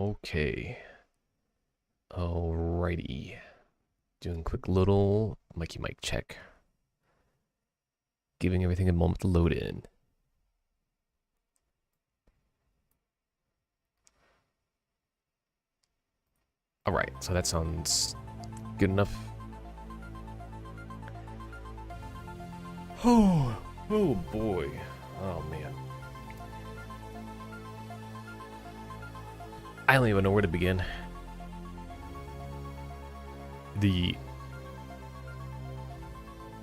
Okay. Alrighty. Doing a quick little Mikey Mike check. Giving everything a moment to load in. Alright, so that sounds good enough. Oh boy. Oh man. I don't even know where to begin. The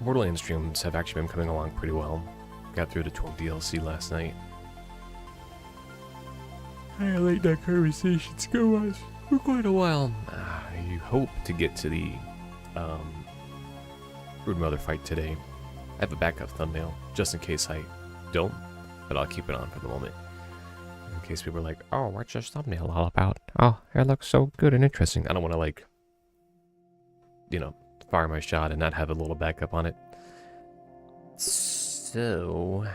Borderlands streams have actually been coming along pretty well. Got through the 12 DLC last night. I late night conversations go on for quite a while. I hope to get to the Broodmother fight today. I have a backup thumbnail, just in case I don't, but I'll keep it on for the moment. In case people are like, oh, what's this thumbnail all about? Oh, it looks so good and interesting. I don't want to, like, you know, fire my shot and not have a little backup on it. So...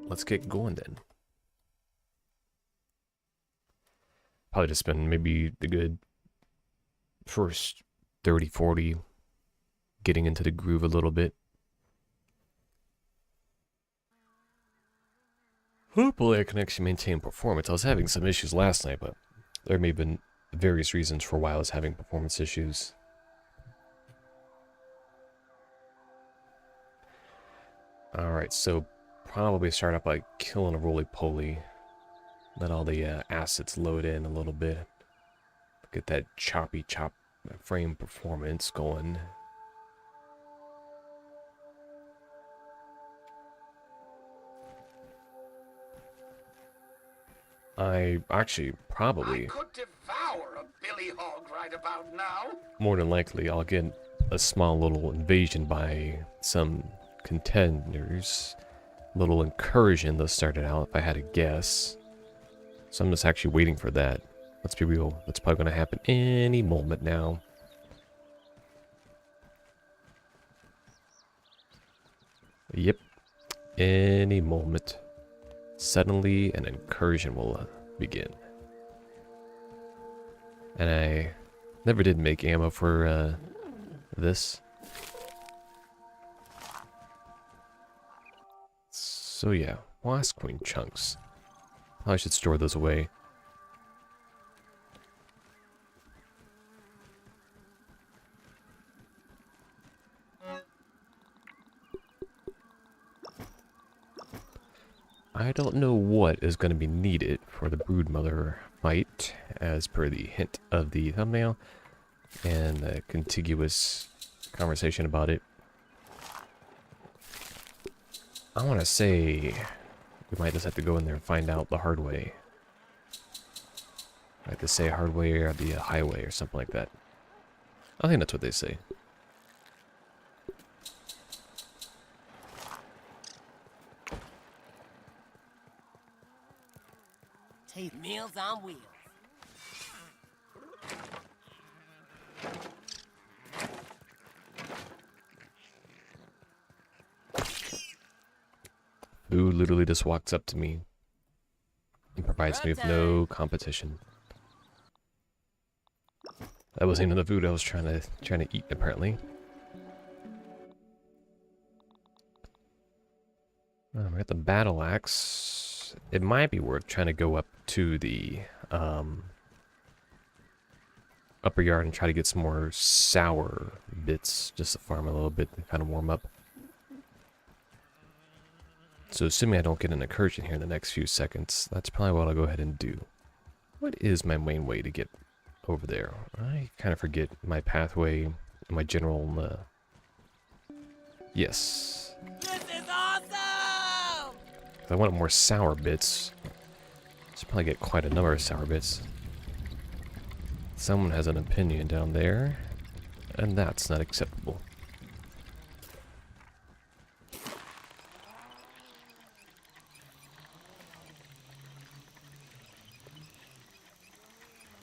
let's get going then. Probably just spend maybe the good first 30, 40 getting into the groove a little bit. Hopefully I can actually maintain performance. I was having some issues last night, but there may have been various reasons for why I was having performance issues. Alright, so probably start up by killing a roly-poly. Let all the assets load in a little bit. Get that choppy chop frame performance going. I actually probably... I could devour a billy hog right about now. More than likely, I'll get a small little invasion by some contenders. Little incursion that started out, if I had to guess. So I'm just actually waiting for that. Let's be real, that's probably going to happen any moment now. Yep, any moment. Suddenly an incursion will begin. And I never did make ammo for this. So yeah, Wasp Queen chunks. I should store those away. I don't know what is going to be needed for the Broodmother fight, as per the hint of the thumbnail, and the contiguous conversation about it. I want to say we might just have to go in there and find out the hard way. I have to say hard way or the highway or something like that. I think that's what they say. Meals on wheels. Food literally just walks up to me and provides me with no competition. That wasn't even the food I was trying to eat, apparently. We got the battle axe. It might be worth trying to go up to the upper yard and try to get some more sour bits, just to farm a little bit and kind of warm up. So assuming I don't get an incursion here in the next few seconds, that's probably what I'll go ahead and do. What is my main way to get over there? I kind of forget my pathway, my general, yes. This is awesome! If I want more sour bits, I should probably get quite a number of sour bits. Someone has an opinion down there, and that's not acceptable.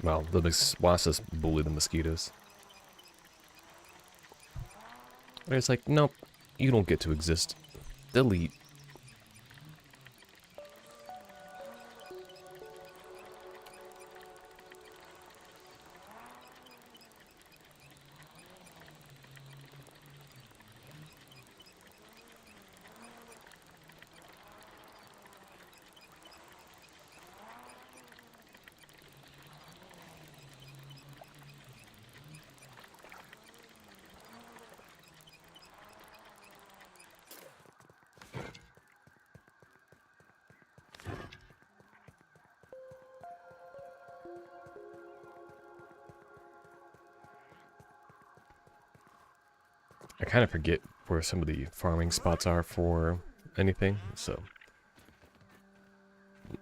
Well, the wasps bully the mosquitoes. And it's like, nope, you don't get to exist. Delete. I kind of forget where some of the farming spots are for anything, so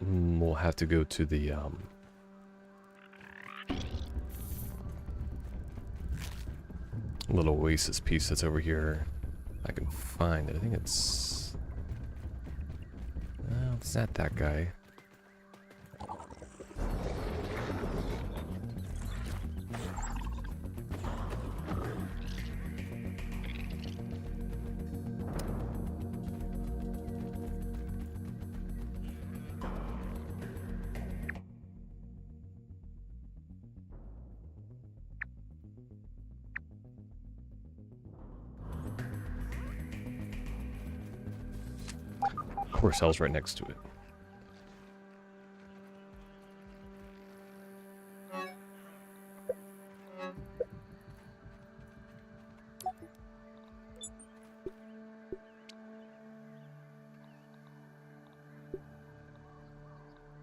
we'll have to go to the little oasis piece that's over here. I can find it. I think it's... No, it's not that guy. Of course, hell's right next to it.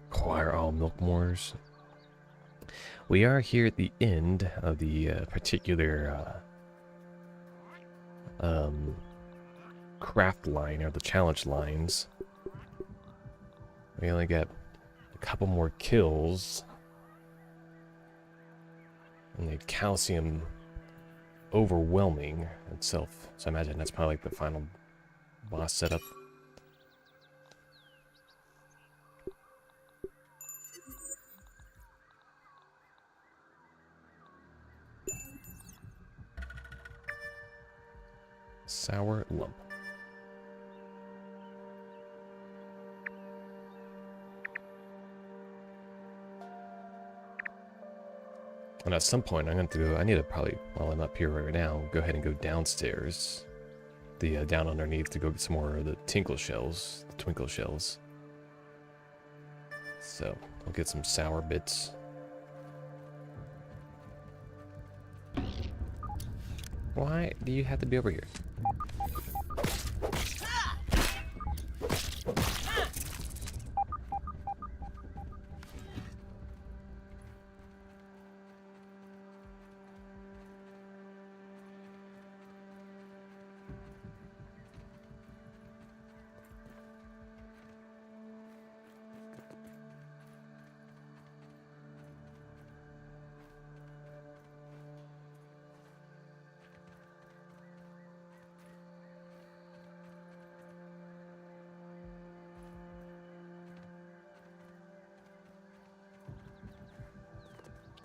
Acquire all Milkmoors. We are here at the end of the particular craft line, or the challenge lines. We only got a couple more kills. And the calcium overwhelming itself. So I imagine that's probably like the final boss setup. Sour lump. And at some point, I'm going to go. I need to probably, while I'm up here right now, go ahead and go downstairs, down underneath, to go get some more of the twinkle shells. So I'll get some sour bits. Why do you have to be over here?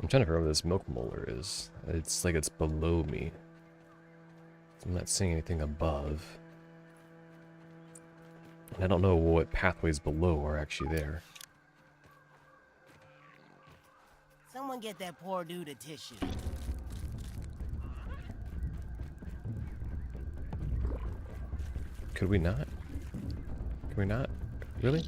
I'm trying to figure out where this milk molar is. It's like it's below me. I'm not seeing anything above. And I don't know what pathways below are actually there. Someone get that poor dude a tissue. Could we not? Can we not? Really?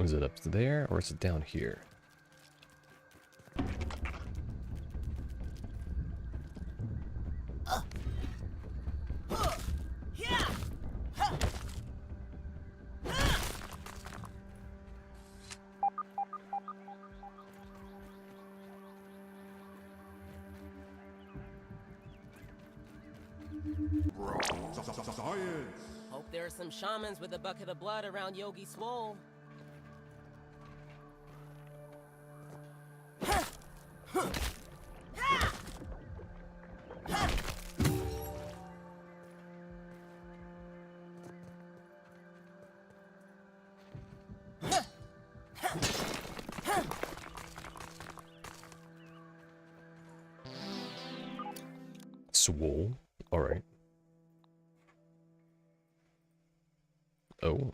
Is it up there or is it down here? Hope there are some shamans with a bucket of blood around Yogi Swole. Swole. Alright. Oh.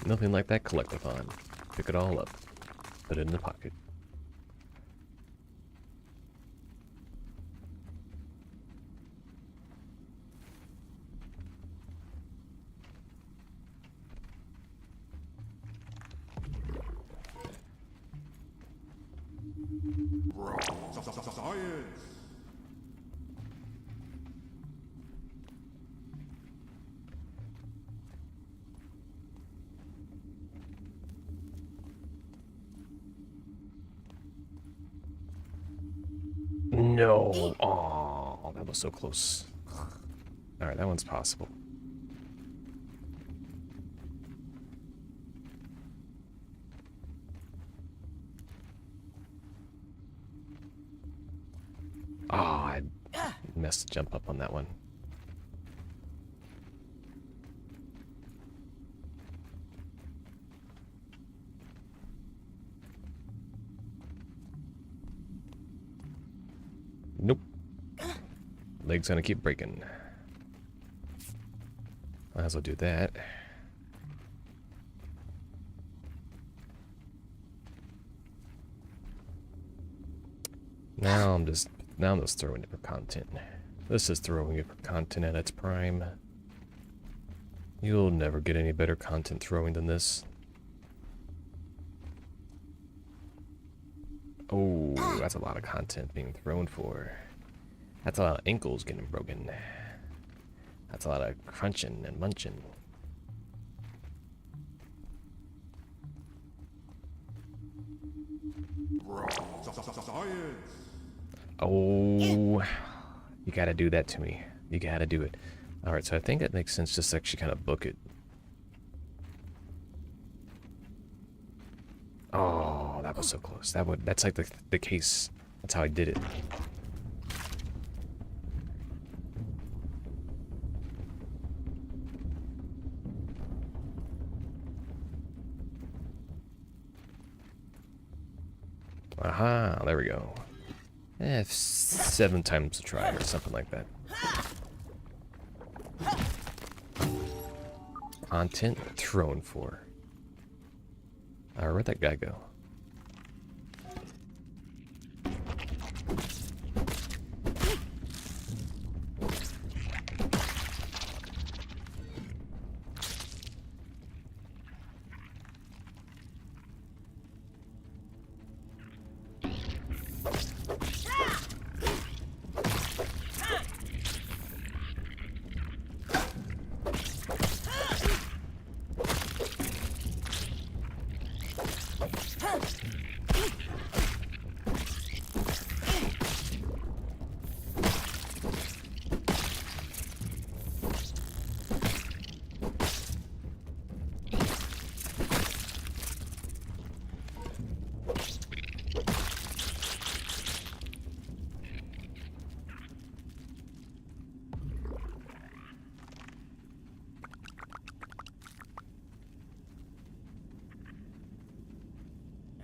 Nothing like that collectathon. Pick it all up. Put it in the pocket. Science! No. Oh, that was so close. Alright, that one's possible. Oh, I messed the jump up on that one. Nope. Leg's gonna keep breaking. Might as well do that. Now I'm just throwing it for content. This is throwing it for content at its prime. You'll never get any better content throwing than this. Oh, that's a lot of content being thrown for. That's a lot of ankles getting broken. That's a lot of crunching and munching. Science! Oh, you gotta do that to me. You gotta do it. Alright, so I think it makes sense just to actually kind of book it. Oh, that was so close. That's like the case. That's how I did it. Aha, there we go. 7 times a try or something like that. Content thrown for. Alright, where'd that guy go?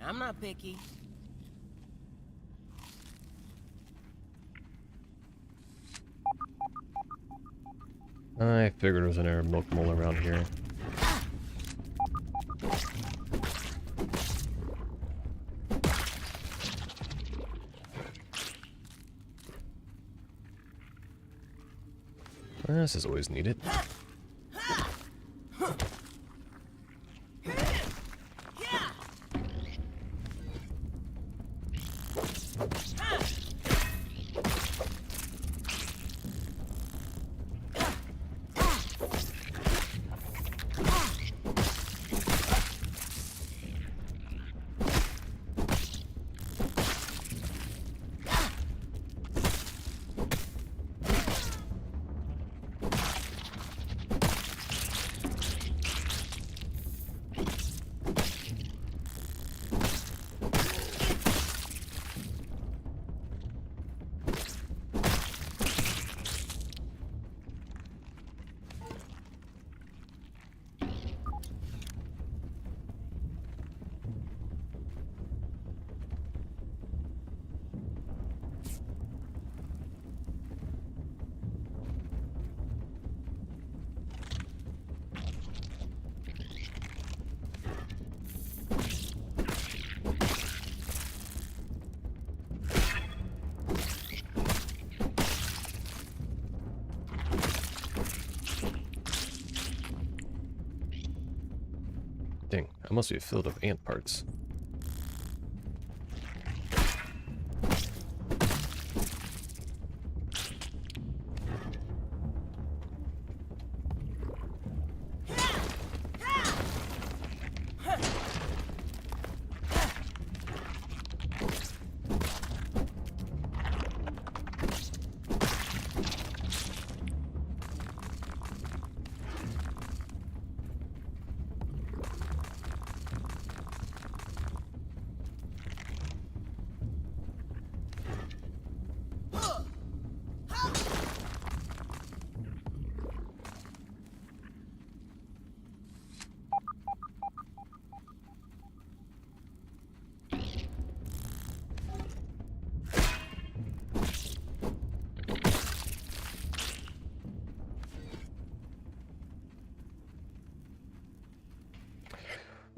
I'm not picky. I figured there was an air milk mole around here. This is always needed. Dang, I must be filled with ant parts.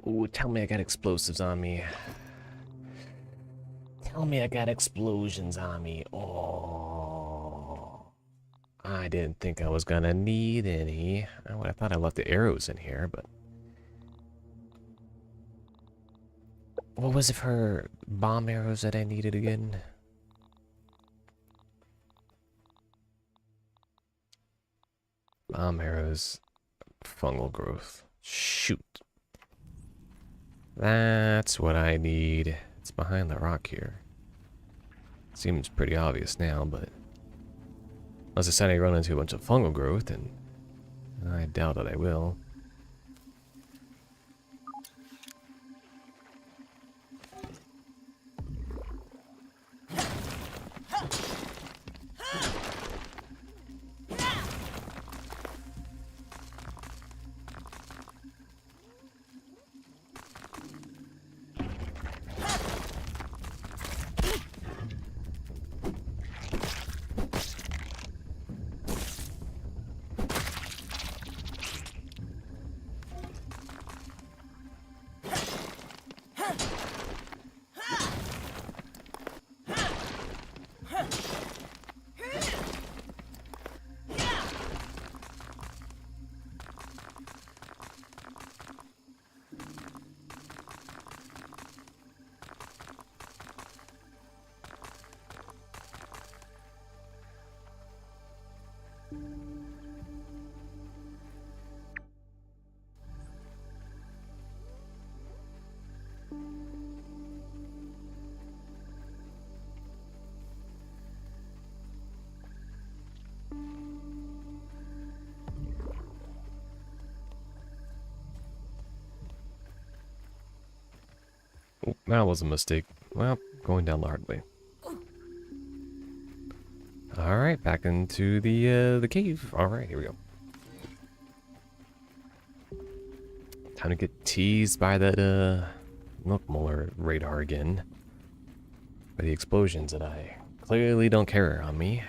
Ooh, tell me I got explosives on me. Tell me I got explosions on me. Oh. I didn't think I was gonna need any. I thought I left the arrows in here, but... What was it for bomb arrows that I needed again? Bomb arrows. Fungal growth. Shoot. That's what I need. It's behind the rock here. Seems pretty obvious now, but... Unless I said I run into a bunch of fungal growth, and I doubt that I will. Oh, that was a mistake. Well, going down the hard way. Alright, back into the cave. Alright, here we go. Time to get teased by that, milk molar radar again. By the explosions that I clearly don't care on me.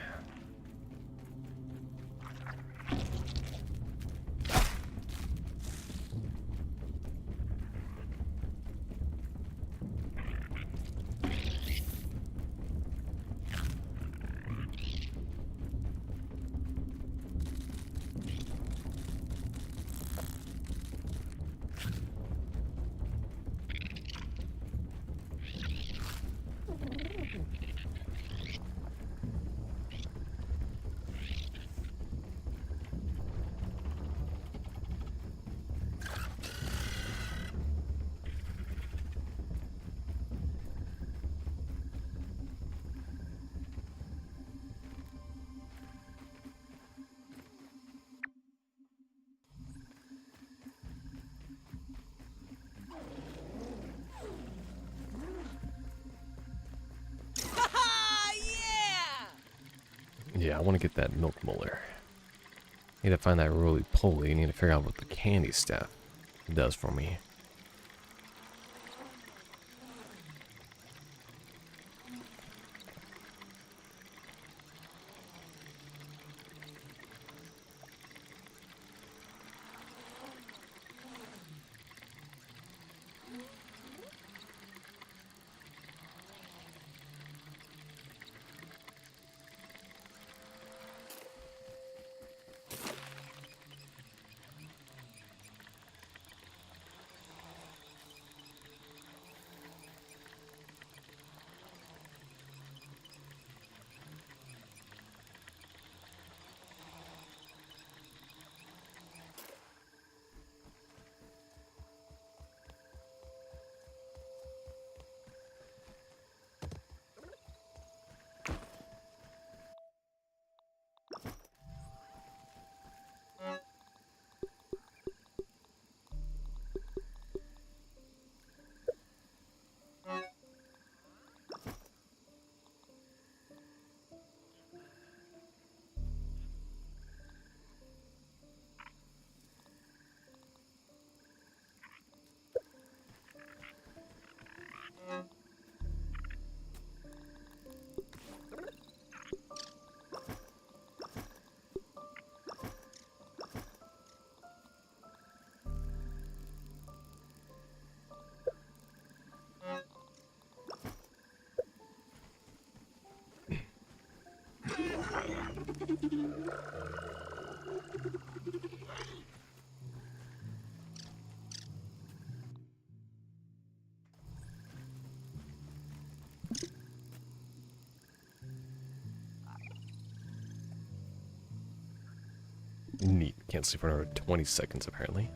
Yeah, I want to get that milk molar. Need to find that roly-poly. Need to figure out what the candy stuff does for me. Neat. Can't sleep for another 20 seconds, apparently.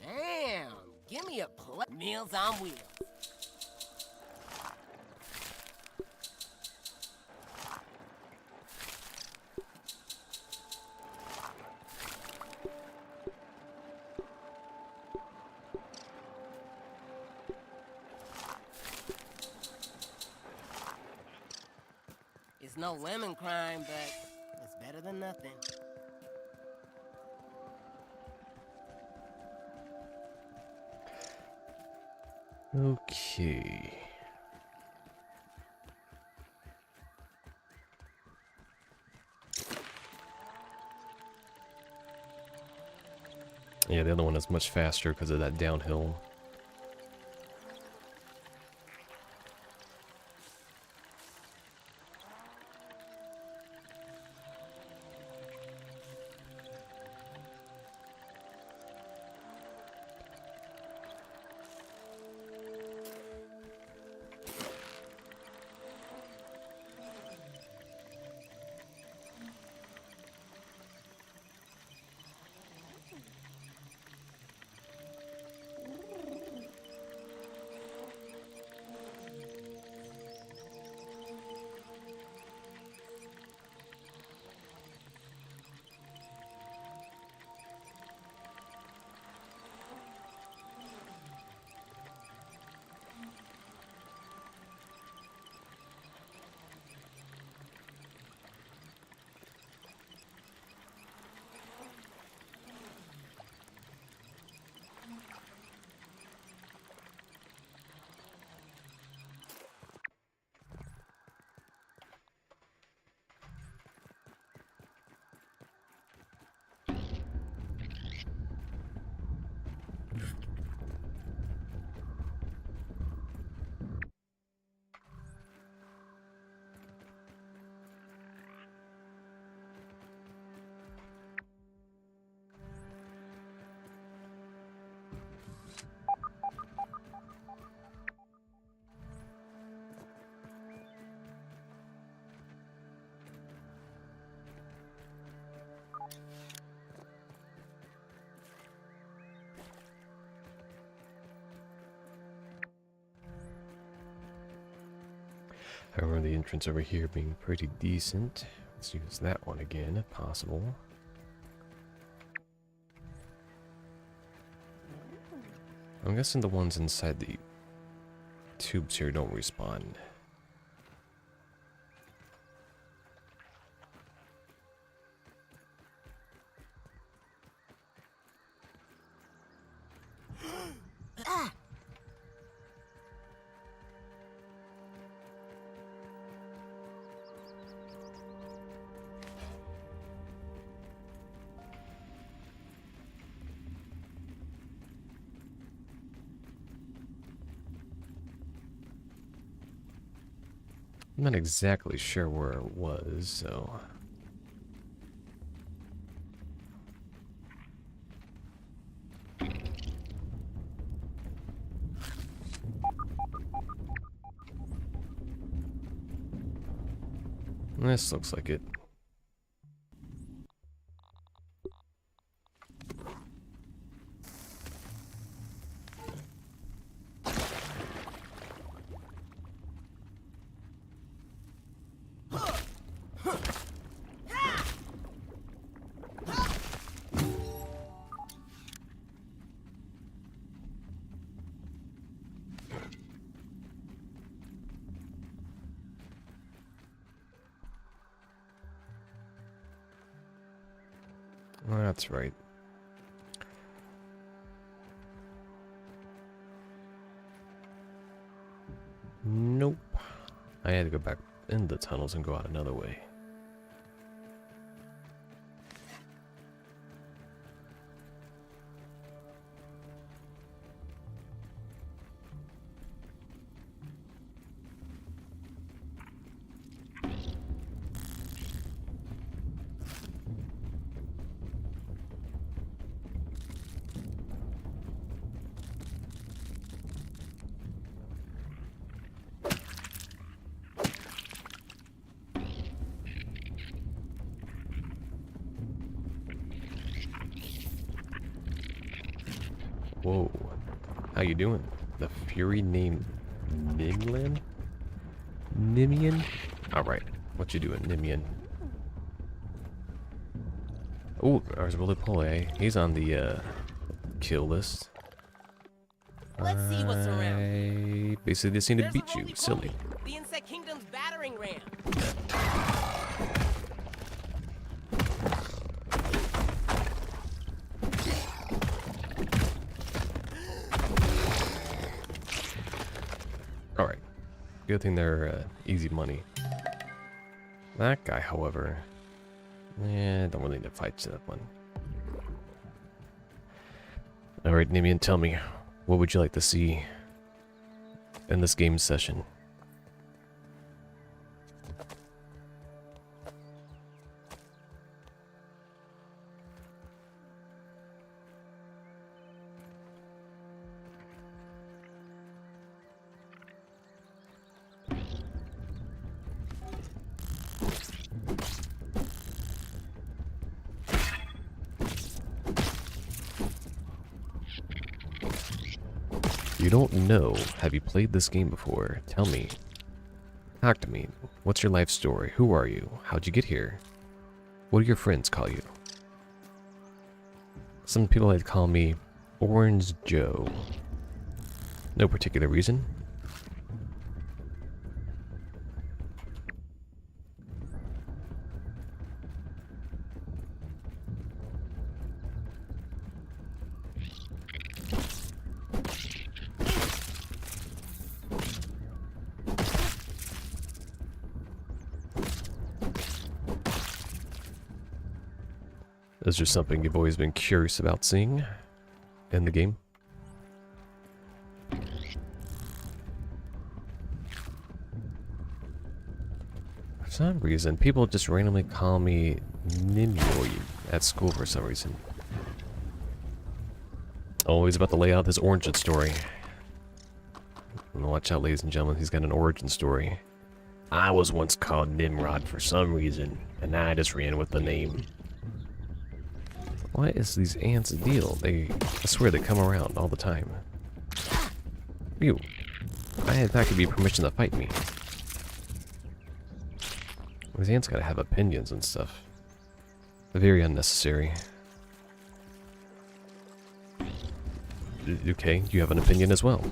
Damn, give me a plate. Meals on wheels. It's no lemon crime, but it's better than nothing. Okay. Yeah, the other one is much faster because of that downhill. I remember the entrance over here being pretty decent. Let's use that one again, if possible. I'm guessing the ones inside the tubes here don't respawn. I'm not exactly sure where it was, so... This looks like it. That's right. Nope. I had to go back in the tunnels and go out another way. Whoa. How you doing? The Fury named Nimlan? Nimian? Alright. What you doing, Nimian? Oh, there's Bullet Pole. He's on the kill list. Let's see what's around. I basically just need to There's beat a you. roly-poly, Silly. The Insect Kingdom's battering ram. Alright. Good thing they're easy money. That guy, however... don't really need to fight that one. Alright, Nimian, tell me, what would you like to see in this game session? You don't know. Have you played this game before? Tell me. Talk to me. What's your life story? Who are you? How'd you get here? What do your friends call you? Some people like to call me Orange Joe. No particular reason. Is there something you've always been curious about seeing in the game? For some reason, people just randomly call me Nimyo at school for some reason. Always about to lay out this origin story. Watch out, ladies and gentlemen, he's got an origin story. I was once called Nimrod for some reason, and I just ran with the name. What is these ants' deal? I swear they come around all the time. Ew. I had not give you permission to fight me. These ants gotta have opinions and stuff. Very unnecessary. Okay, you have an opinion as well.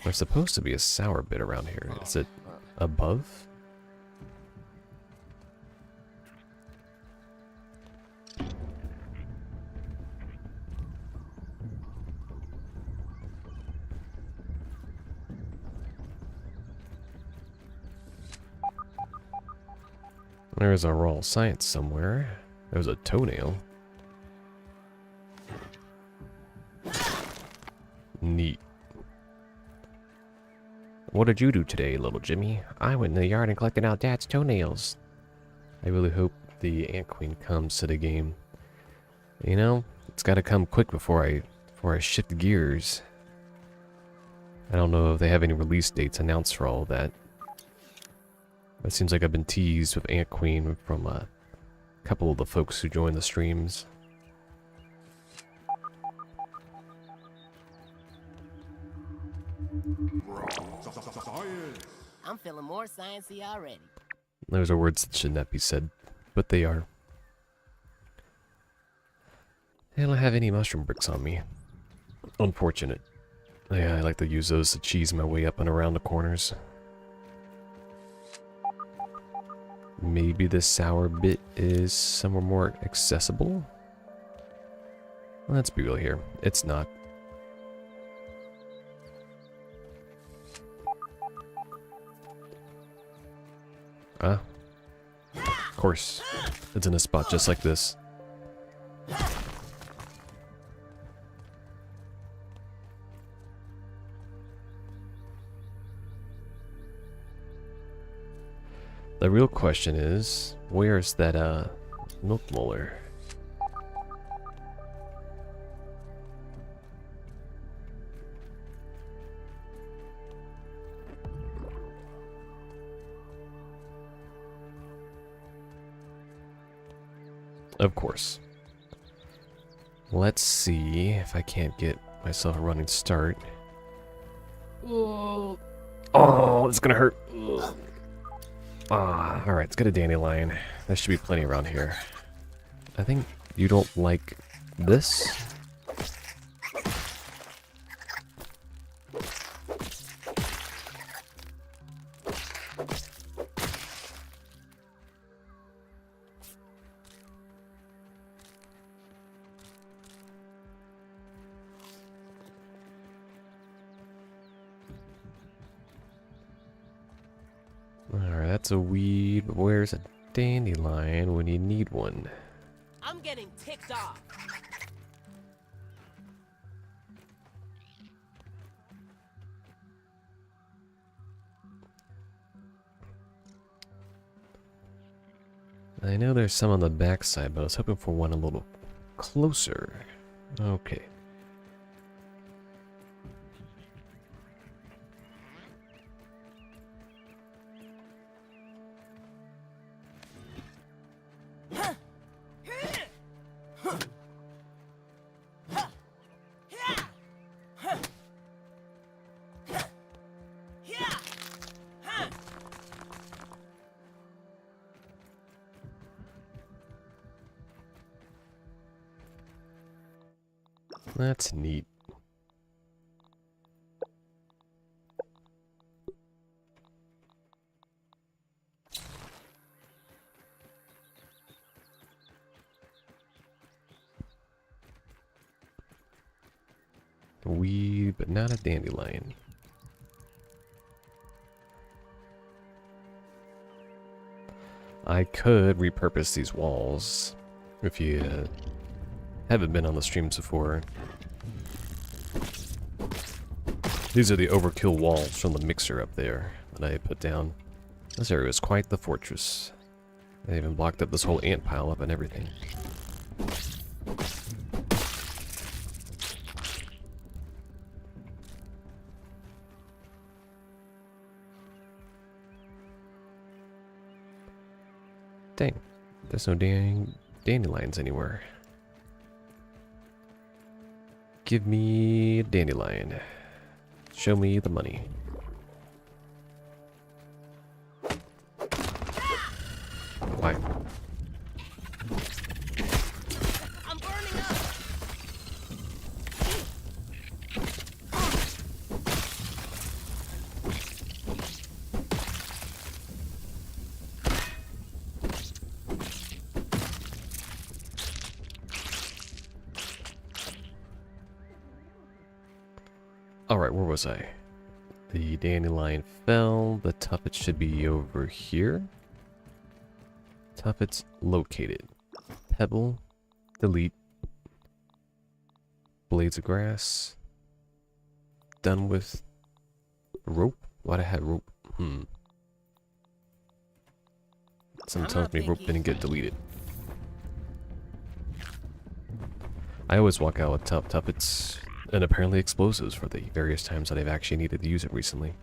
There's supposed to be a sour bit around here. Is it above? There's a raw science somewhere. There's a toenail. Neat. What did you do today, little Jimmy? I went in the yard and collected out Dad's toenails. I really hope the Ant Queen comes to the game. You know, it's got to come quick before I shift gears. I don't know if they have any release dates announced for all of that. It seems like I've been teased with Ant Queen from a couple of the folks who join the streams. Science. I'm feeling more sciencey already. Those are words that should not be said, but they are. I don't have any mushroom bricks on me. Unfortunate. Yeah, I like to use those to cheese my way up and around the corners. Maybe this sour bit is somewhere more accessible? Let's be real here. It's not. Ah. Of course. It's in a spot just like this. The real question is, where's that, milk molar? Of course. Let's see if I can't get myself a running start. Oh, it's gonna hurt. Ugh. Ah, alright, let's get a dandelion. There should be plenty around here. I think you don't like this? That's a weed, but where's a dandelion when you need one? I'm getting ticked off. I know there's some on the backside, but I was hoping for one a little closer. Okay. That's neat. Weed, but not a dandelion. I could repurpose these walls if you haven't been on the streams before. These are the overkill walls from the mixer up there that I put down. This area is quite the fortress. They even blocked up this whole ant pile up and everything. Dang, there's no dang dandelions anywhere. Give me a dandelion. Show me the money. Why? I'm burning up. Alright, where was I? The dandelion fell. The tuffet should be over here. Tuffet's located. Pebble. Delete. Blades of grass. Done with rope? Why'd I have rope? Something tells me rope didn't get deleted. I always walk out with tuffets and apparently explosives for the various times that I've actually needed to use it recently.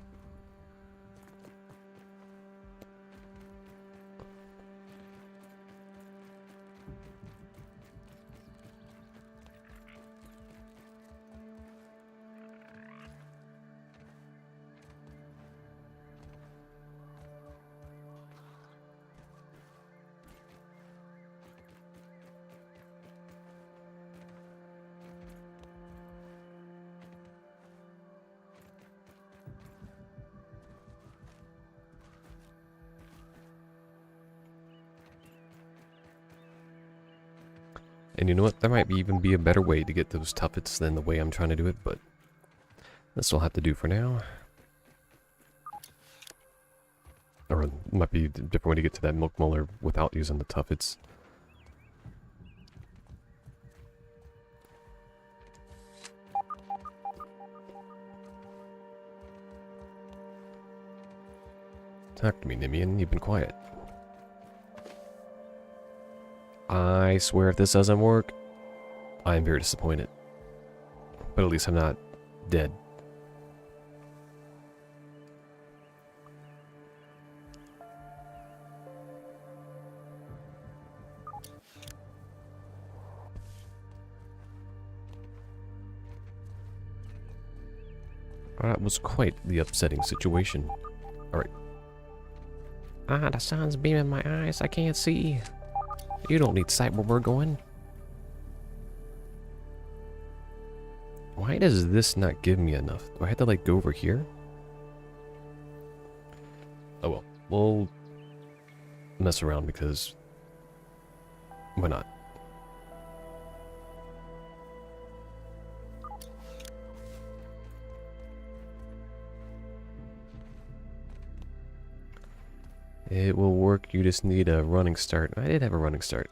And you know what? There might even be a better way to get those tuffets than the way I'm trying to do it, but this will have to do for now. Or it might be a different way to get to that milk muller without using the tuffets. Talk to me, Nimian. You've been quiet. I swear if this doesn't work, I am very disappointed. But at least I'm not dead. That was quite the upsetting situation. Alright. Ah, the sun's beaming in my eyes. I can't see. You don't need sight where we're going. Why does this not give me enough? Do I have to like go over here? Oh well. We'll mess around because why not? It will work, you just need a running start. I did have a running start.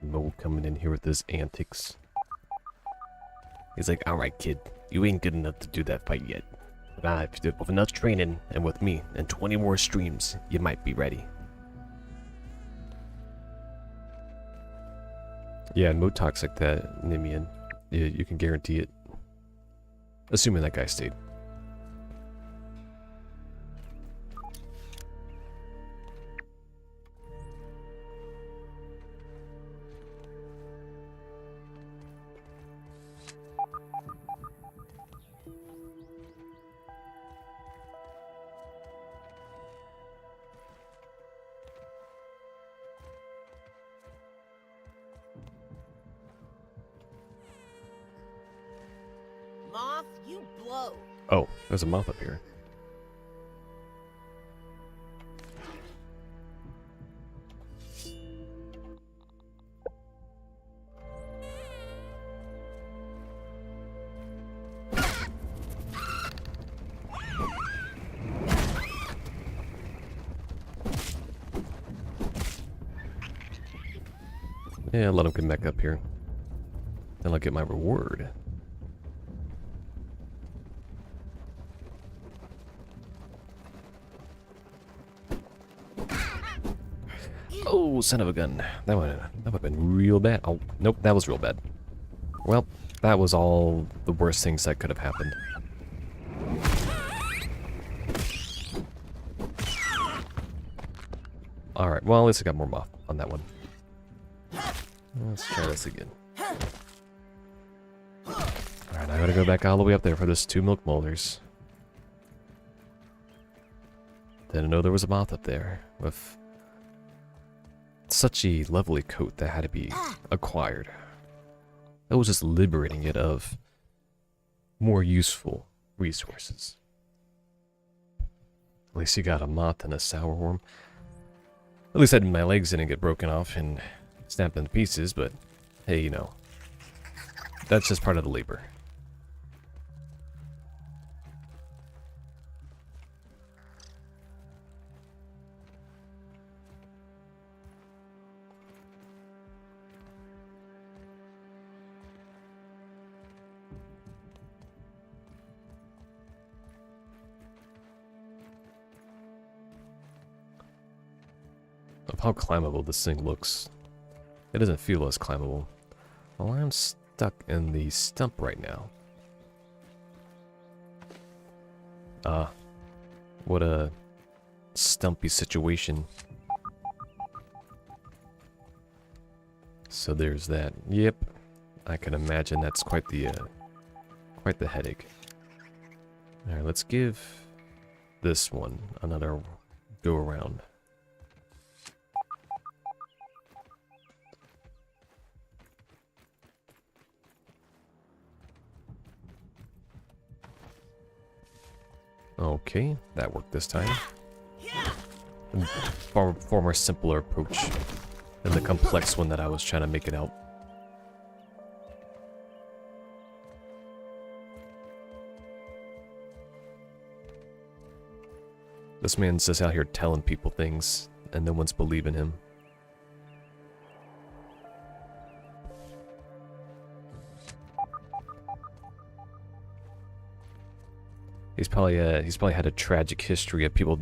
Mo coming in here with his antics. He's like, alright kid, you ain't good enough to do that fight yet. But with enough training and with me and 20 more streams, you might be ready. Yeah, Mo talks like that, Nimian. You can guarantee it. Assuming that guy stayed. Moth, you blow. Oh, there's a moth up here. Yeah, let him come back up here. Then I'll get my reward. Oh, son of a gun. That would have been real bad. Oh, nope, that was real bad. Well, that was all the worst things that could have happened. Alright, well, at least I got more moth on that one. Let's try this again. Alright, I gotta go back all the way up there for this 2 milk molders. Didn't know there was a moth up there with such a lovely coat that had to be acquired. That was just liberating it of more useful resources. At least you got a moth and a sour worm. At least my legs didn't get broken off and snapped into pieces, but hey, you know, that's just part of the labor. Of how climbable this thing looks. It doesn't feel as climbable. Well, I'm stuck in the stump right now. What a stumpy situation. So there's that. Yep, I can imagine that's quite the headache. All right, let's give this one another go around. Okay, that worked this time. Far more simpler approach than the complex one that I was trying to make it out. This man's just out here telling people things, and no one's believing him. He's probably had a tragic history of people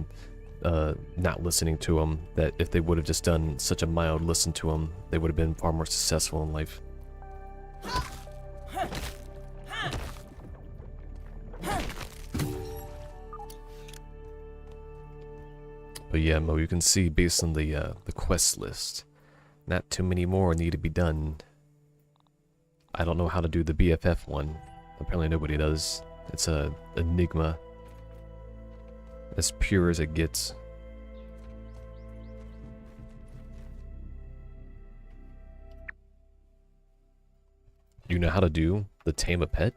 not listening to him, that if they would have just done such a mild listen to him, they would have been far more successful in life. But yeah, Mo, you can see based on the quest list, not too many more need to be done. I don't know how to do the BFF one. Apparently nobody does. It's a enigma. As pure as it gets. You know how to do the tame a pet?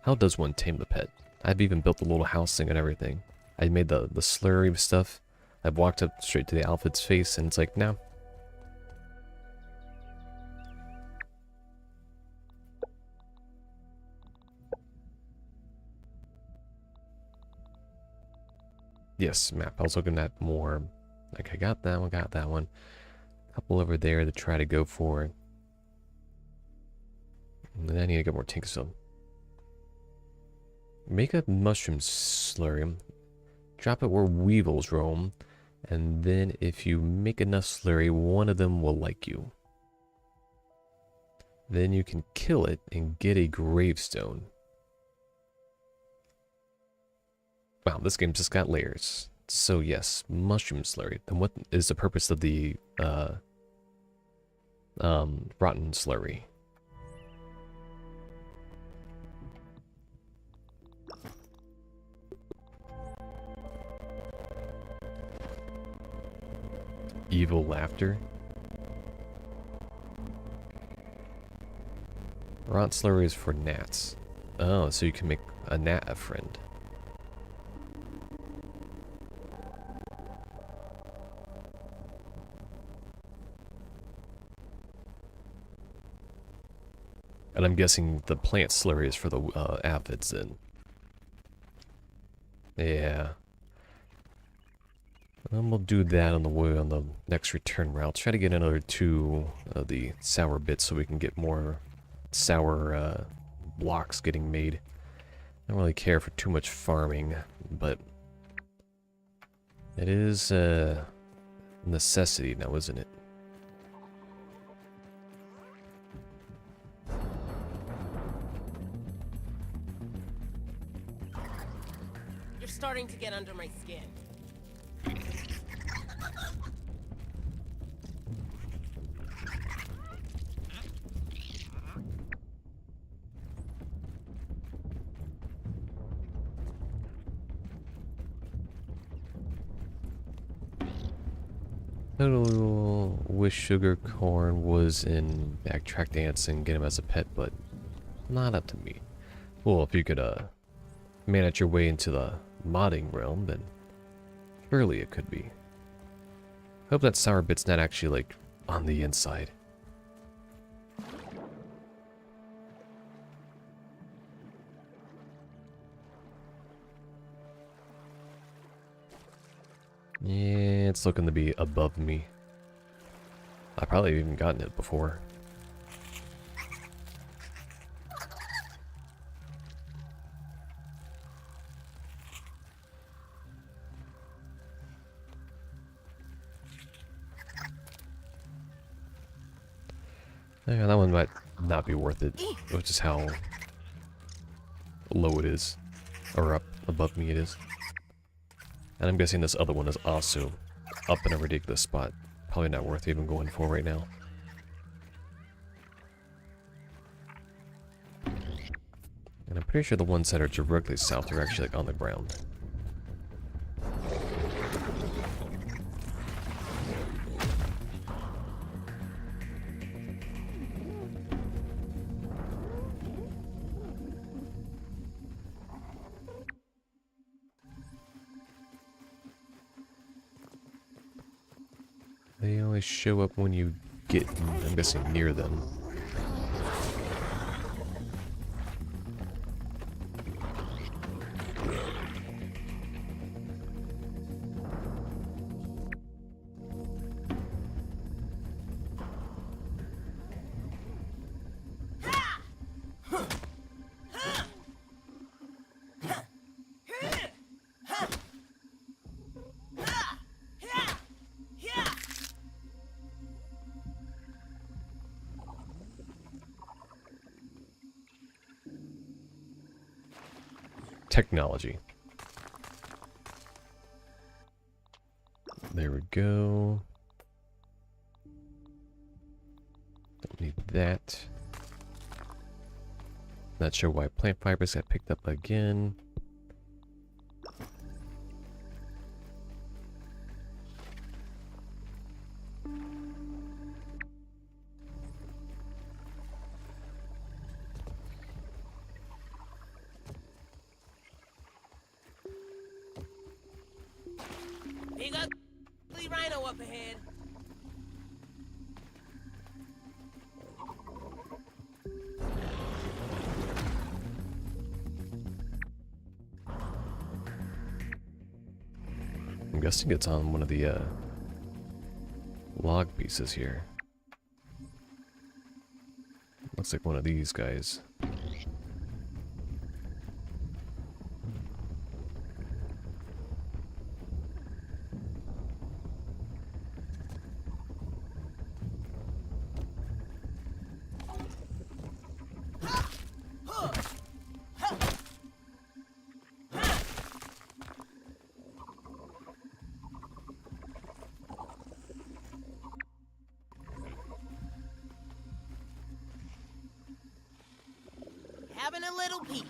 How does one tame a pet? I've even built the little house thing and everything. I made the slurry stuff. I've walked up straight to the outfit's face and it's like, no. Yes, map. I was looking at more. Like, I got that one, got that one. A couple over there to try to go for. And then I need to get more tinkstone. Make a mushroom slurry. Drop it where weevils roam. And then if you make enough slurry, one of them will like you. Then you can kill it and get a gravestone. Wow, this game just got layers. So yes, mushroom slurry. Then what is the purpose of the rotten slurry? Evil laughter. Rotten slurry is for gnats. Oh, so you can make a gnat a friend. And I'm guessing the plant slurry is for the aphids then. Yeah. And we'll do that on the way on the next return route. Try to get another 2 of the sour bits so we can get more sour blocks getting made. I don't really care for too much farming, but it is a necessity now, isn't it? You're starting to get under my skin. Total wish sugar corn was in backtrack dance and get him as a pet, but not up to me. Well, if you could manage your way into the modding realm, then surely it could be. Hope that sour bit's not actually like on the inside. Yeah, it's looking to be above me. I probably even gotten it before. Yeah, that one might not be worth it, which is how low it is. Or up above me it is. And I'm guessing this other one is also up in a ridiculous spot. Probably not worth even going for right now. And I'm pretty sure the ones that are directly south are actually like on the ground. They always show up when you get, I'm guessing, near them. Technology. There we go. Don't need that. Not sure why plant fibers got picked up again. Big ugly rhino up ahead. I'm guessing it's on one of the log pieces here. Looks like one of these guys. Having a little peek.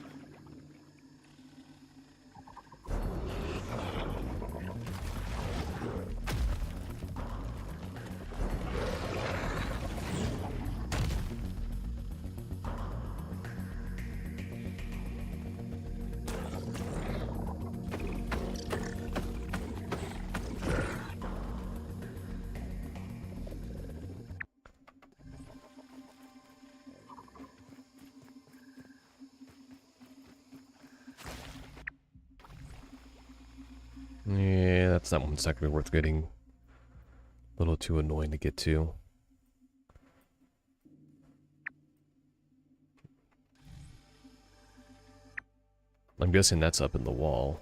Yeah, that's not one's not gonna be worth getting. A little too annoying to get to. I'm guessing that's up in the wall.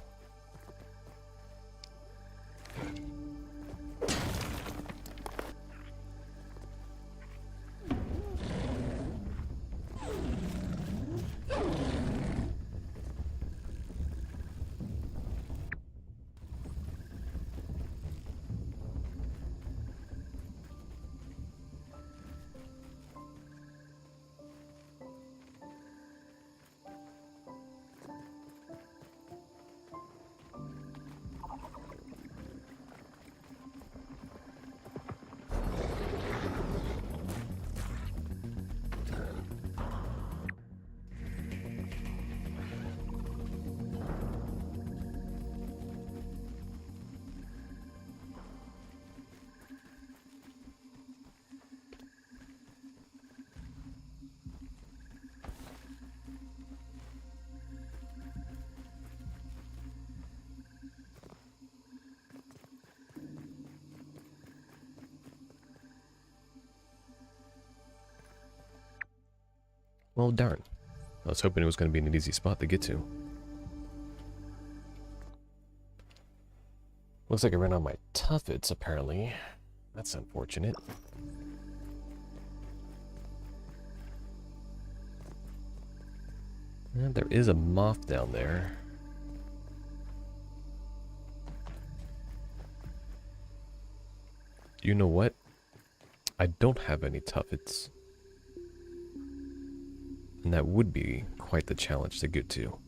Well, darn. I was hoping it was going to be an easy spot to get to. Looks like I ran out of my tuffets, apparently. That's unfortunate. And there is a moth down there. You know what? I don't have any tuffets. And that would be quite the challenge to get to.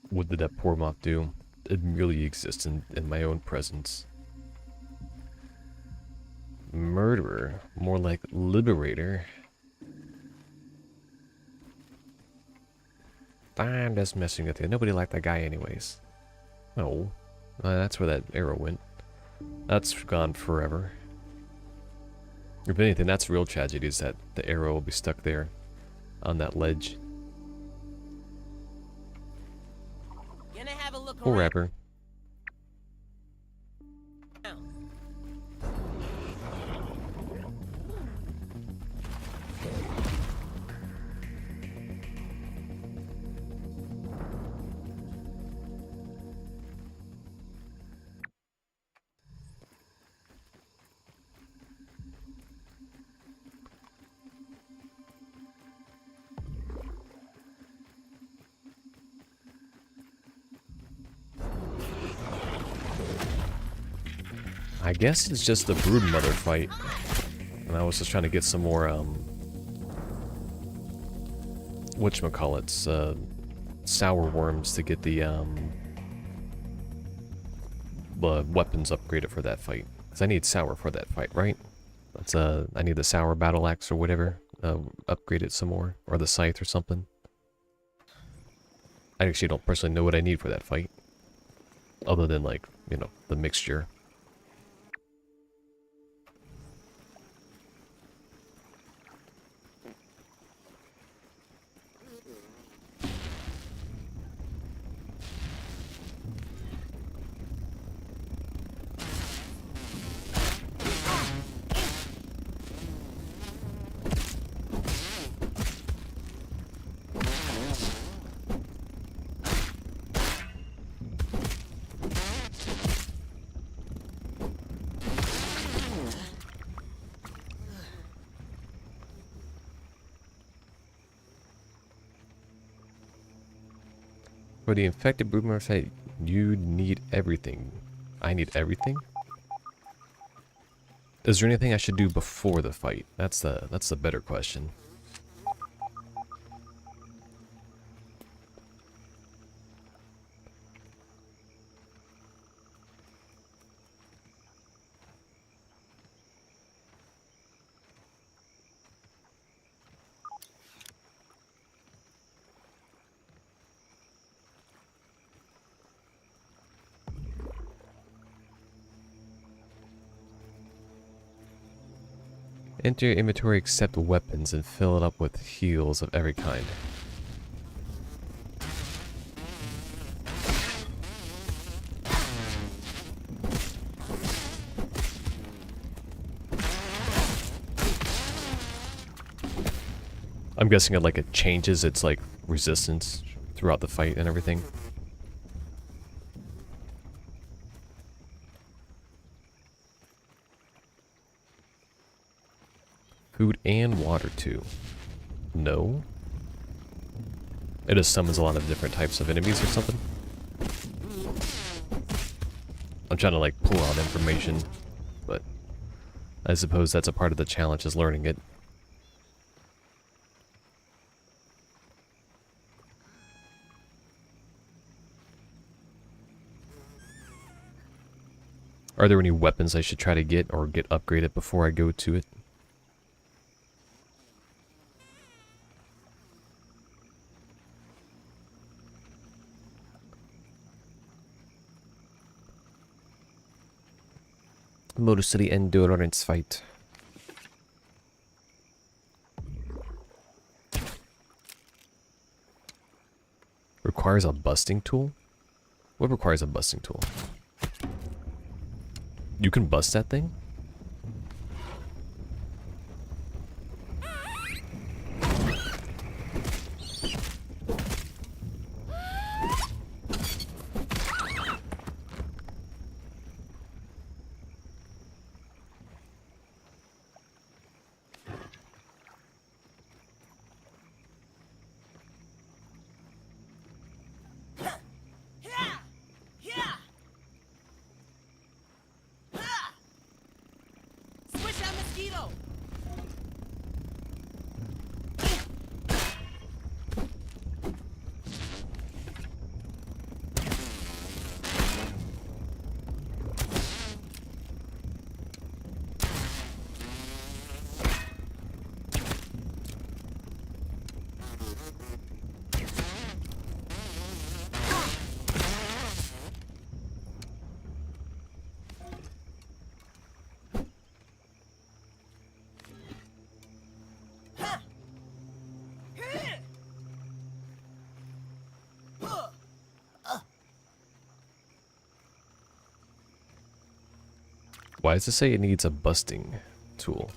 What did that poor moth do? It merely exists in my own presence. Murderer, more like liberator. I'm just messing with you. Nobody liked that guy anyways. Oh, that's where that arrow went. That's gone forever. If anything, that's real tragedy, is that the arrow will be stuck there on that ledge. Gonna have a look Poor around. rapper. I guess it's just the broodmother fight. And I was just trying to get some more, whatchamacallits, sour worms to get the weapons upgraded for that fight. Because I need sour for that fight, right? That's, I need the sour battle axe or whatever, upgrade it some more. Or the scythe or something. I actually don't personally know what I need for that fight. Other than, like, you know, the mixture. For the infected broodmother fight, you need everything. I need everything? Is there anything I should do before the fight? That's the better question. Enter your inventory, accept weapons, and fill it up with heals of every kind. I'm guessing it changes its like resistance throughout the fight and everything. Food and water too. No? It just summons a lot of different types of enemies or something. I'm trying to like pull out information, but I suppose that's a part of the challenge, is learning it. Are there any weapons I should try to get or get upgraded before I go to it? Motor City Endurance Fight. Requires a busting tool? What requires a busting tool? You can bust that thing? Why does it say it needs a busting tool?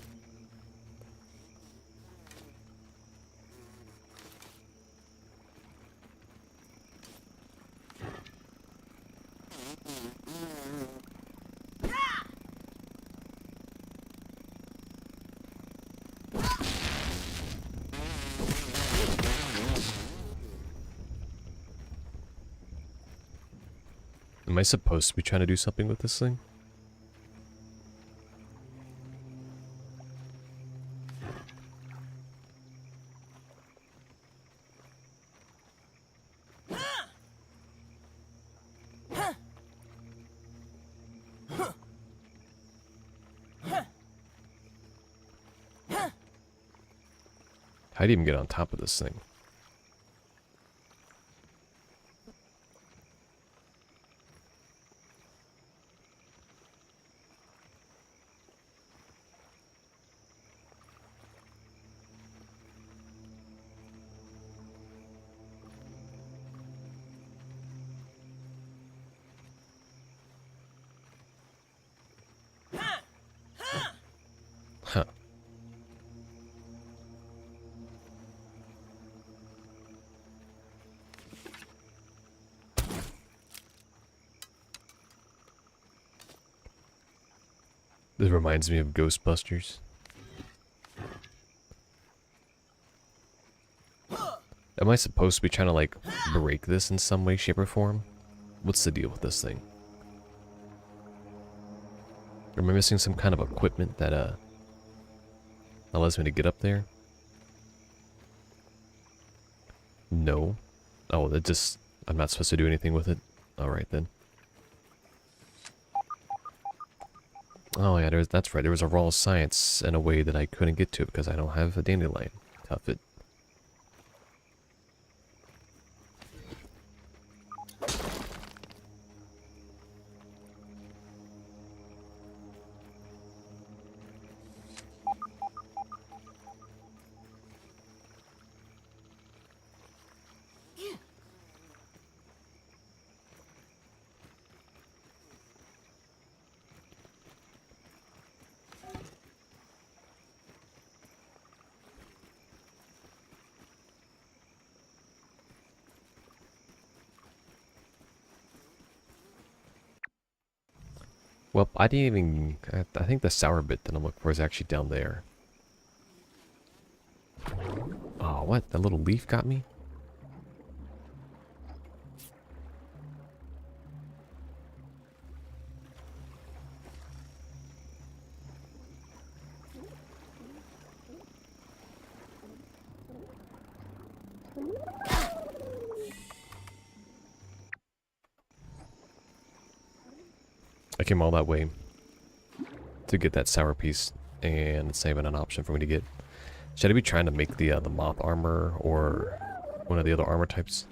Am I supposed to be trying to do something with this thing? How'd you even get on top of this thing? Huh. This reminds me of Ghostbusters. Am I supposed to be trying to, like, break this in some way, shape, or form? What's the deal with this thing? Am I missing some kind of equipment that allows me to get up there? No. Oh, that just... I'm not supposed to do anything with it? Alright then. Oh yeah, that's right. There was a raw science in a way that I couldn't get to because I don't have a dandelion. Tough it. Well, I didn't even... I think the sour bit that I'm looking for is actually down there. Oh, what? That little leaf got me? I came all that way to get that sour piece, and it's not even an option for me to get. Should I be trying to make the moth armor or one of the other armor types?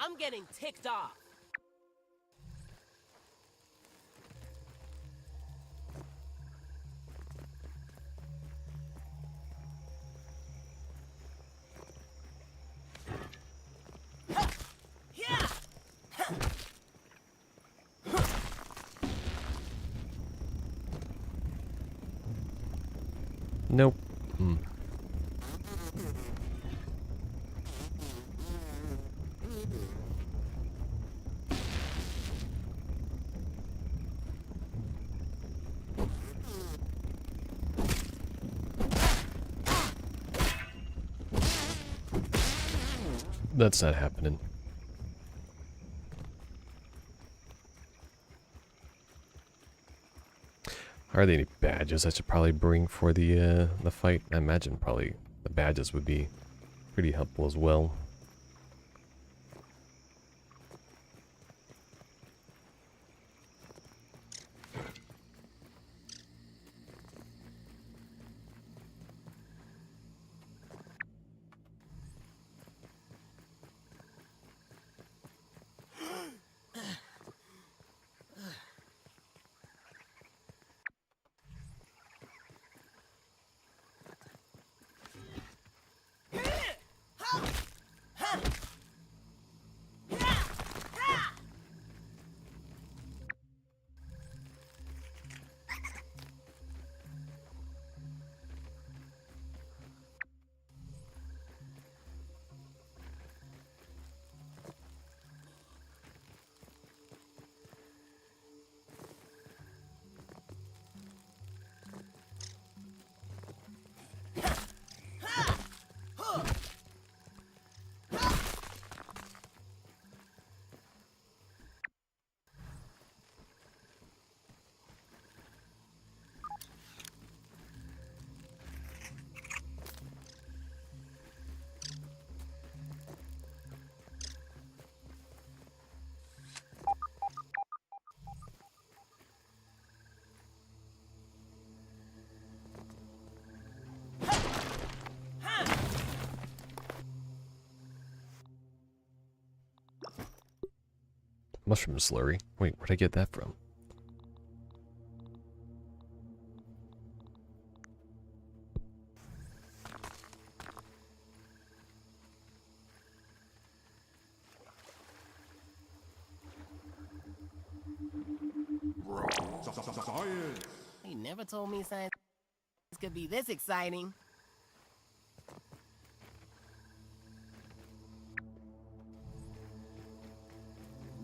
I'm getting ticked off. Nope. Hmm. That's not happening. Are there any badges I should probably bring for the fight? I imagine probably the badges would be pretty helpful as well. Mushroom slurry. Wait, where'd I get that from? Science. He never told me science could be this exciting.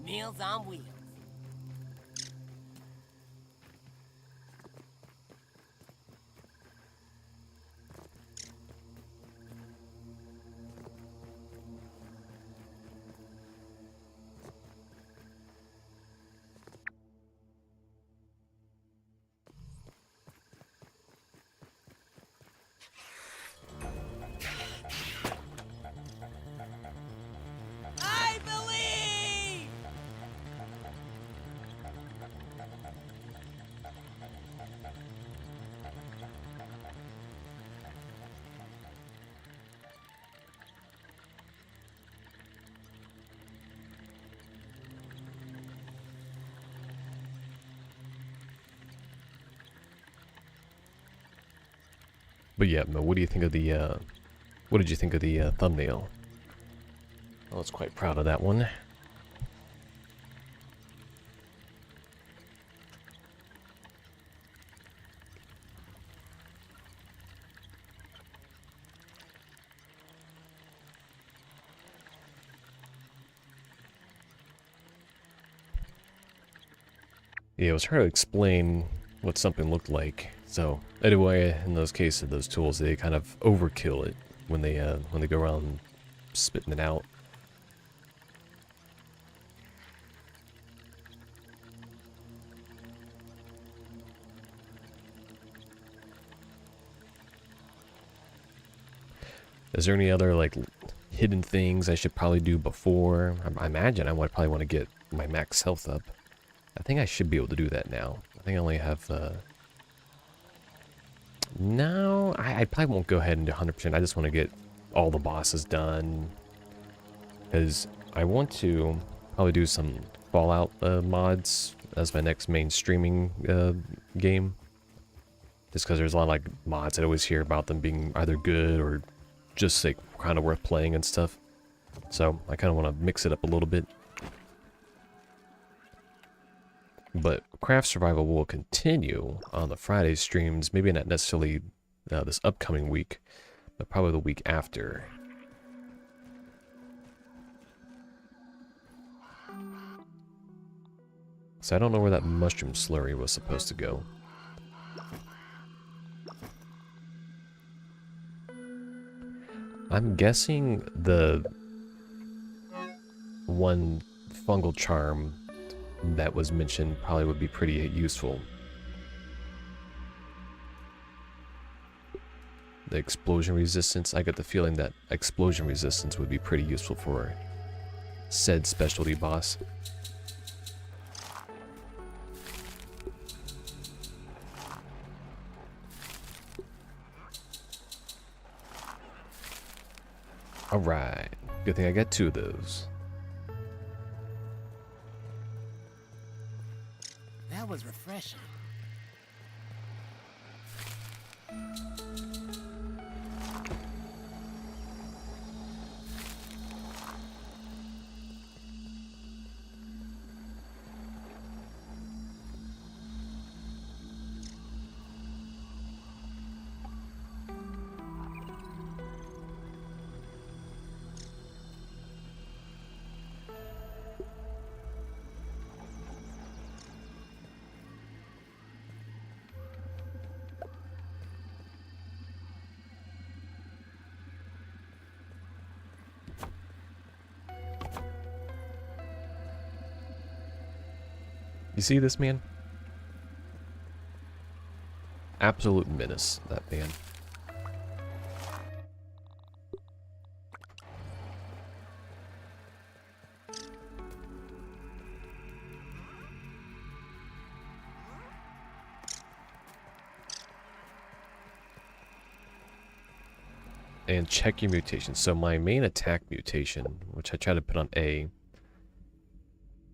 Meals on wheels. I believe! But yeah, Mo, what do you think of the, what did you think of the thumbnail? I was quite proud of that one. Yeah, it was hard to explain what something looked like. So anyway, in those cases, those tools, they kind of overkill it when they go around spitting it out. Is there any other like hidden things I should probably do before? I imagine I would probably want to get my max health up. I think I should be able to do that now. I think I only have no, I probably won't go ahead and do 100%. I just want to get all the bosses done. Because I want to probably do some Fallout mods as my next main streaming game. Just because there's a lot of like mods I always hear about them being either good or just like kind of worth playing and stuff. So I kind of want to mix it up a little bit. But Craft Survival will continue on the Friday streams, maybe not necessarily this upcoming week, but probably the week after. So I don't know where that mushroom slurry was supposed to go. I'm guessing the one fungal charm that was mentioned probably would be pretty useful. The explosion resistance, I get the feeling that explosion resistance would be pretty useful for said specialty boss. Alright, good thing I got 2 of those. That was refreshing. You see this man? Absolute menace, that man. And check your mutation. So my main attack mutation, which I try to put on A,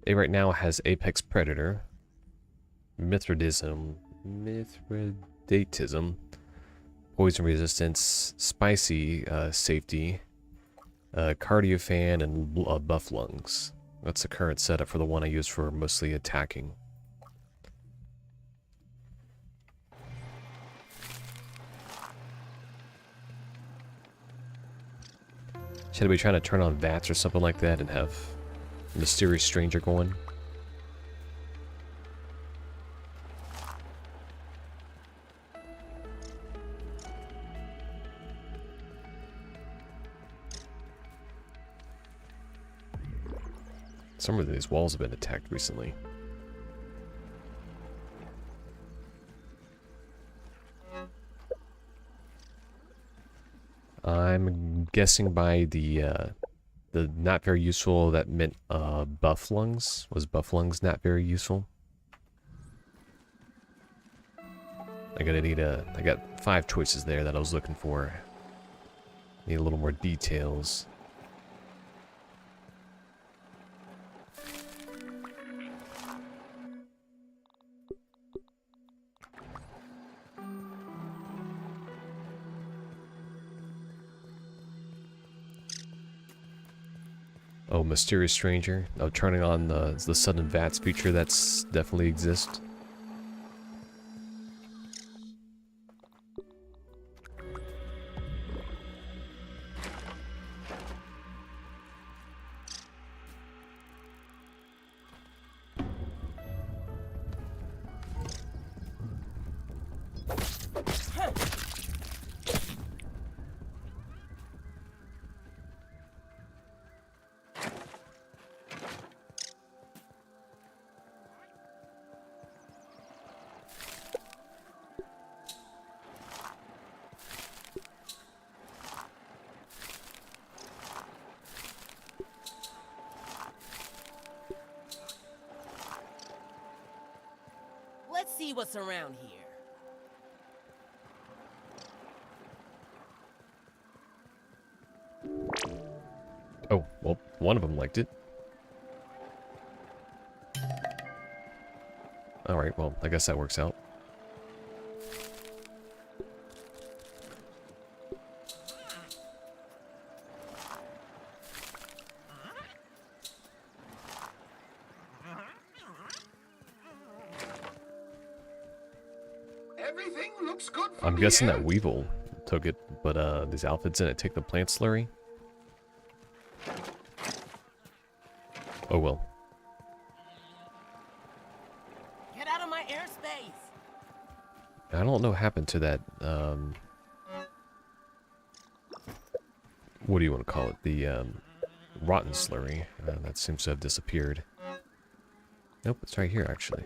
It right now has Apex Predator, Mithridatism, Poison Resistance, Spicy Safety, Cardio Fan, and Buff Lungs. That's the current setup for the one I use for mostly attacking. Should I be trying to turn on VATS or something like that and have Mysterious Stranger going? Some of these walls have been attacked recently. I'm guessing by the not very useful that meant buff lungs. Was buff lungs not very useful? I got 5 choices there that I was looking for. Need a little more details. Oh, Mysterious Stranger. Oh, turning on the sudden VATS feature, that's definitely exists. Let's see what's around here. Oh, well, one of them liked it. Alright, well, I guess that works out. Everything looks good from I'm the guessing air. that Weevil took it, but these outfits in it take the plant slurry. Oh well. Get out of my airspace! I don't know what happened to that, what do you want to call it? The, rotten slurry. That seems to have disappeared. Nope, it's right here, actually.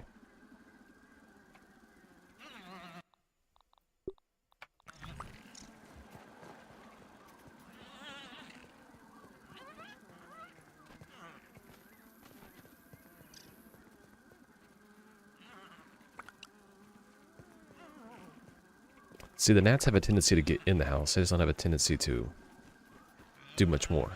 See, the gnats have a tendency to get in the house. They just don't have a tendency to do much more.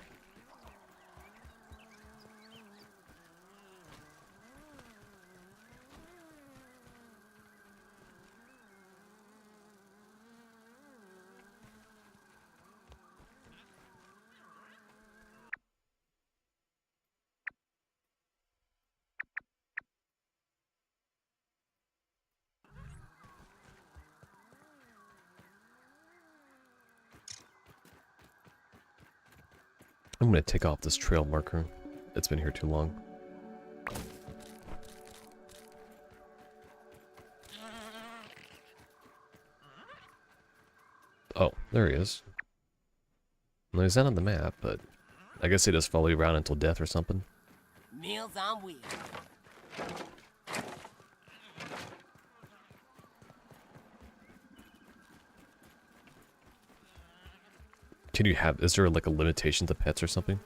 I'm gonna take off this trail marker. It's been here too long. Oh, there he is. No, he's not on the map, but I guess he just follow you around until death or something. Meals on wheels. Can you have, is there like a limitation to pets or something?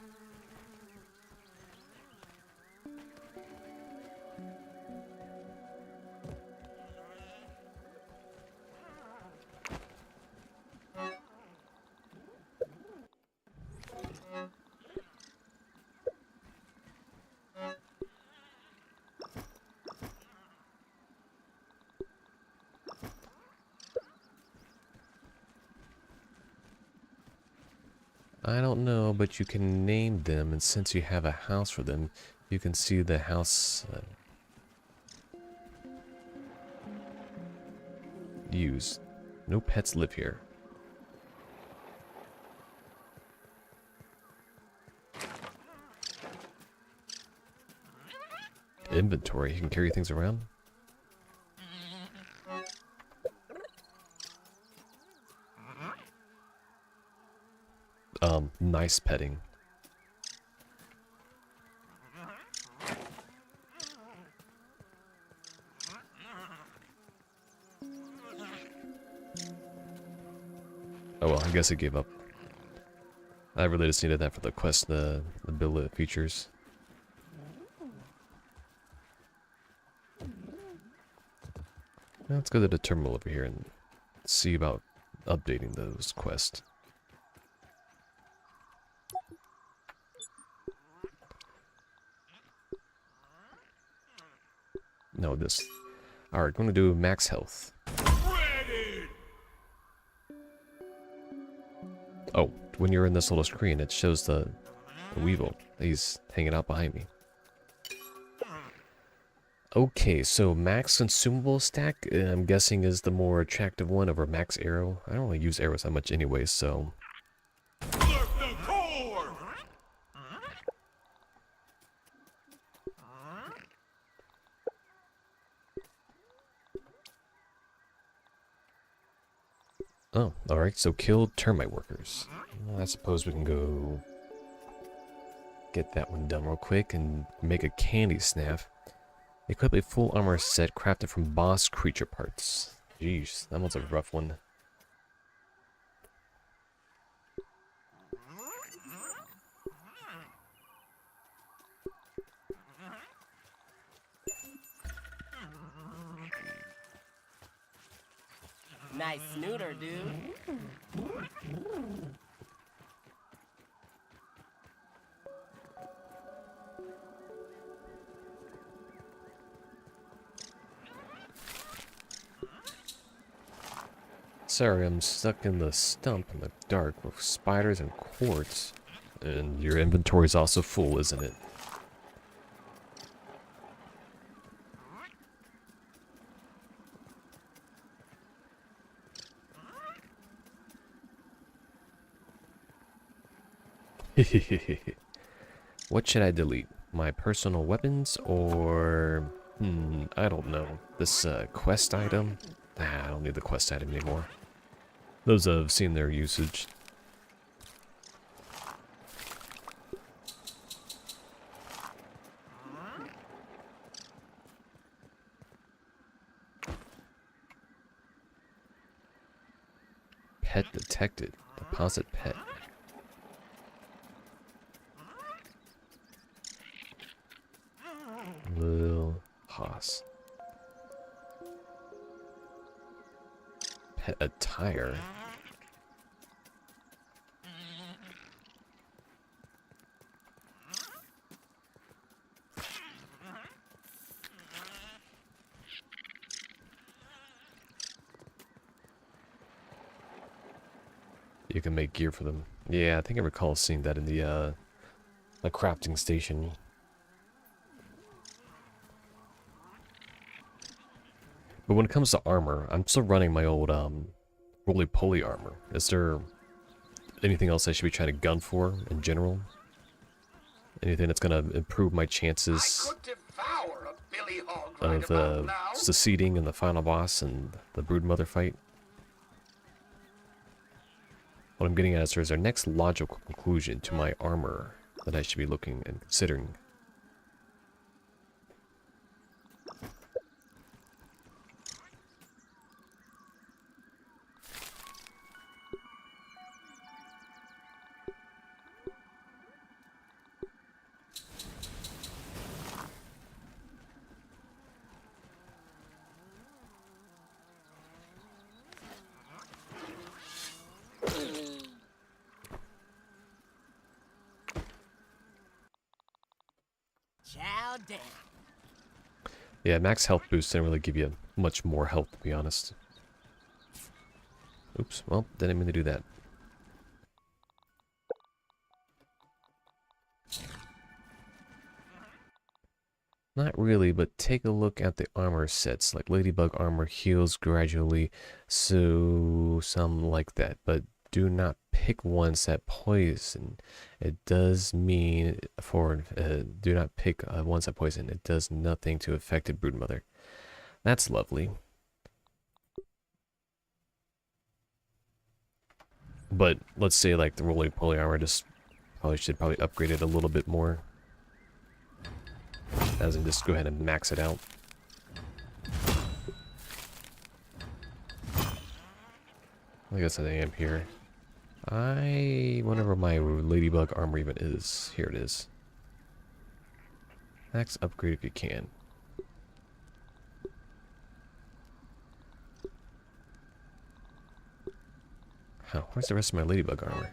I don't know, but you can name them, and since you have a house for them, you can see the house used. No pets live here. Inventory, you can carry things around. Nice petting. Oh well, I guess it gave up. I really just needed that for the quest, the ability features. Now let's go to the terminal over here and see about updating those quests. No, this. Alright, going to do max health. Ready! Oh, when you're in this little screen, it shows the Weevil. He's hanging out behind me. Okay, so max consumable stack, I'm guessing is the more attractive one over max arrow. I don't really use arrows that much anyway, so... Flip the cord! Oh, alright, so kill termite workers. Well, I suppose we can go... get that one done real quick and make a candy snaff. Equip a full armor set crafted from boss creature parts. Jeez, that one's a rough one. Nice snooter, dude. Sorry, I'm stuck in the stump in the dark with spiders and quartz. And your inventory's also full, isn't it? What should I delete? My personal weapons or... I don't know. This quest item? I don't need the quest item anymore. Those have seen their usage. Pet detected. Deposit pet. Lil Haas. Pet attire. You can make gear for them. Yeah, I think I recall seeing that in the crafting station. But when it comes to armor, I'm still running my old roly-poly armor. Is there anything else I should be trying to gun for in general? Anything that's gonna improve my chances I could devour a Billy Hog right of about now. succeeding in the final boss and the broodmother fight? What I'm getting at is there next logical conclusion to my armor that I should be looking and considering? Chow down. Yeah, max health boost didn't really give you much more health, to be honest. Oops, well, didn't mean to do that. Not really, but take a look at the armor sets. Like Ladybug armor heals gradually, so some like that. But do not pick ones that poison. It does mean for do not pick ones that poison. It does nothing to affected broodmother. That's lovely. But let's say like the roly-poly armor just should upgrade it a little bit more. As in just go ahead and max it out. I guess I am here. I wonder where my ladybug armor even is. Here it is. Max upgrade if you can. Huh, where's the rest of my ladybug armor?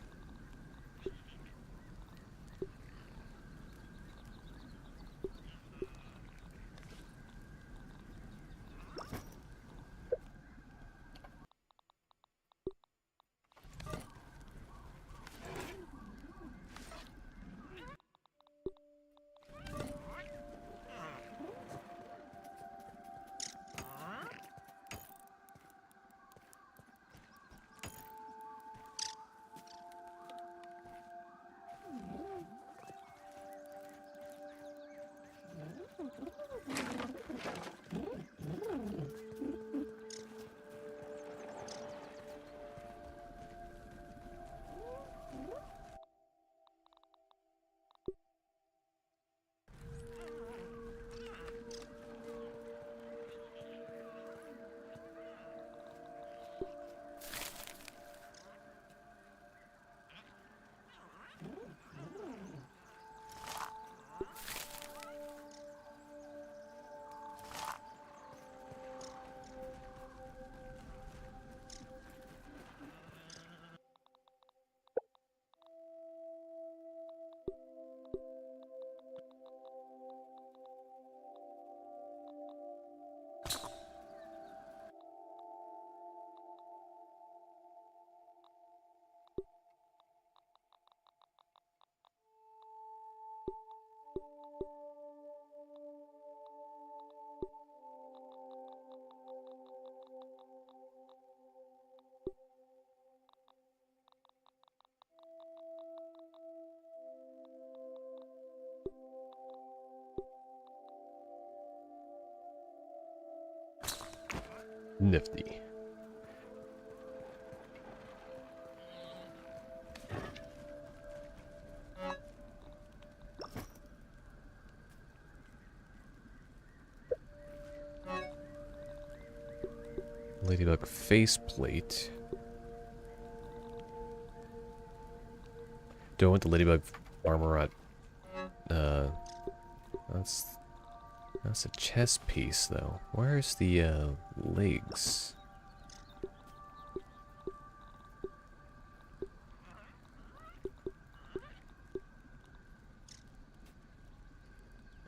Nifty. Ladybug faceplate. Do I want the ladybug armor on? That's a chest piece though. Where's the legs?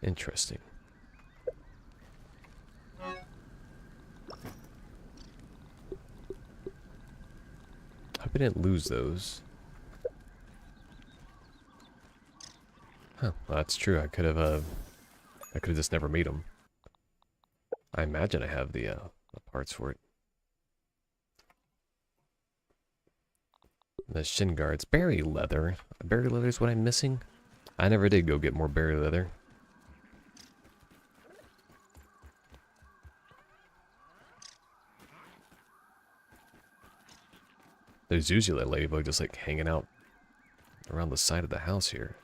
Interesting. Hope I didn't lose those. Huh, well, that's true. I could have just never made them. I imagine I have the parts for it. The shin guards. Berry leather. Berry leather is what I'm missing. I never did go get more berry leather. There's usually a ladybug just like hanging out around the side of the house here.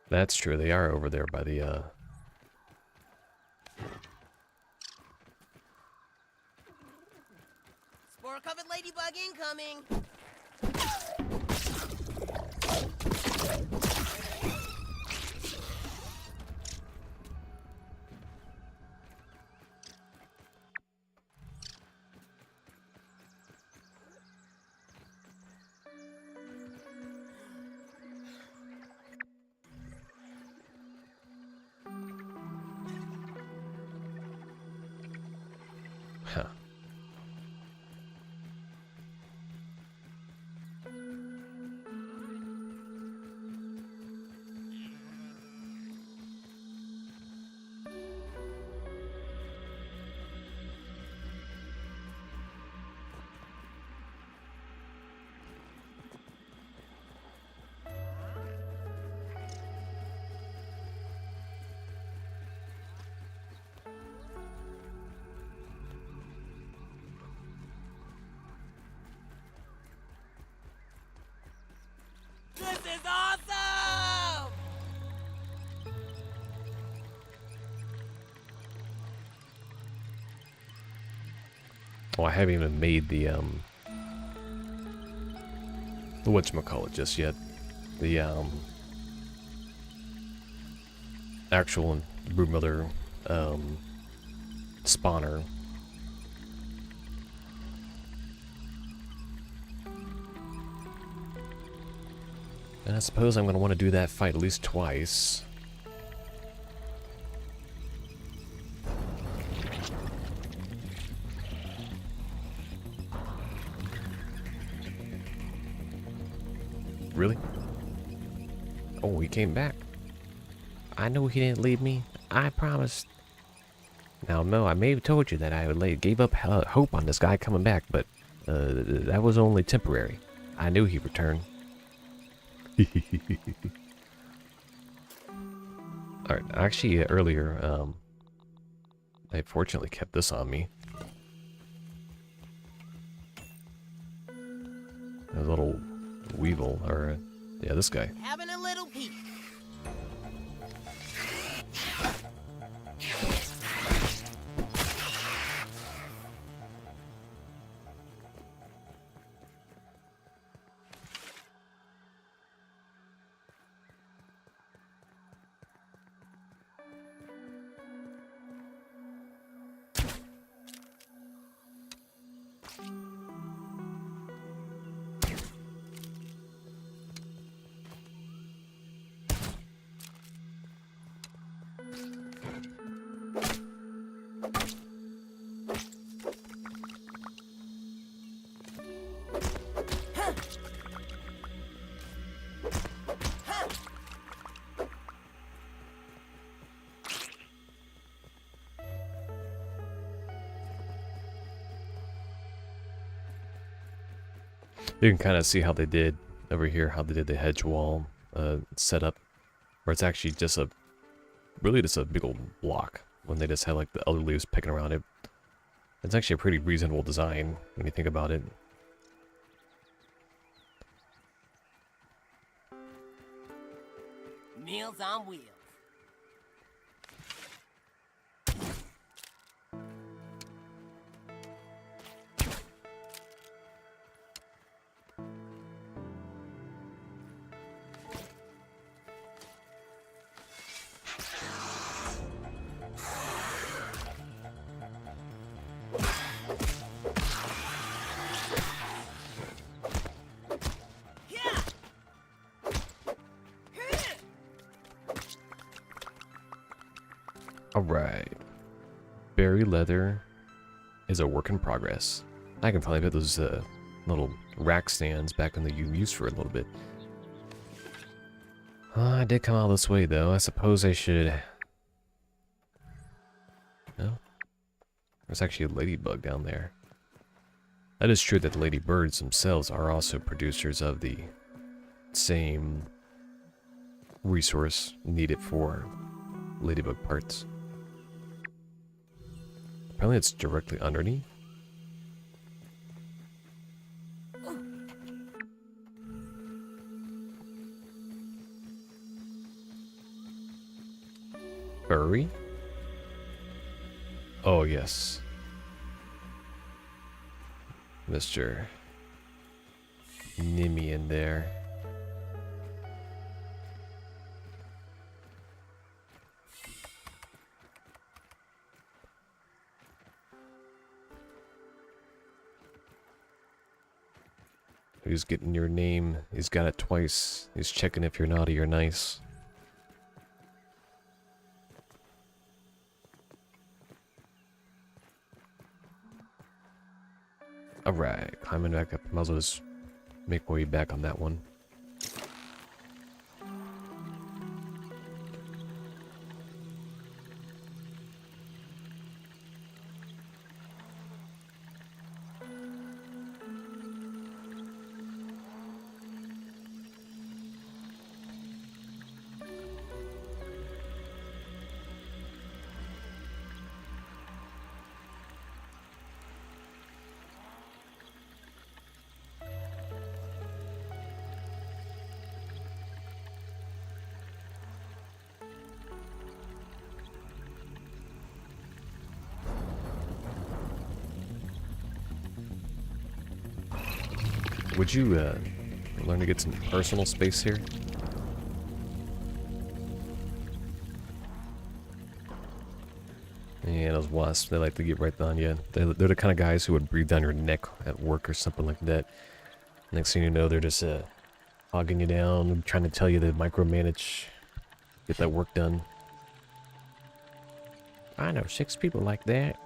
That's true, they are over there by the, Spore-covered ladybug incoming! Huh. This is awesome! Oh, I haven't even made the whatchamacallit just yet. The actual broodmother spawner. And I suppose I'm going to want to do that fight at least twice. Really? Oh, he came back. I know he didn't leave me. I promised. Now, no, I may have told you that I gave up hope on this guy coming back, but that was only temporary. I knew he'd return. Alright, actually, earlier, I fortunately kept this on me. A little weevil, or, yeah, this guy. Having a little peek. You can kind of see how they did over here, how they did the hedge wall setup, where it's actually just really just a big old block, when they just had like the elder leaves picking around it. It's actually a pretty reasonable design when you think about it. Meals on wheels. Alright. Berry leather is a work in progress. I can finally put those little rack stands back in the use for a little bit. I did come all this way though. I suppose I should... No? There's actually a ladybug down there. That is true that the ladybirds themselves are also producers of the same resource needed for ladybug parts. Apparently it's directly underneath. Furry? Oh yes. Mr. Nimian there. He's getting your name. He's got it twice. He's checking if you're naughty or nice. Alright, climbing back up. Might as well just make my way back on that one. Would you learn to get some personal space here? Yeah, those wasps, they like to get right on you. They're the kind of guys who would breathe down your neck at work or something like that. Next thing you know, they're just hogging you down, trying to tell you to micromanage, get that work done. I know 6 people like that.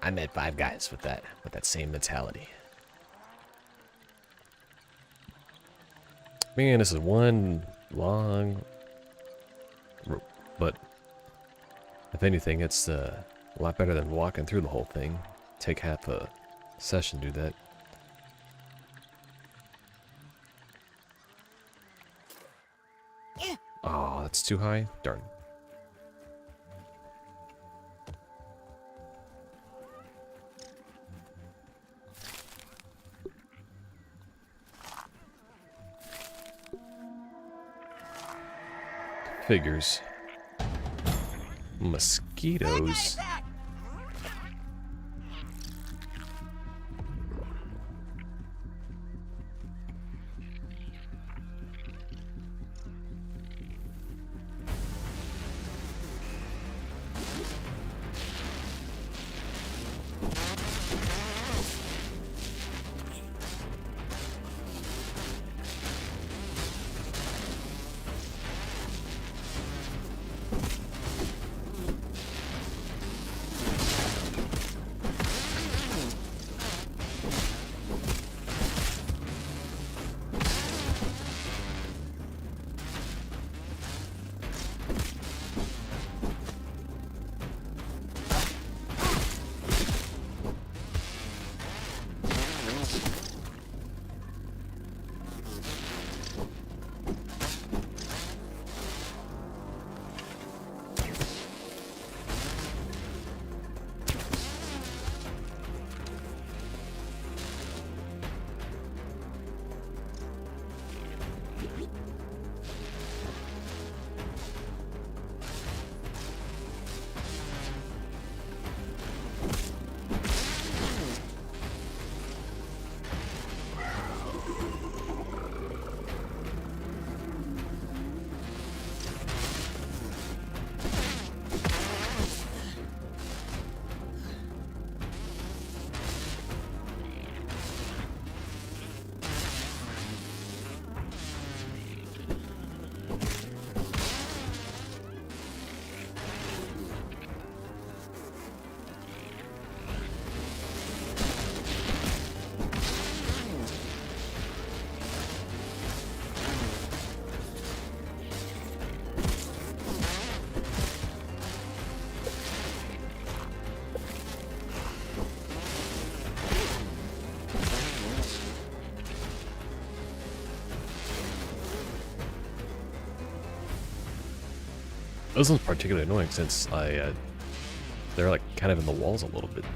I met 5 guys with that same mentality. Man, this is one long rope, but if anything, it's a lot better than walking through the whole thing. Take half a session to do that. Oh, that's too high? Darn. Figures. Mosquitoes. This one's particularly annoying since they're like kind of in the walls a little bit.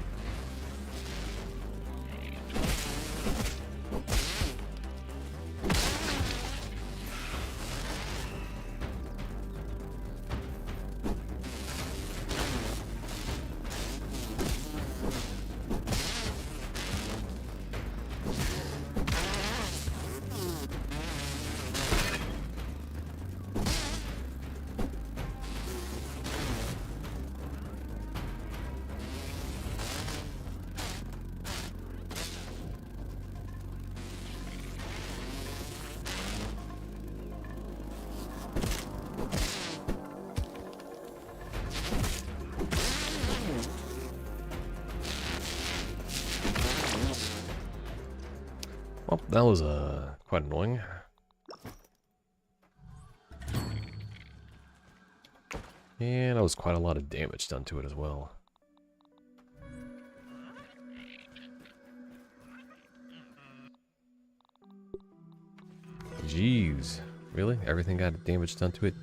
Well, that was quite annoying. And that was quite a lot of damage done to it as well. Jeez. Really? Everything got damage done to it?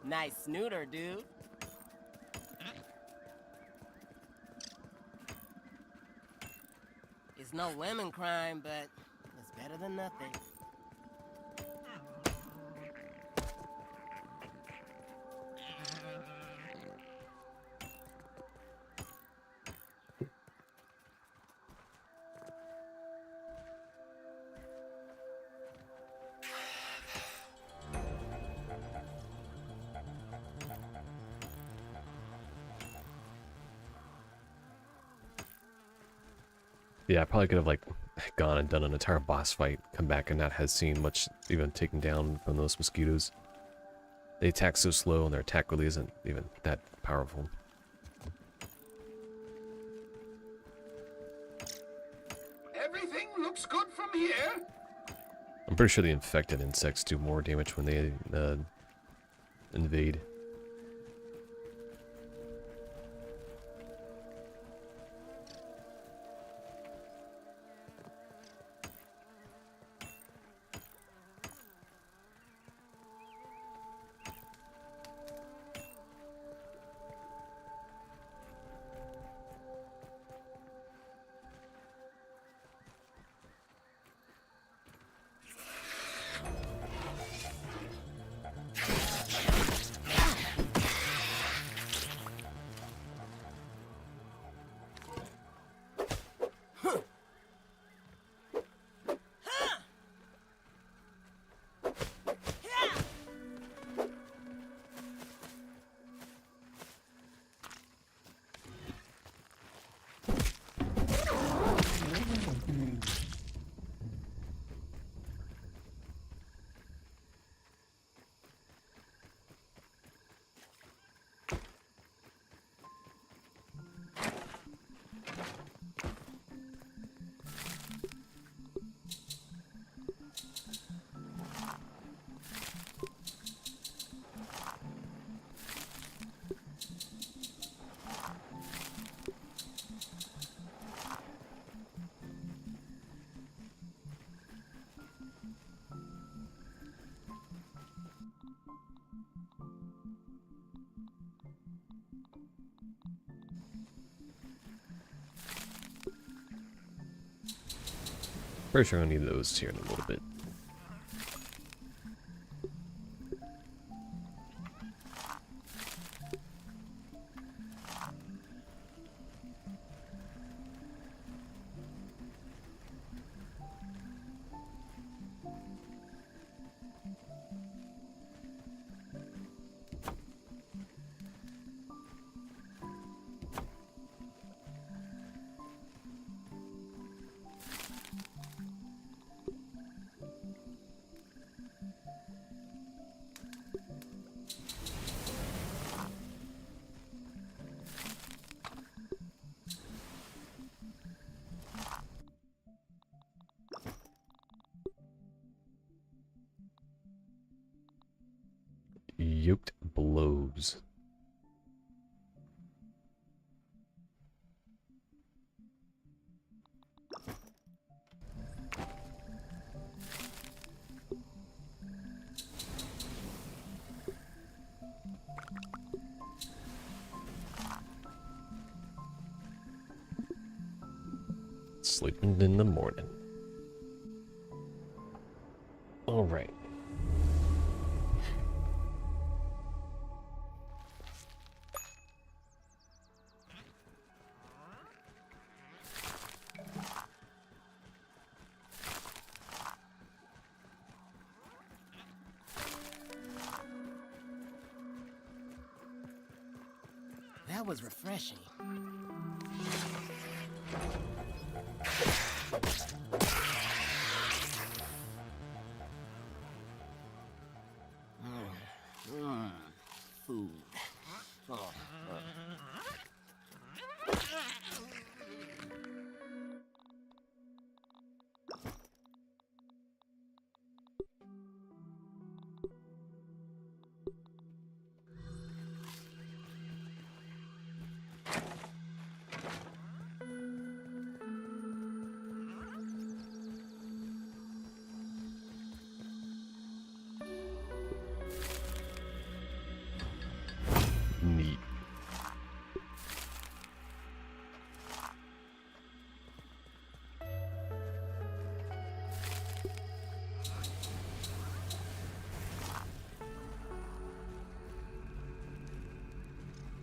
Nice snooter, dude. It's no lemon crime, but it's better than nothing. Yeah, I probably could have like gone and done an entire boss fight, come back and not have seen much even taken down from those mosquitoes. They attack so slow and their attack really isn't even that powerful. Everything looks good from here. I'm pretty sure the infected insects do more damage when they invade. Pretty sure I'm gonna need those here in a little bit. Yoked blows. Sleeping in the morning. Alright. That was refreshing. Food. Oh. Neat.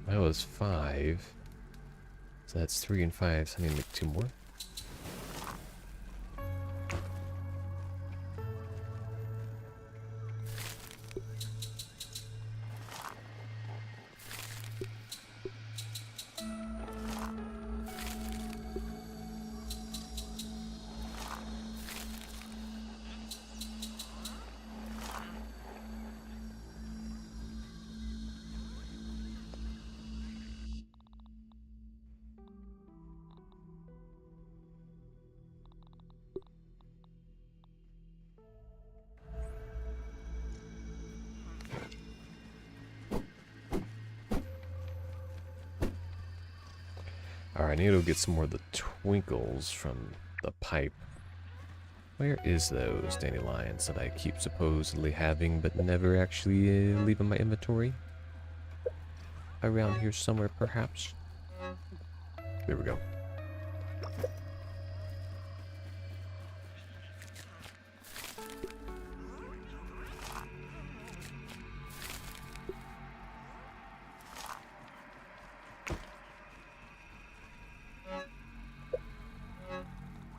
That was 5. So that's 3 and 5, so I need to make 2 more. Alright, I need to get some more of the twinkles from the pipe. Where is those dandelions that I keep supposedly having but never actually leave in my inventory? Around here somewhere, perhaps? There we go.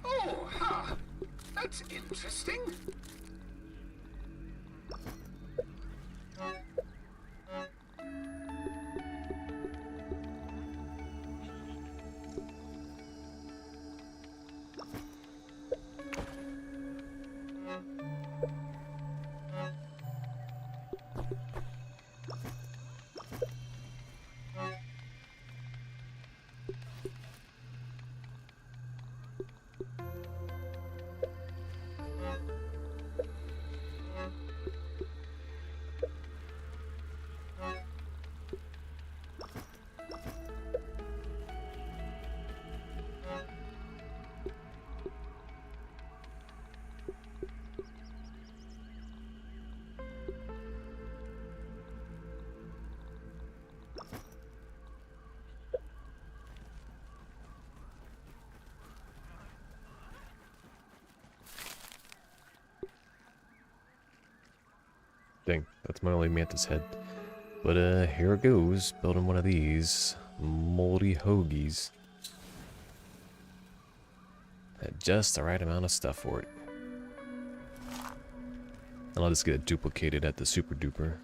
Oh, huh. That's interesting. Dang, that's my only mantis head. But here it goes, building one of these moldy hoagies. Had just the right amount of stuff for it. And I'll just get it duplicated at the super duper.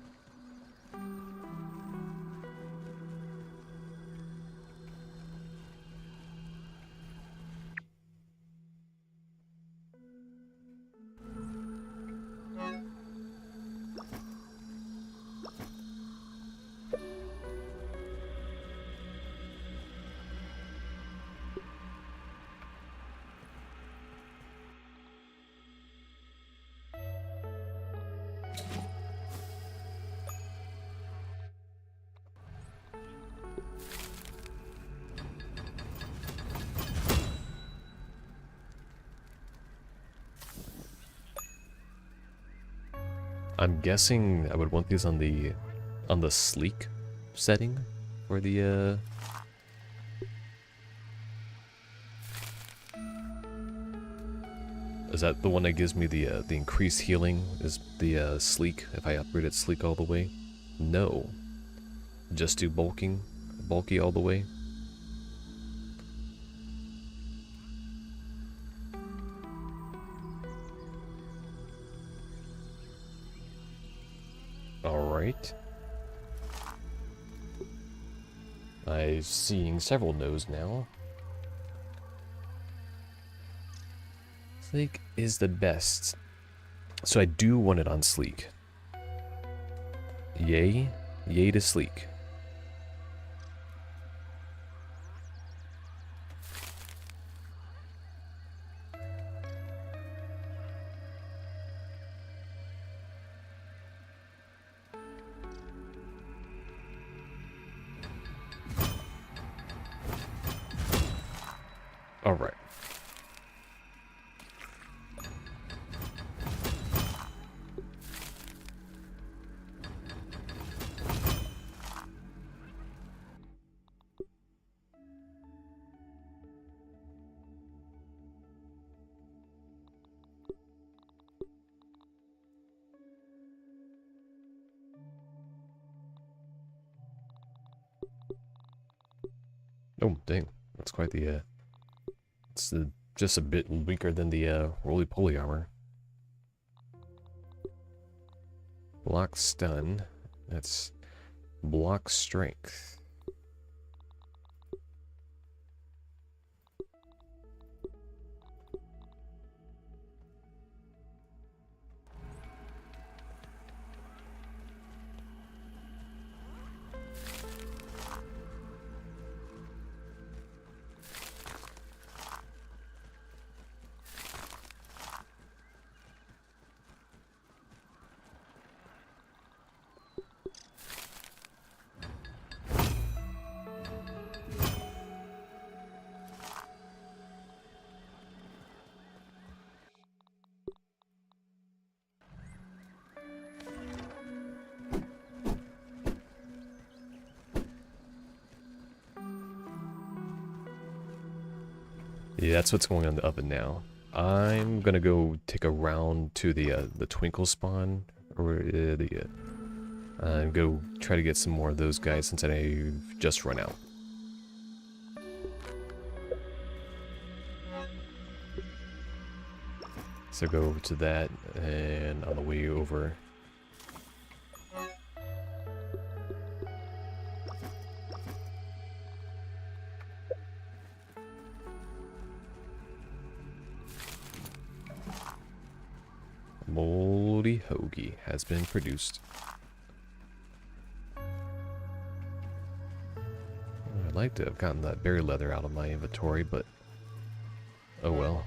I'm guessing I would want these on the sleek setting for the Is that the one that gives me the increased healing? Is the sleek, if I upgrade it sleek all the way? No. Just do bulky all the way? Alright. I'm seeing several no's now. Sleek is the best. So I do want it on sleek. Yay. Yay to sleek. Alright. Oh, dang. That's quite the, it's just a bit weaker than the, roly-poly armor. Block stun. That's block strength. Yeah, that's what's going on in the oven now. I'm gonna go take a round to the twinkle spawn, or and go try to get some more of those guys since I've just run out. So go over to that, and on the way over, moldy hoagie has been produced. I'd like to have gotten that berry leather out of my inventory, but oh well.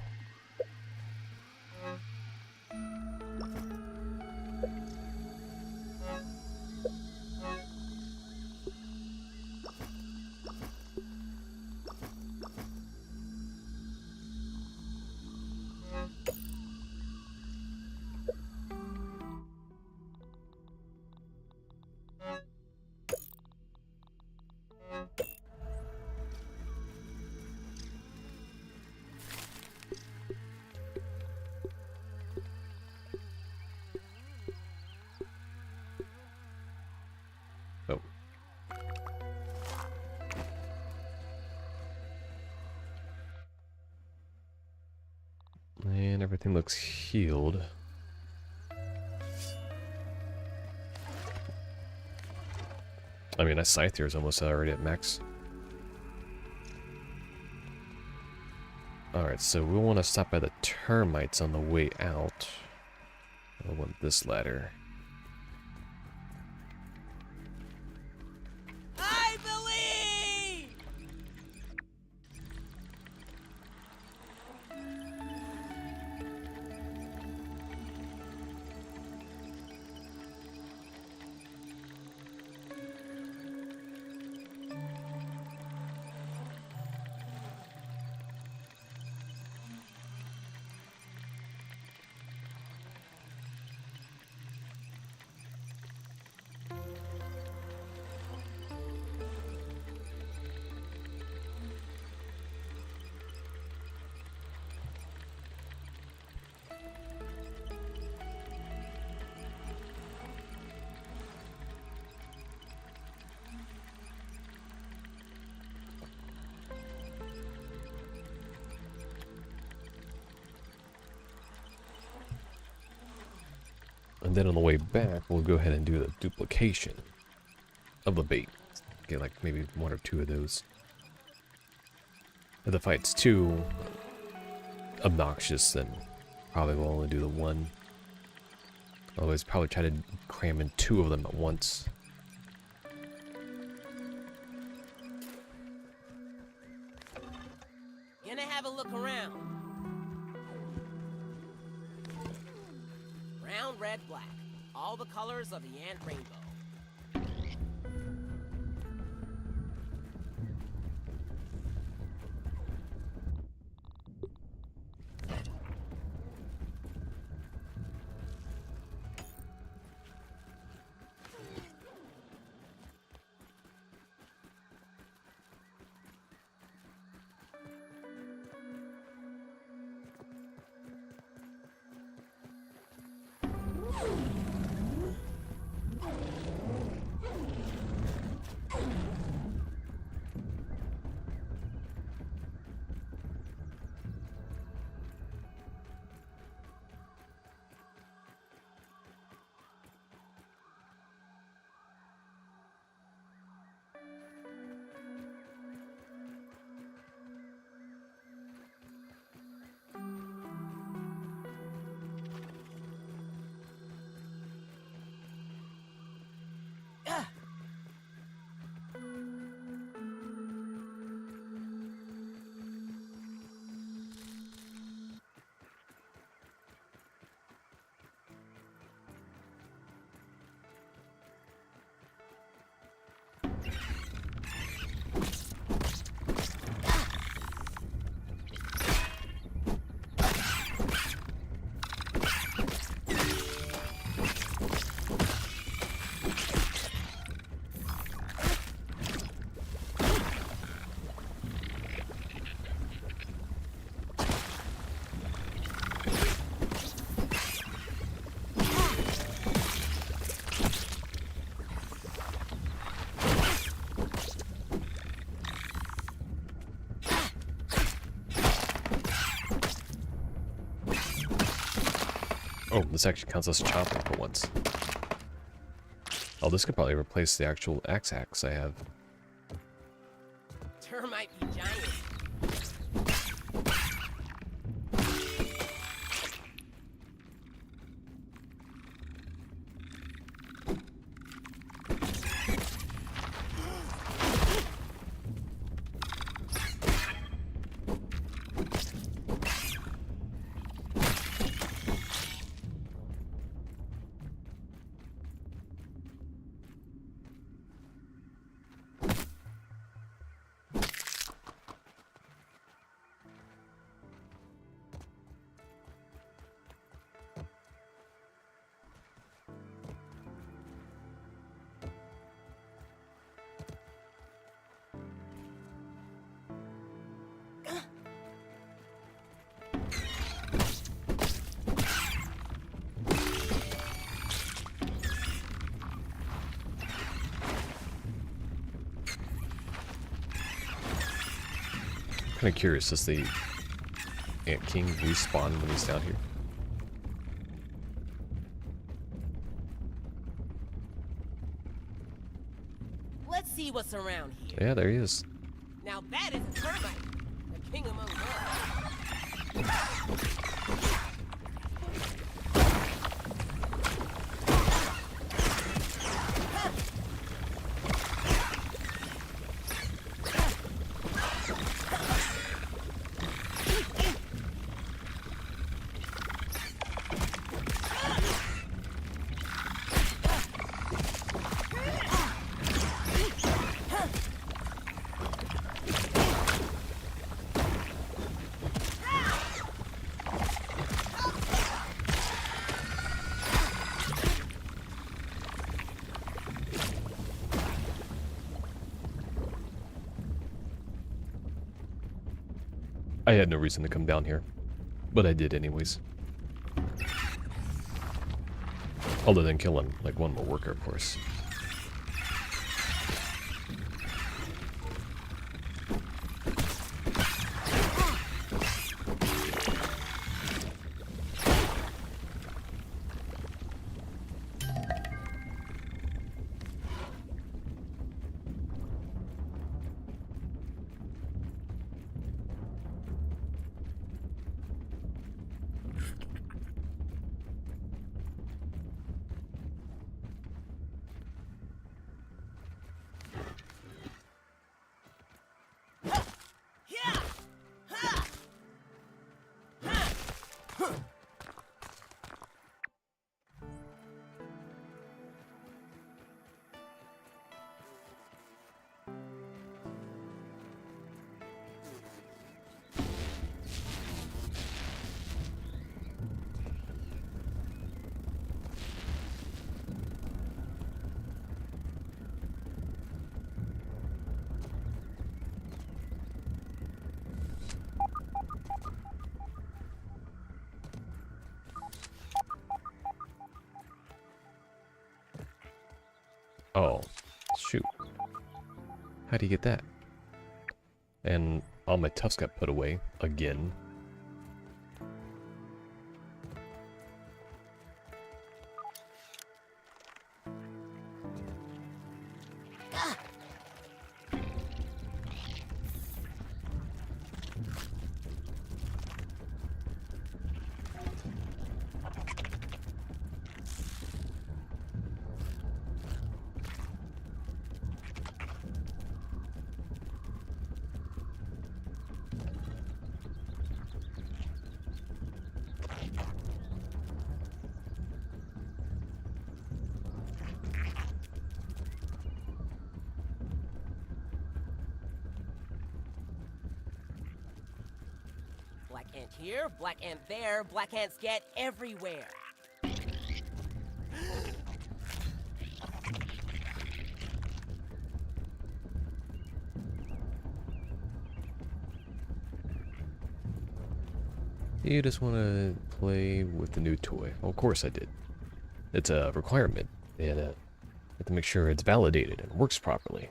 Oh. And everything looks healed. I mean, that scythe here is almost already at max. Alright, so we'll want to stop by the termites on the way out. I want this ladder. I believe! And then on the way back, we'll go ahead and do the duplication of the bait. Get like maybe 1 or 2 of those. If the fight's too obnoxious, then probably we'll only do the 1. Always probably try to cram in 2 of them at once. Gonna have a look around. Brown, red, black. All the colors of the ant rainbow. Oh, this actually counts as chopping for once. Oh, this could probably replace the actual axe I have. Termite be giant. Kind of curious, does the Ant King respawn when he's down here? Let's see what's around here. Yeah, there he is. Now that is a termite. The king among birds. I had no reason to come down here, but I did anyways. Other than killing, like, one more worker, of course. Oh, shoot. How do you get that? And all my tufts got put away again. Black ant here, black ant there, black ants get everywhere. You just want to play with the new toy. Well, of course I did. It's a requirement, and you have to make sure it's validated and works properly.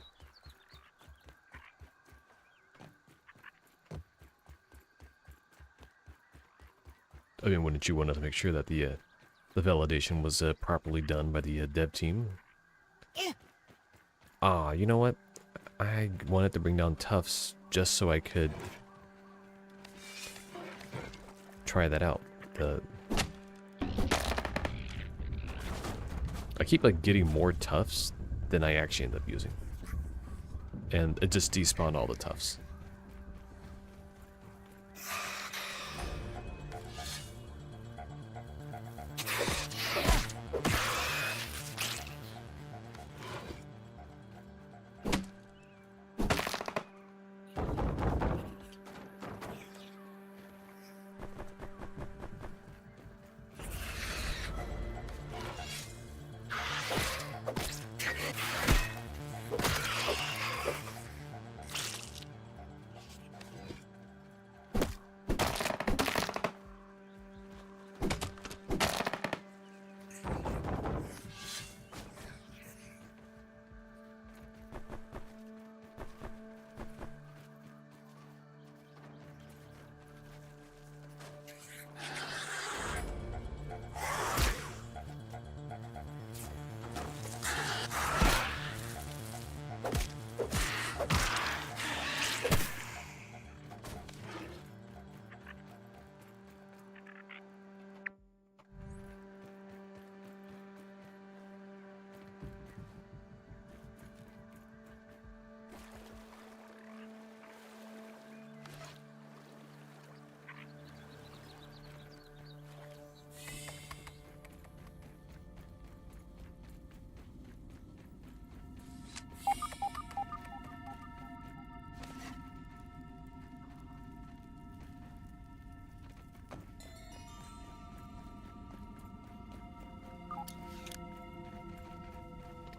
I mean, wouldn't you want to make sure that the validation was properly done by the dev team? Ah, you know what? I wanted to bring down Tufts just so I could try that out. I keep like getting more Tufts than I actually end up using, and it just despawned all the Tufts.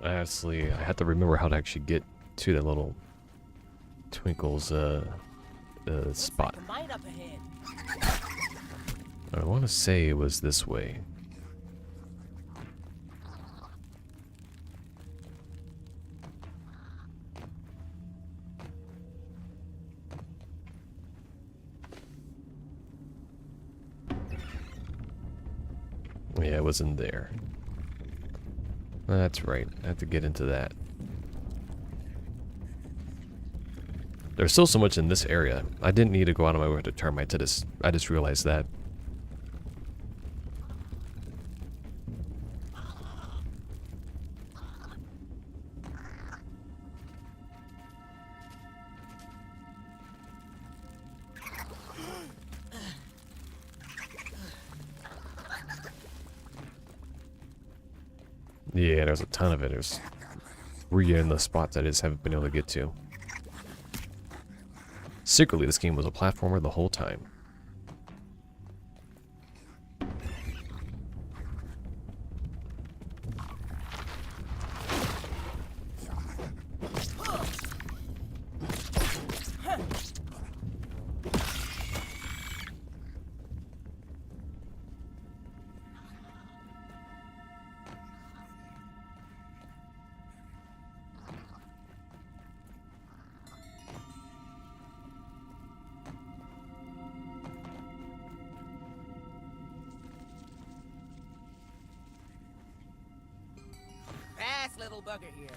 Honestly, I have to remember how to actually get to that little Twinkle's spot. Like a mine up ahead. I want to say it was this way. Yeah, it wasn't there. That's right. I have to get into that. There's still so much in this area. I didn't need to go out of my way to termites. I just realized that. Yeah, there's a ton of it. There's three in the spots I just haven't been able to get to. Secretly, this game was a platformer the whole time. this little bugger here.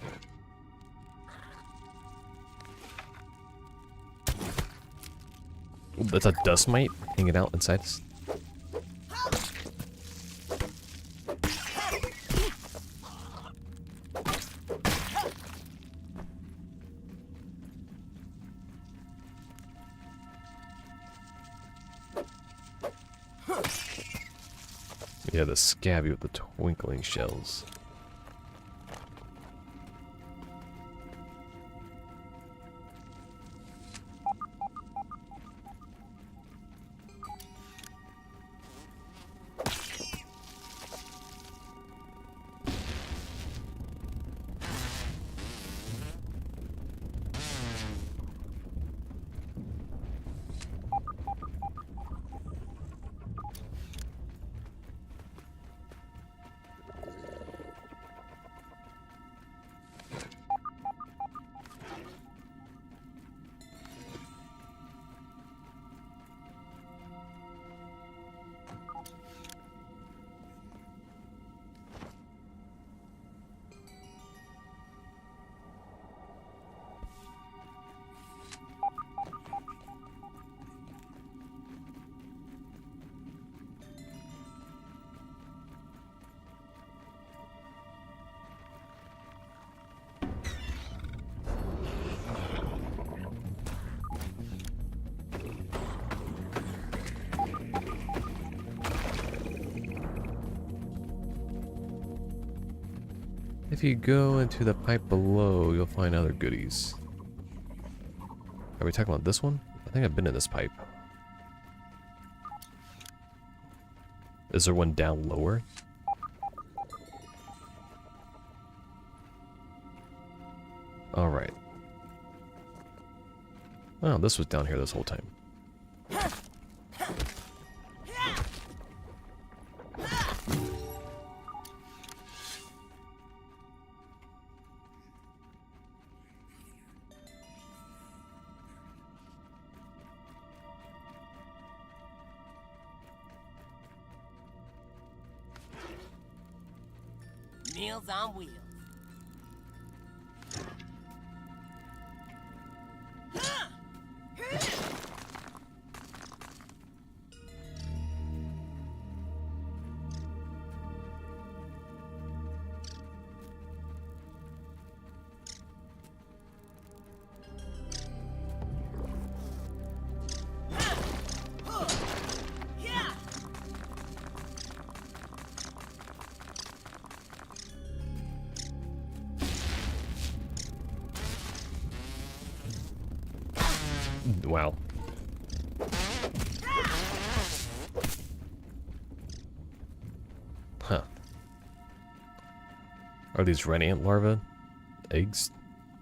Ooh, that's a dust mite hanging out inside us. Yeah, the scabby with the twinkling shells. If you go into the pipe below, you'll find other goodies. Are we talking about this one? I think I've been in this pipe. Is there one down lower? Alright. Oh, this was down here this whole time. Meals on wheels. Wow. Huh. Are these red ant larvae eggs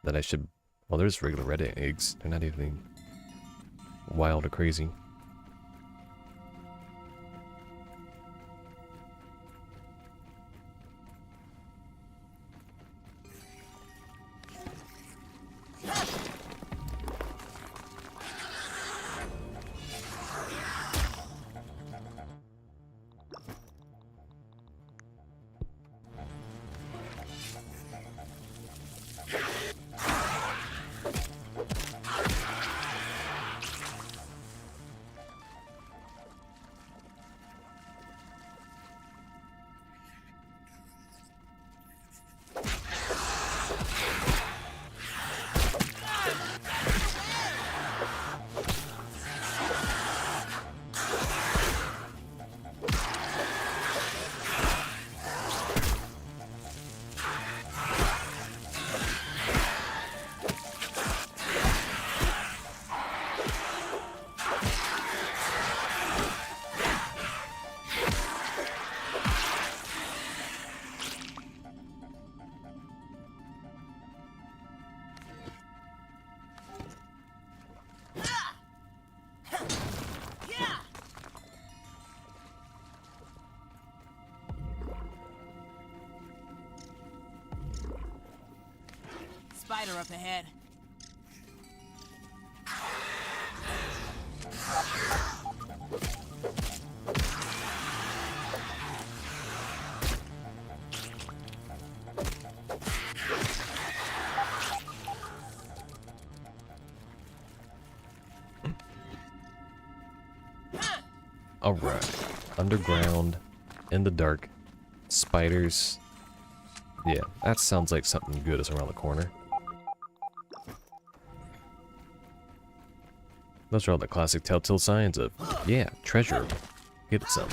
that I should... Well, there's regular red ant eggs. They're not anything wild or crazy. Spider up ahead. Alright. Underground, in the dark, spiders. Yeah, that sounds like something good is around the corner. Those are all the classic telltale signs of, yeah, treasure. Get some.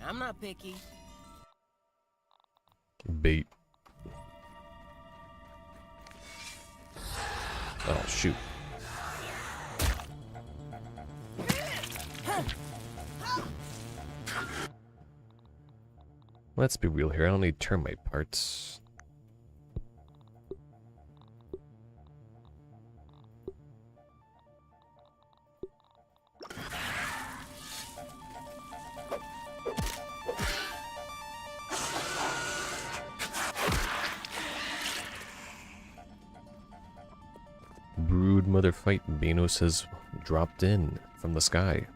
I'm not picky. Bait. Oh, shoot. Let's be real here. I don't need termite parts. Brood mother fight, Benos has dropped in from the sky.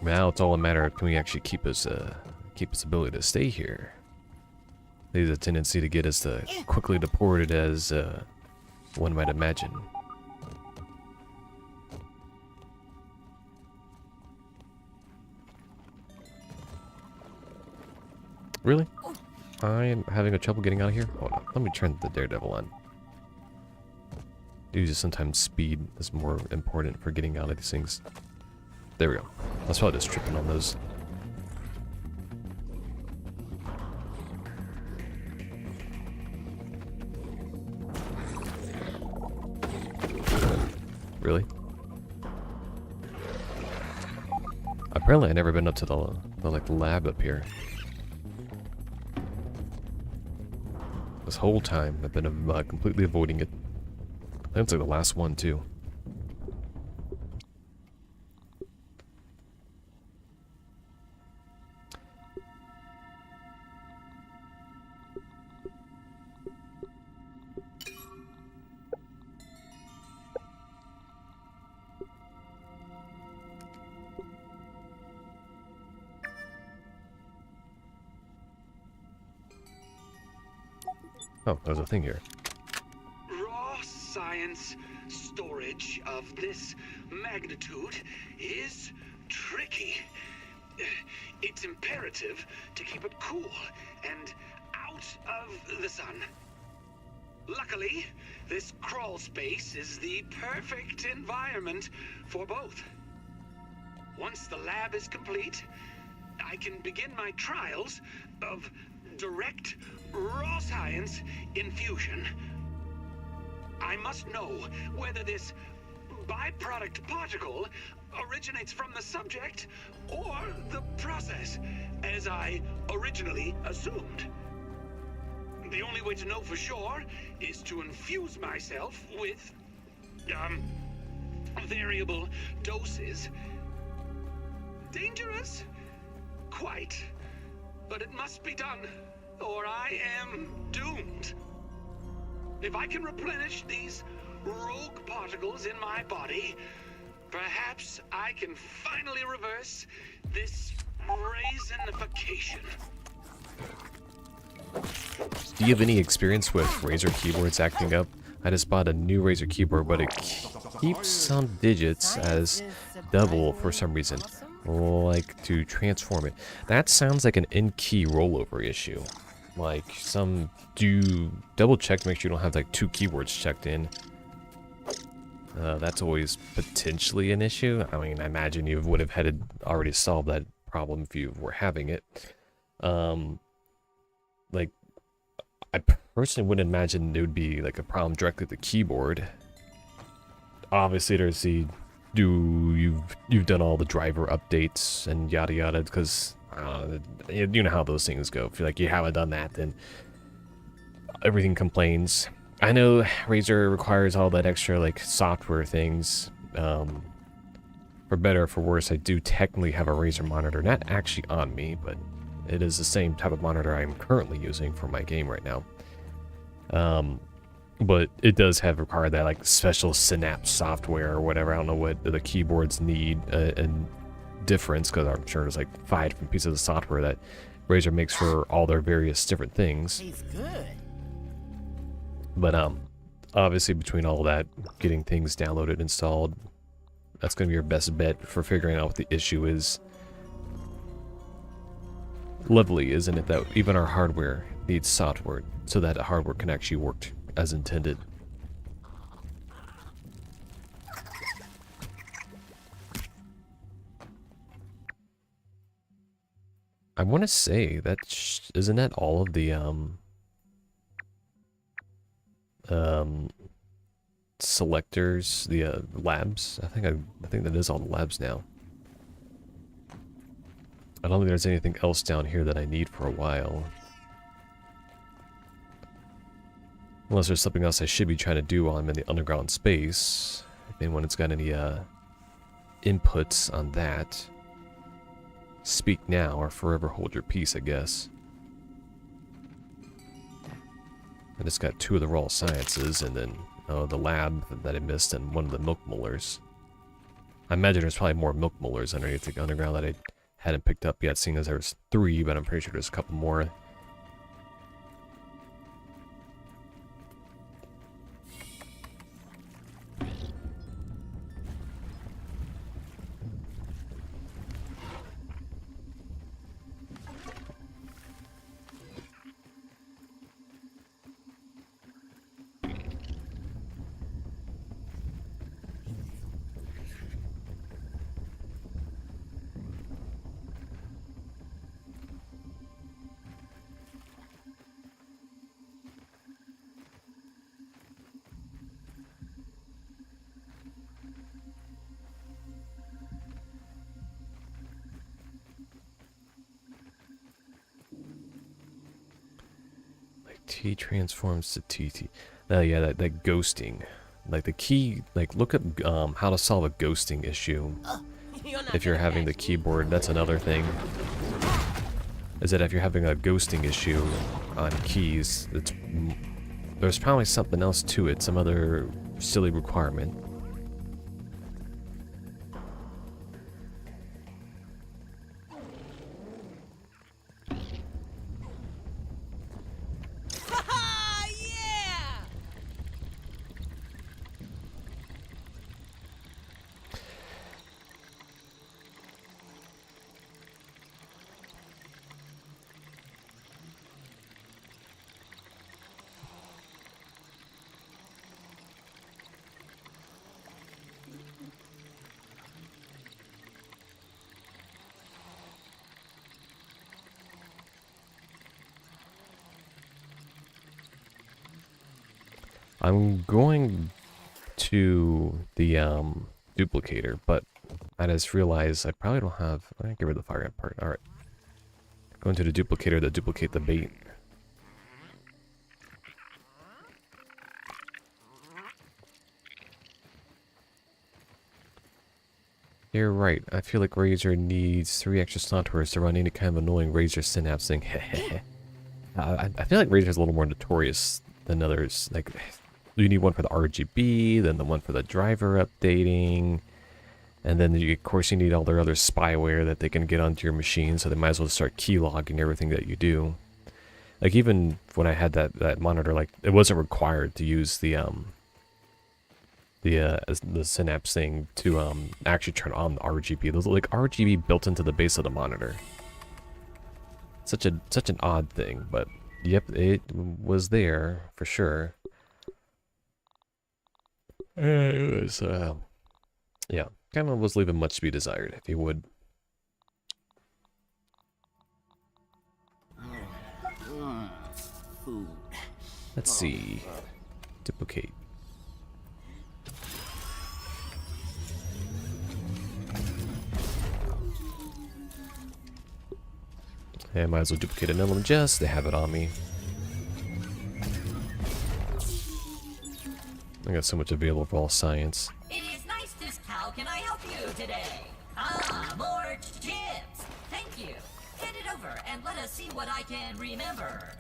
Now it's all a matter of can we actually keep his ability to stay here. There's a tendency to get us to quickly deported as one might imagine. Really? I am having a trouble getting out of here? Hold on, let me turn the daredevil on. Usually sometimes speed is more important for getting out of these things. There we go. I was probably just tripping on those. Really? Apparently I've never been up to the like lab up here. This whole time I've been completely avoiding it. I think it's like the last one too. Oh, there's a thing here. Raw science storage of this magnitude is tricky. It's imperative to keep it cool and out of the sun. Luckily, this crawl space is the perfect environment for both. Once the lab is complete, I can begin my trials of direct raw science infusion. I must know whether this byproduct particle originates from the subject or the process, as I originally assumed. The only way to know for sure is to infuse myself with variable doses. Dangerous? Quite. But it must be done, or I am doomed. If I can replenish these rogue particles in my body, perhaps I can finally reverse this raisinification. Do you have any experience with Razer keyboards acting up? I just bought a new Razer keyboard, but it keeps some digits as double for some reason. Like to transform it. That sounds like an in-key rollover issue. Like do double check to make sure you don't have like two keyboards checked in. That's always potentially an issue. I mean, I imagine you would have had already solved that problem if you were having it. Like, I personally wouldn't imagine it would be like a problem directly with the keyboard. Obviously, there's the you've done all the driver updates and yada yada, because you know how those things go. If you haven't done that, then everything complains. I know Razer requires all that extra like software things. For better or for worse, I do technically have a Razer monitor, not actually on me, but it is the same type of monitor I'm currently using for my game right now. But it does require that like special Synapse software or whatever. I don't know what the keyboards need, and difference, because I'm sure there's like 5 different pieces of software that Razer makes for all their various different things. Tastes good. But obviously between all that, getting things downloaded, installed, that's going to be your best bet for figuring out what the issue is. Lovely, isn't it, that even our hardware needs software so that the hardware can actually work as intended. I want to say that isn't that all of the selectors, the labs? I think that is all the labs now. I don't think there's anything else down here that I need for a while. Unless there's something else I should be trying to do while I'm in the underground space. If anyone's got any inputs on that, speak now or forever hold your peace, I guess. I just got 2 of the raw sciences and then the lab that I missed and 1 of the milk molars. I imagine there's probably more milk molars underneath the underground that I hadn't picked up yet, seeing as there was 3, but I'm pretty sure there's a couple more. T transforms to TT. Oh yeah, that ghosting. Like the key, like look at how to solve a ghosting issue. If you're having the keyboard, that's another thing. Is that if you're having a ghosting issue on keys, there's probably something else to it, some other silly requirement. I'm going to the duplicator, but I just realized I probably don't have. I get rid of the fire part. All right, going to the duplicator to duplicate the bait. You're right. I feel like Razer needs 3 extra softwares to run any kind of annoying Razer Synapse thing. I feel like Razer is a little more notorious than others. Like, you need one for the RGB, then the one for the driver updating, and then of course you need all their other spyware that they can get onto your machine, so they might as well start keylogging everything that you do. Like even when I had that monitor, like it wasn't required to use the Synapse thing to actually turn on the RGB. There's like RGB built into the base of the monitor. Such an odd thing, but yep, it was there for sure. It was, yeah, kind of was leaving much to be desired, if you would. Food. Let's see. Duplicate. I might as well duplicate an element just to have it on me. I got so much available for all science. It is nice to... How can I help you today? Ah, more chips. Thank you. Hand it over and let us see what I can remember.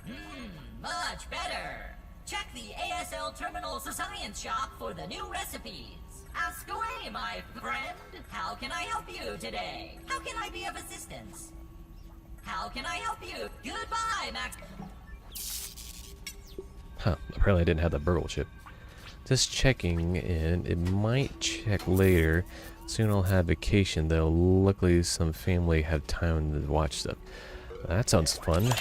Much better. Check the ASL Terminal's science shop for the new recipes. Ask away, my friend. How can I help you today? How can I be of assistance? How can I help you? Goodbye, Max. Huh, apparently I didn't have the burgle chip. Just checking in. It might check later. Soon I'll have vacation, though. Luckily, some family have time to watch stuff. That sounds fun.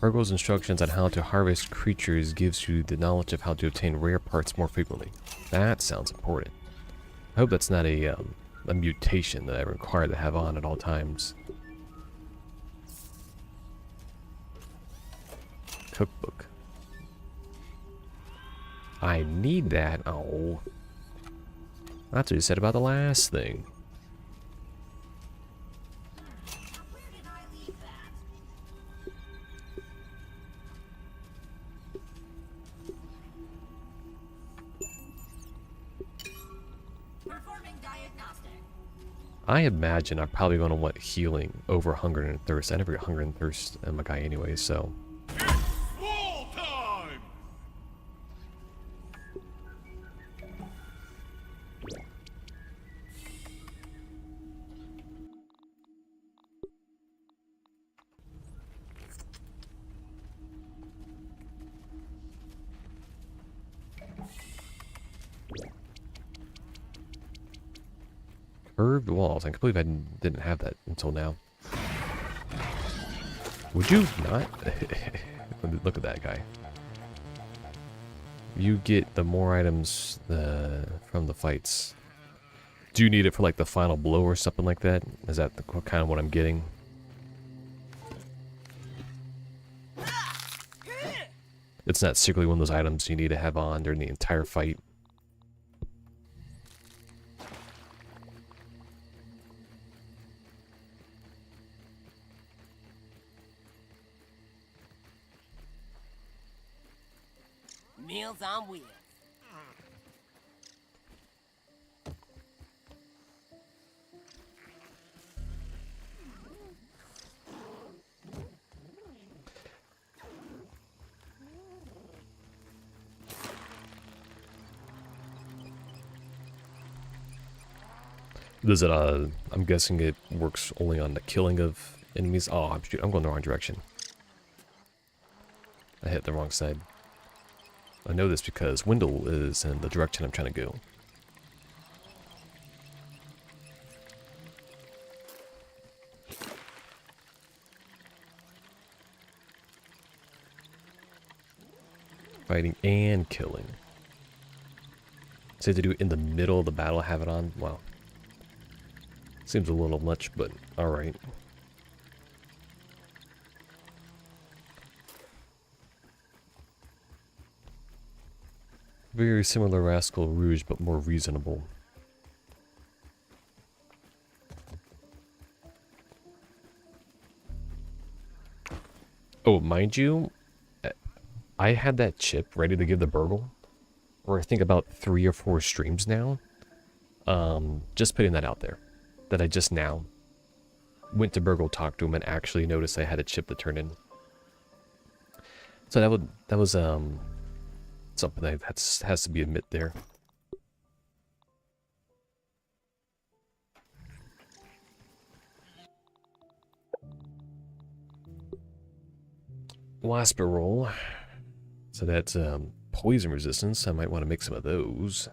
Burgle's instructions on how to harvest creatures gives you the knowledge of how to obtain rare parts more frequently. That sounds important. I hope that's not a mutation that I require to have on at all times. Cookbook. I need that. Oh. That's what you said about the last thing. Where did I leave that? Performing diagnostic. I imagine I'm probably going to want healing over hunger and thirst. I never get hunger and thirst in my guy anyway, so... Wall time! Curved walls. I can't believe I didn't have that until now. Would you not? Look at that guy. You get the more items from the fights. Do you need it for like the final blow or something like that? Is that kind of what I'm getting? It's not secretly one of those items you need to have on during the entire fight. Meals on wheels. Does it, I'm guessing it works only on the killing of enemies. Oh, I'm going the wrong direction. I hit the wrong side. I know this because Wendell is in the direction I'm trying to go. Fighting and killing. So to do it in the middle of the battle, have it on? Wow. Seems a little much, but alright. Very similar Rascal Rouge, but more reasonable. Oh, mind you, I had that chip ready to give the burgle for I think about 3 or 4 streams now. Just putting that out there. That I just now went to burgle, talked to him, and actually noticed I had a chip to turn in. So that was something that has to be admit there. Wasper roll. So that's poison resistance. I might want to make some of those.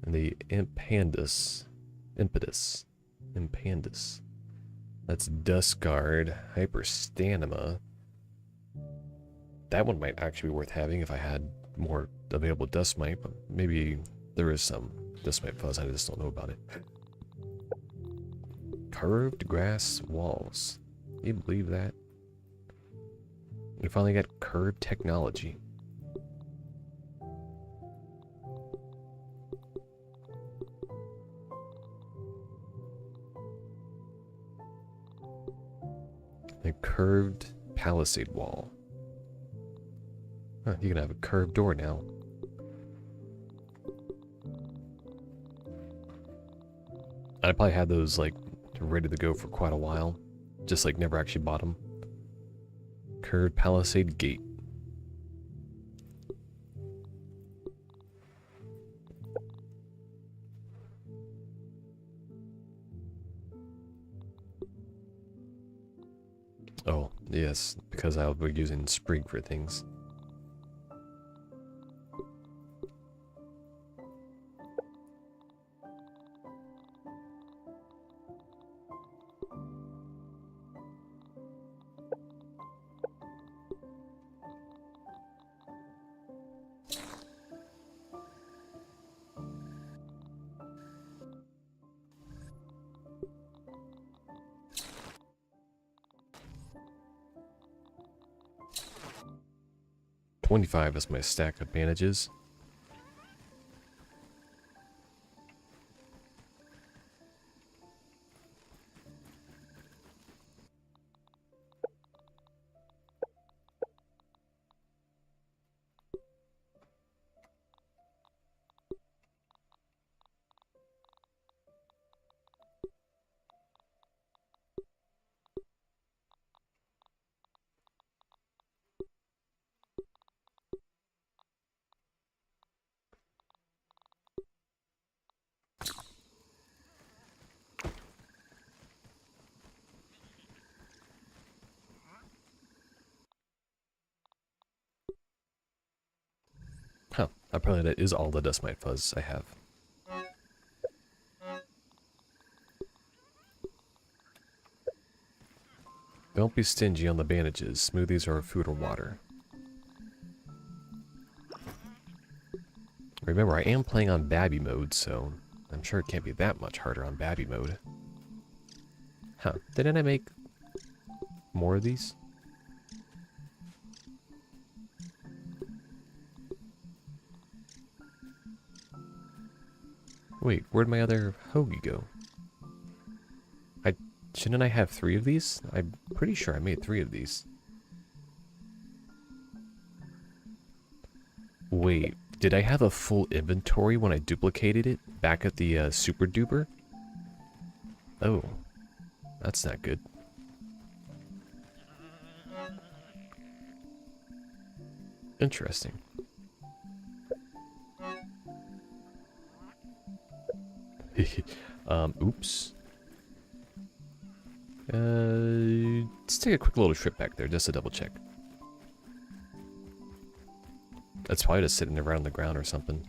And the impetus. That's dust guard, hyper stamina. That one might actually be worth having if I had more available dust mite, but maybe there is some dust mite fuzz, I just don't know about it. Curved grass walls. Can you believe that? We finally got curved technology. A curved palisade wall. Huh, you can have a curved door now. I probably had those like ready to go for quite a while. Just like never actually bought them. Curved palisade gate. Oh, yes, because I'll be using sprig for things. $25 is my stack of bandages. Huh, apparently that is all the dust mite fuzz I have. Don't be stingy on the bandages. Smoothies are food or water. Remember, I am playing on Babby mode, so I'm sure it can't be that much harder on Babby mode. Huh, didn't I make more of these? Wait, where'd my other hoagie go? Shouldn't I have 3 of these? I'm pretty sure I made 3 of these. Wait, did I have a full inventory when I duplicated it back at the Super Duper? Oh, that's not good. Interesting. Oops. Let's take a quick little trip back there just to double check. That's probably just sitting around on the ground or something.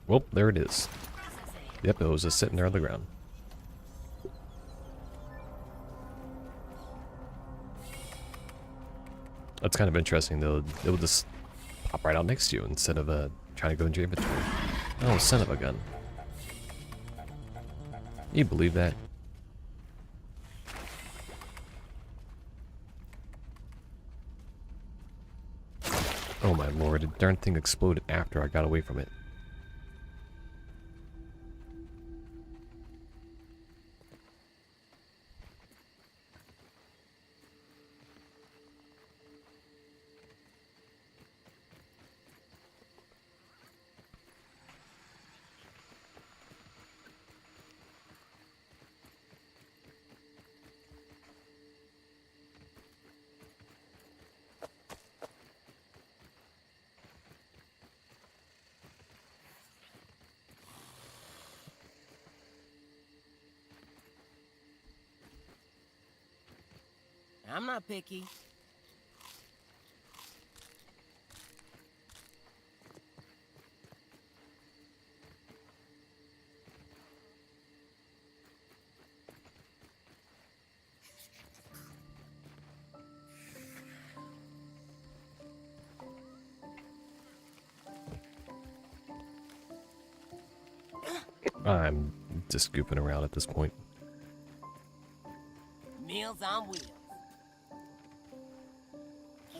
Well, there it is. Yep, it was just sitting there on the ground. That's kind of interesting, though. It will just pop right out next to you instead of trying to go into your inventory. Oh, son of a gun. You believe that? Oh my lord, the darn thing exploded after I got away from it. I'm not picky. I'm just gooping around at this point. Meals on wheels.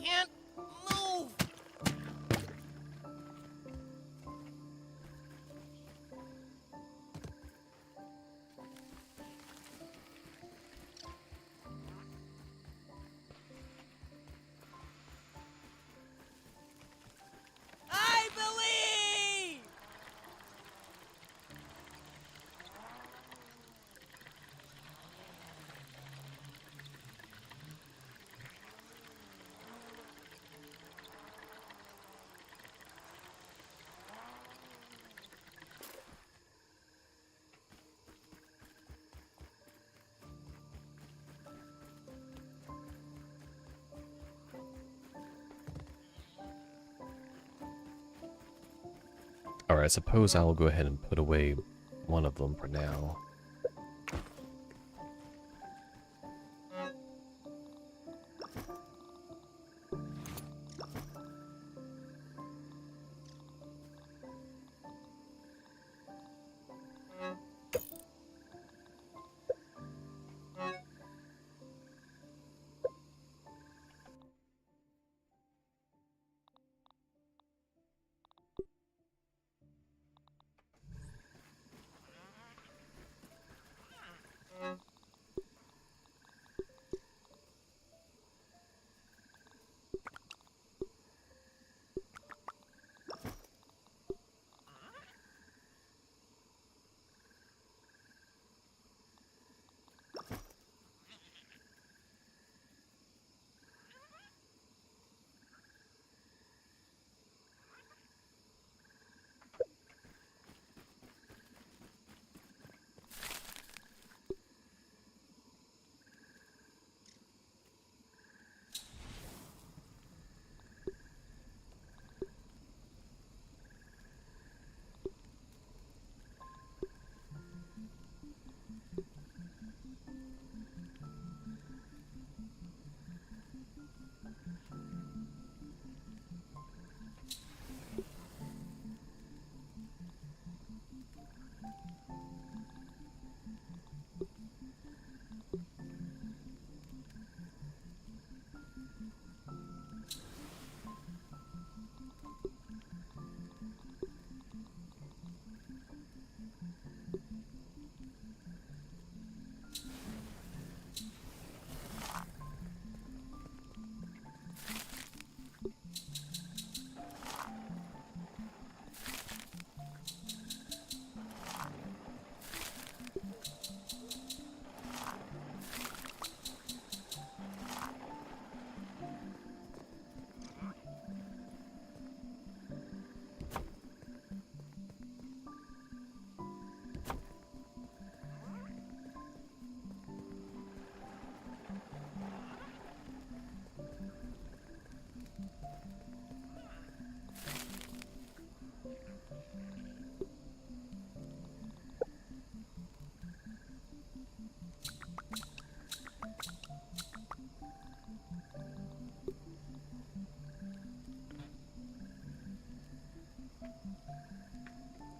Can't move. I believe. Alright, I suppose I'll go ahead and put away one of them for now.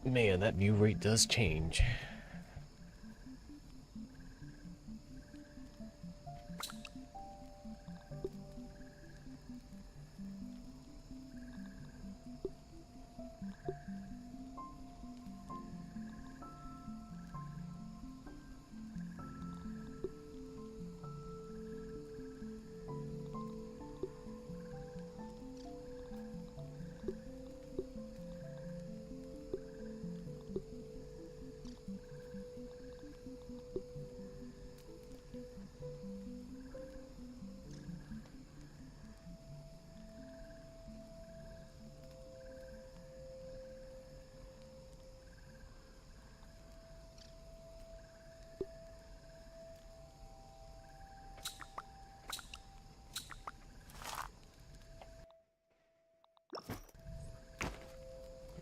Man, that view rate does change.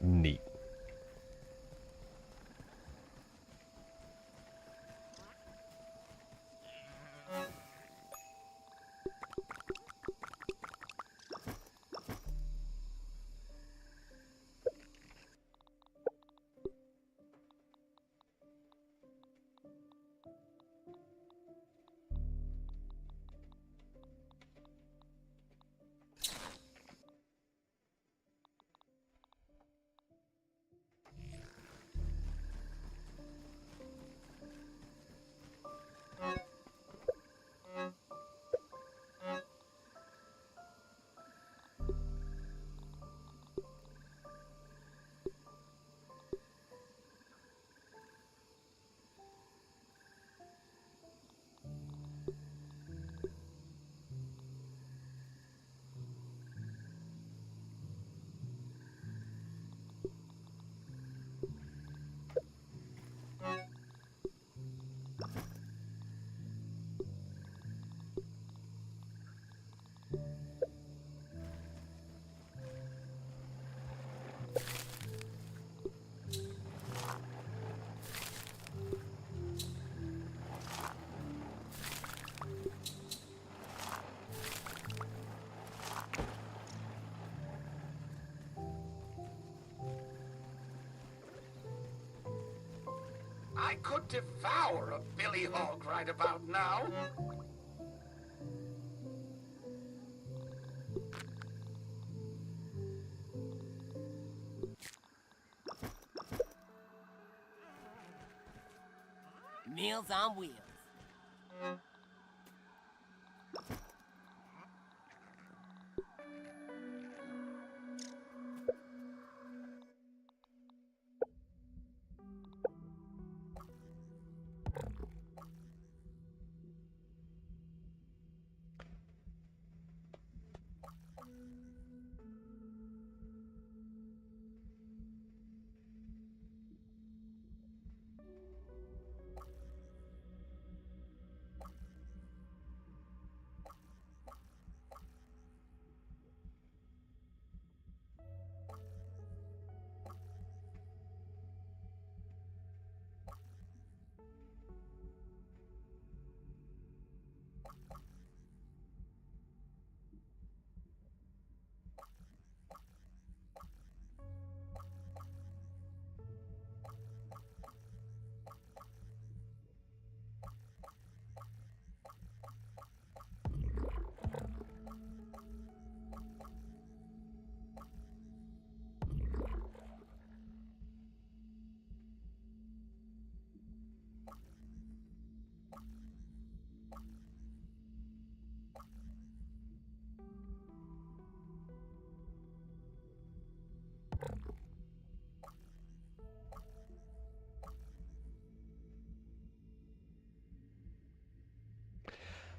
Neat. I could devour a billy hog right about now. Meals on wheels.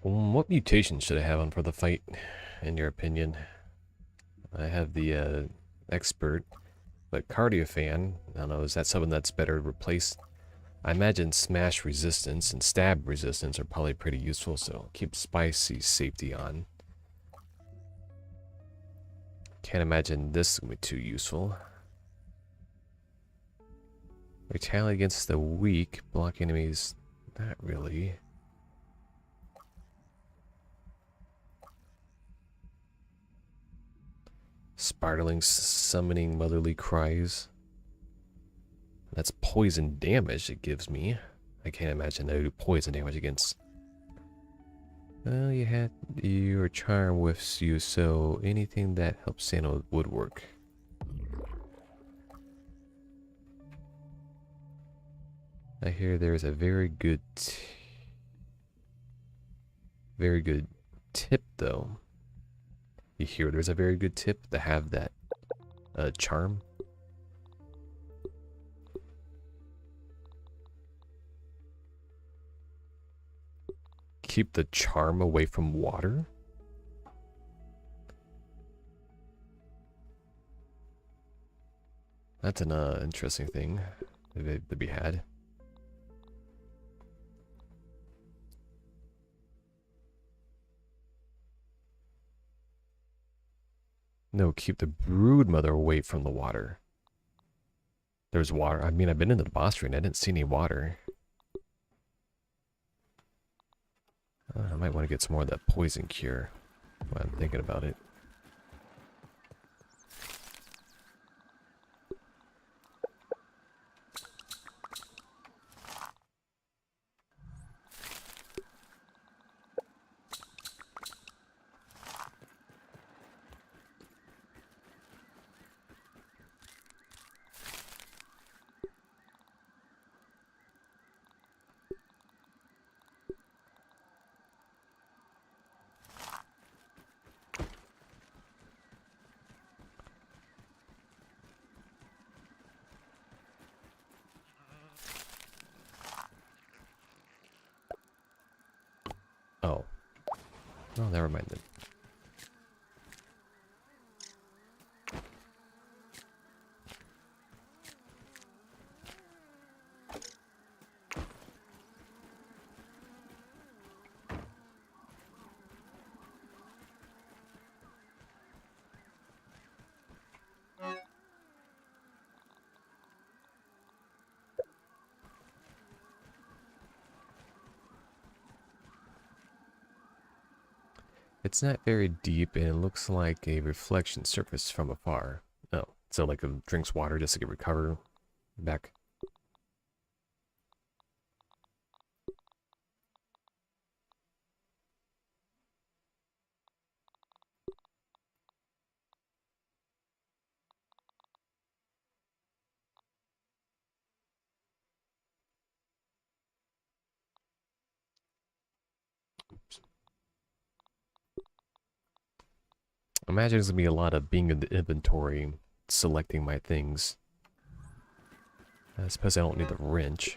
What mutation should I have on for the fight, in your opinion? I have the expert, but cardiofan, I don't know, is that something that's better replaced? I imagine smash resistance and stab resistance are probably pretty useful, so keep spicy safety on. Can't imagine this is going to be too useful. Retaliate against the weak, block enemies, not really. Spartling summoning motherly cries. That's poison damage it gives me. I can't imagine they do poison damage against. Well, you had your charm with you, so anything that helps Santa would work. I hear there's a very good tip though. You hear there's a very good tip to have that charm. Keep the charm away from water? That's an interesting thing to be had. No, keep the brood mother away from the water. There's water. I mean, I've been into the boss room. I didn't see any water. I might want to get some more of that poison cure while I'm thinking about it. Oh. Oh, never mind then. It's not very deep, and it looks like a reflection surface from afar. Oh, so like it drinks water just to get recover back. I imagine there's gonna be a lot of being in the inventory, selecting my things. I suppose I don't need the wrench.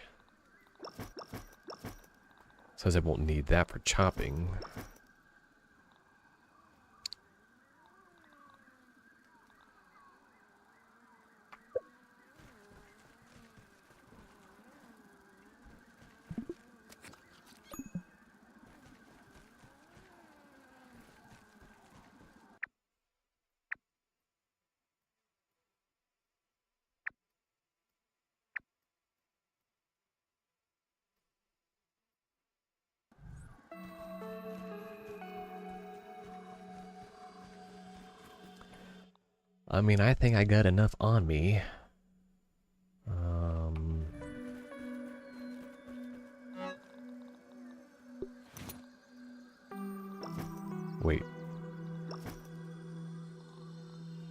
Suppose I won't need that for chopping. I mean, I think I got enough on me. Wait.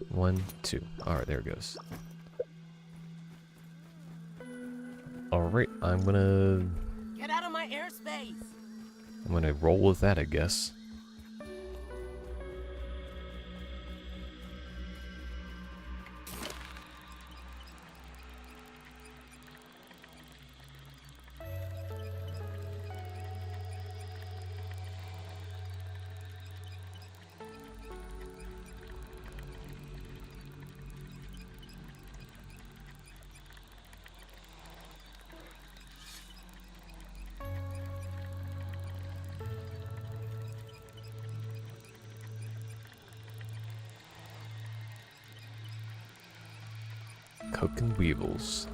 1, 2. Alright, there it goes. Alright, I'm gonna Get out of my airspace! roll with that, I guess. Coke and Weevils.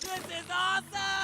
This is awesome!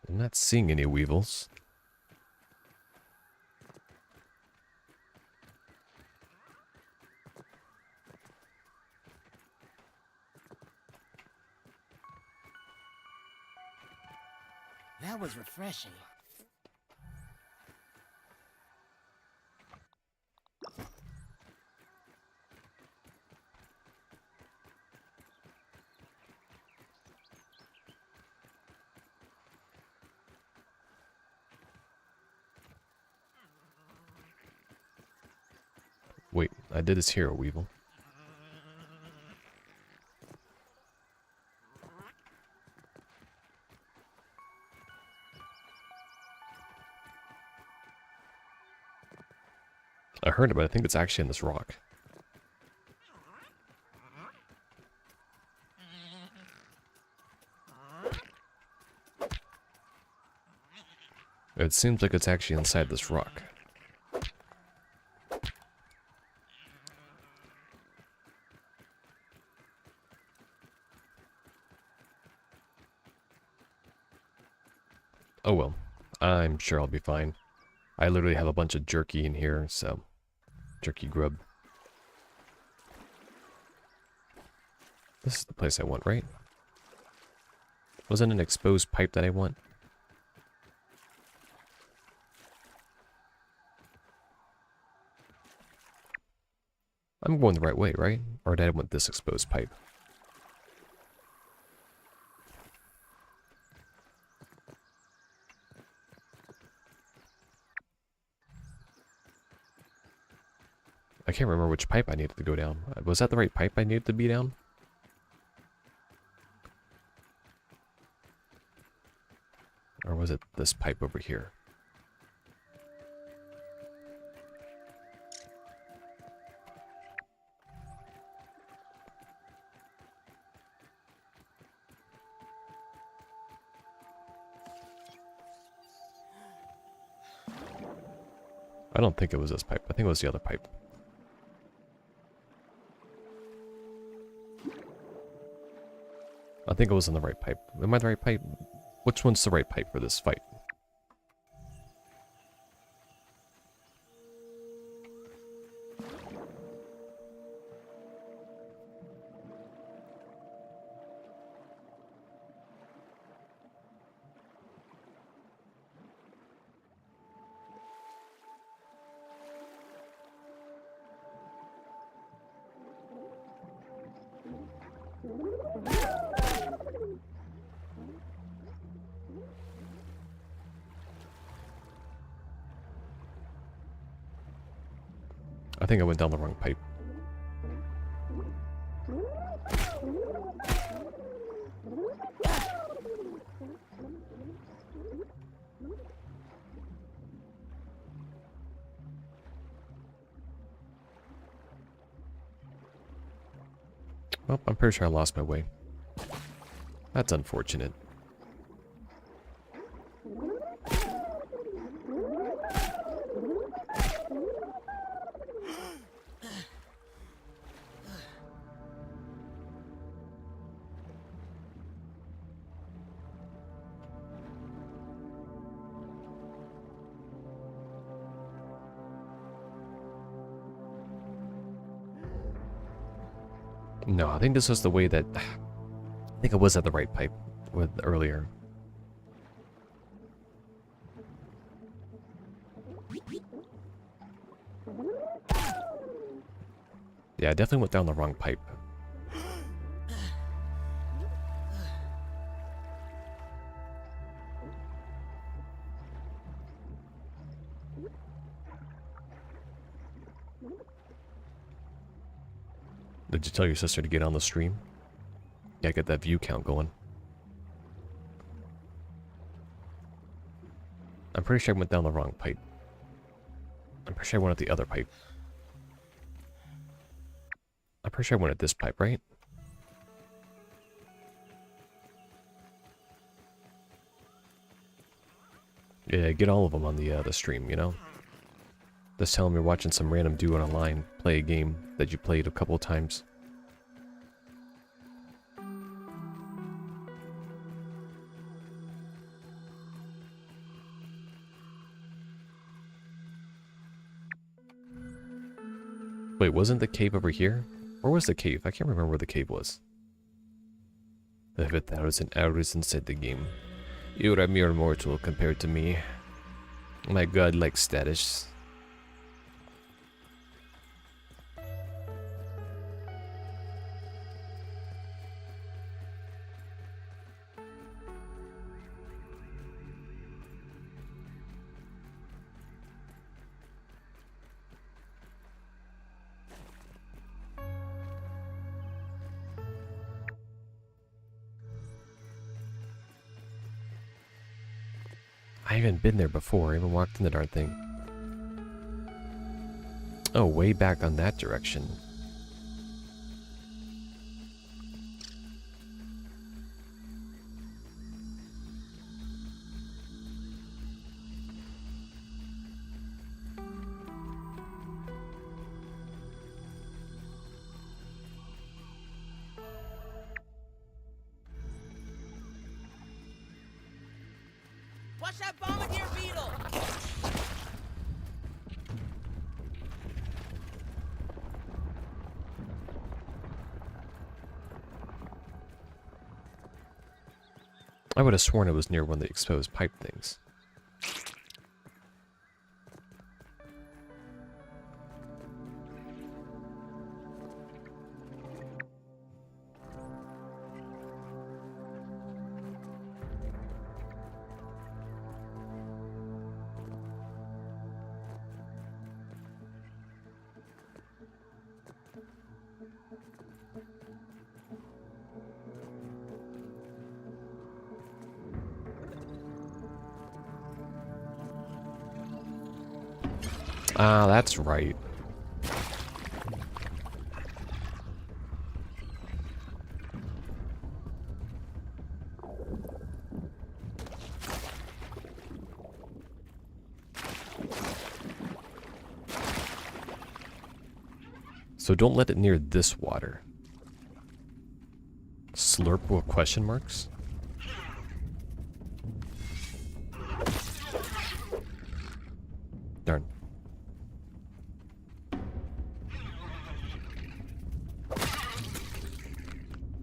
I'm not seeing any weevils. That was refreshing. Wait, I did this here, Weevil. I heard it, but I think it's actually in this rock. It seems like it's actually inside this rock. Oh well, I'm sure I'll be fine. I literally have a bunch of jerky in here, so... jerky grub. This is the place I want, right? Wasn't an exposed pipe that I want? I'm going the right way, right? Or did I want this exposed pipe? I can't remember which pipe I needed to go down. Was that the right pipe I needed to be down? Or was it this pipe over here? I don't think it was this pipe. I think it was the other pipe. I think it was in the right pipe. Am I the right pipe? Which one's the right pipe for this fight? I think I went down the wrong pipe. Well, I'm pretty sure I lost my way. That's unfortunate. No, I think this was the way that... I think I was at the right pipe with earlier. Yeah, I definitely went down the wrong pipe. Did you tell your sister to get on the stream? Yeah, get that view count going. I'm pretty sure I went down the wrong pipe. I'm pretty sure I went at the other pipe. I'm pretty sure I went at this pipe, right? Yeah, get all of them on the stream, you know? Just tell them you're watching some random dude online play a game that you played a couple of times. Wait, wasn't the cave over here? Where was the cave? I can't remember where the cave was. I have 1,000 hours inside the game. You're a mere mortal compared to me. My godlike status. I haven't been there before. I haven't walked in the darn thing. Oh, way back on that direction. Watch that bombardier beetle! I would have sworn it was near one of the exposed pipe things. Ah, that's right. So don't let it near this water. Slurp with question marks? Darn.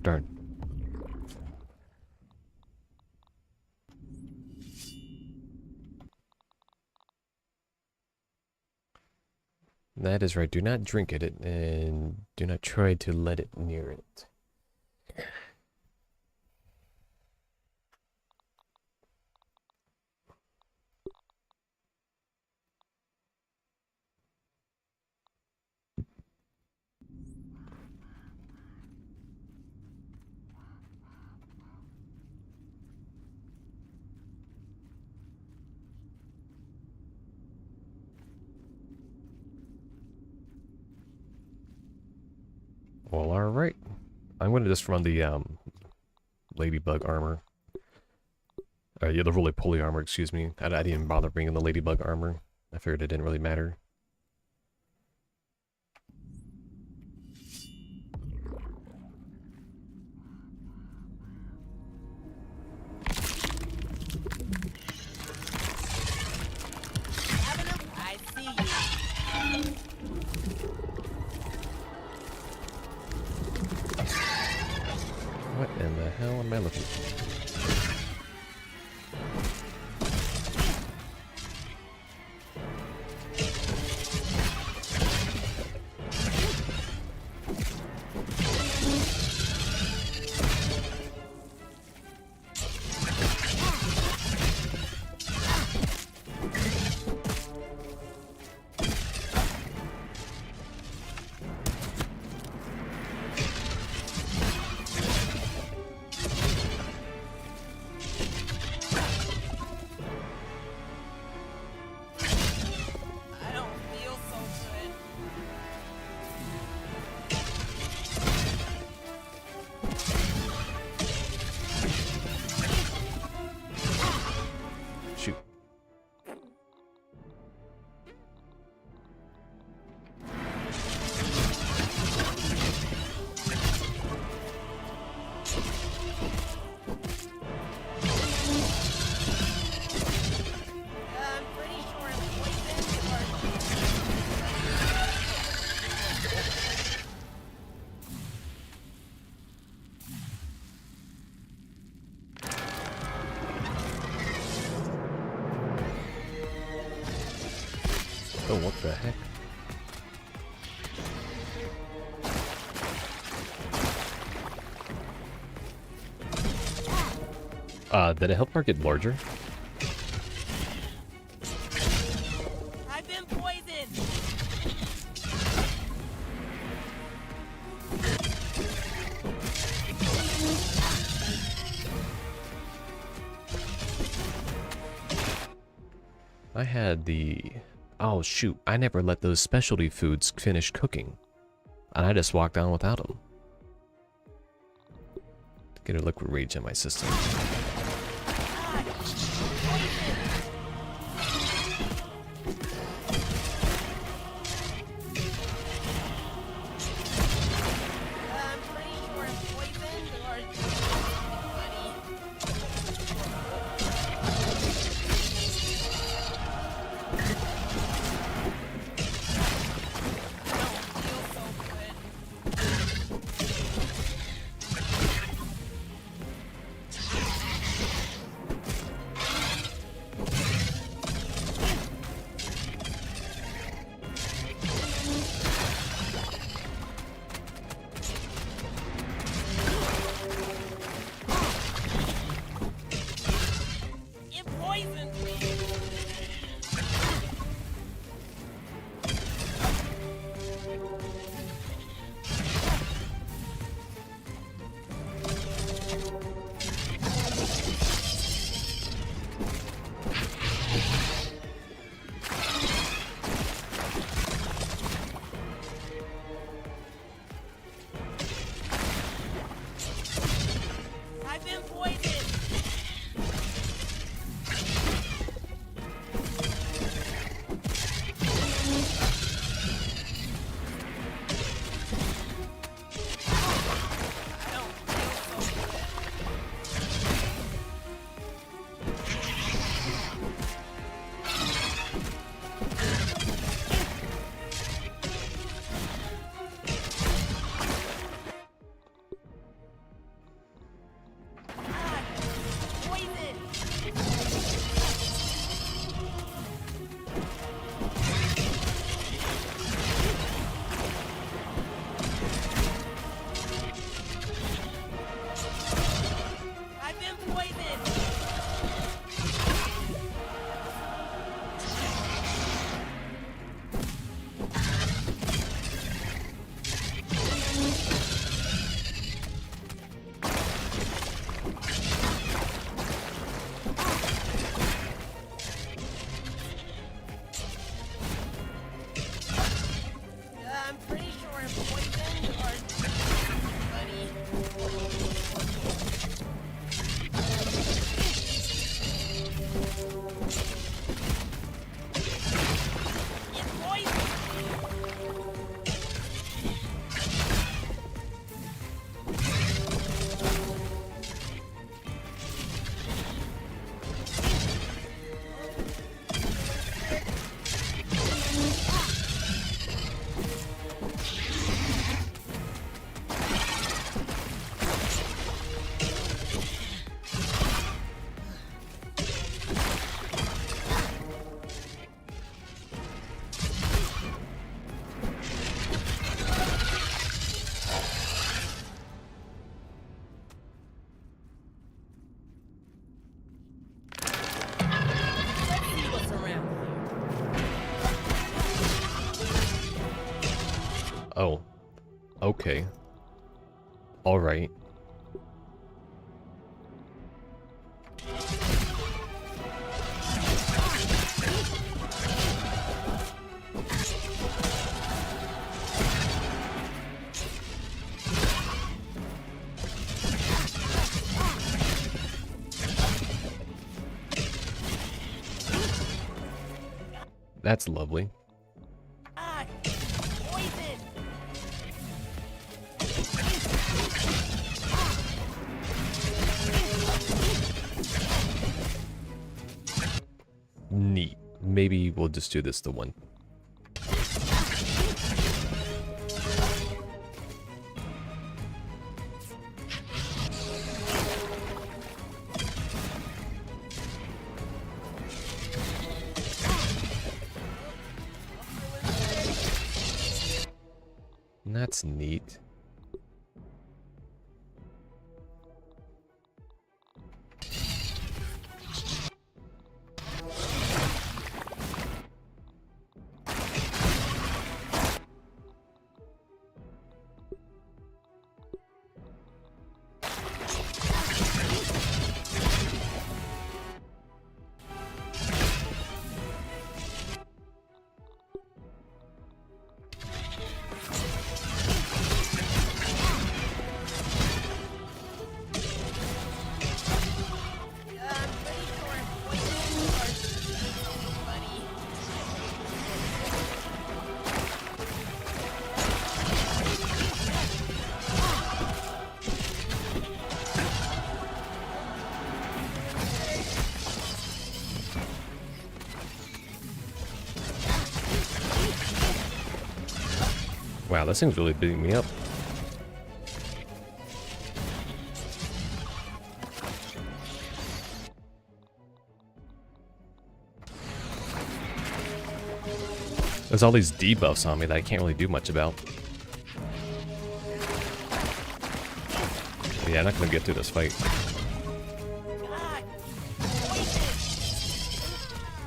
Darn. That is right. Do not drink it and do not try to let it near it. Well, alright. I'm going to just run the ladybug armor. Yeah, the roly-poly armor, excuse me. I didn't even bother bringing the ladybug armor. I figured it didn't really matter. I see you. What in the hell am I looking for? I don't feel so good. Shoot. I'm pretty sure I'm poisoned or... Oh, what the heck? Did a health bar get larger? I've been poisoned! I had the... Oh shoot, I never let those specialty foods finish cooking. And I just walked on without them. Get a liquid rage in my system. I'm pretty sure I'm poisoned or... Buddy. I don't feel so good. Okay. Alright. That's lovely. Ah, poison. Neat. Maybe we'll just do this the one. That's neat. Wow, this thing's really beating me up. There's all these debuffs on me that I can't really do much about. Yeah, I'm not gonna get through this fight.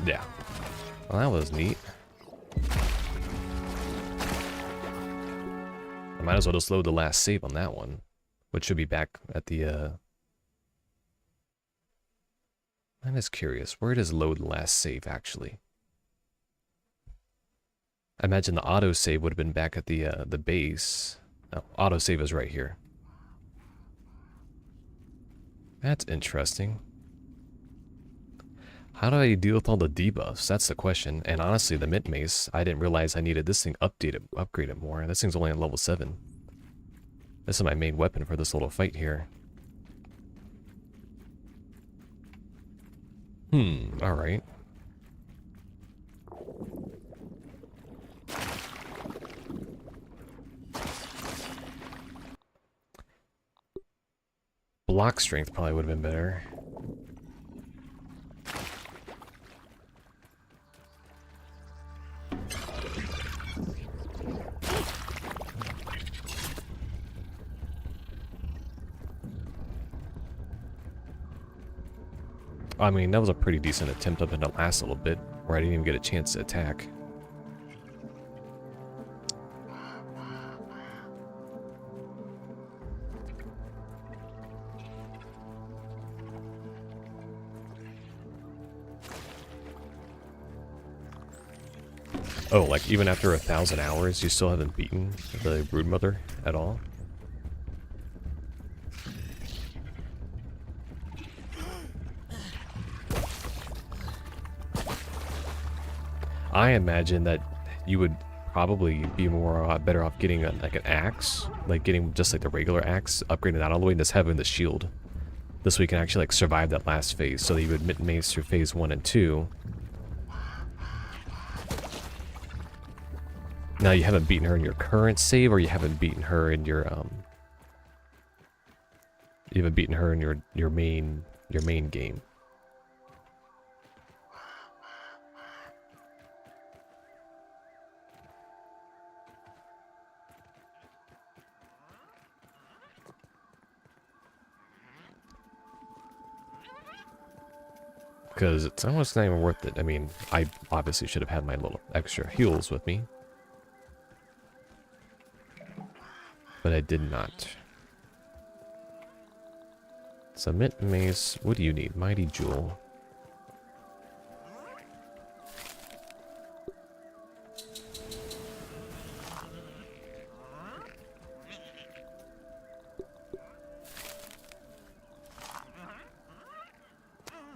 Yeah. Well, that was neat. I might as well just load the last save on that one, which should be back at the, I'm just curious, where does load the last save, actually? I imagine the autosave would have been back at the base. Oh, autosave is right here. That's interesting. How do I deal with all the debuffs? That's the question. And honestly, the Mint Mace, I didn't realize I needed this thing upgraded more. This thing's only at level 7. This is my main weapon for this little fight here. Alright. Block strength probably would have been better. I mean, that was a pretty decent attempt up in the last little bit, where I didn't even get a chance to attack. Oh, like even after 1,000 hours, you still haven't beaten the Broodmother at all? I imagine that you would probably be more better off getting like an axe, like getting just like the regular axe, upgrading that all the way, and just having the shield. This way you can actually like survive that last phase, so that you would Mint Mace through phase 1 and 2. Now you haven't beaten her in your current save, or you haven't beaten her in your you haven't beaten her in your main game. Because it's almost not even worth it. I mean, I obviously should have had my little extra heals with me. but I did not. Submit mace. What do you need? Mighty jewel.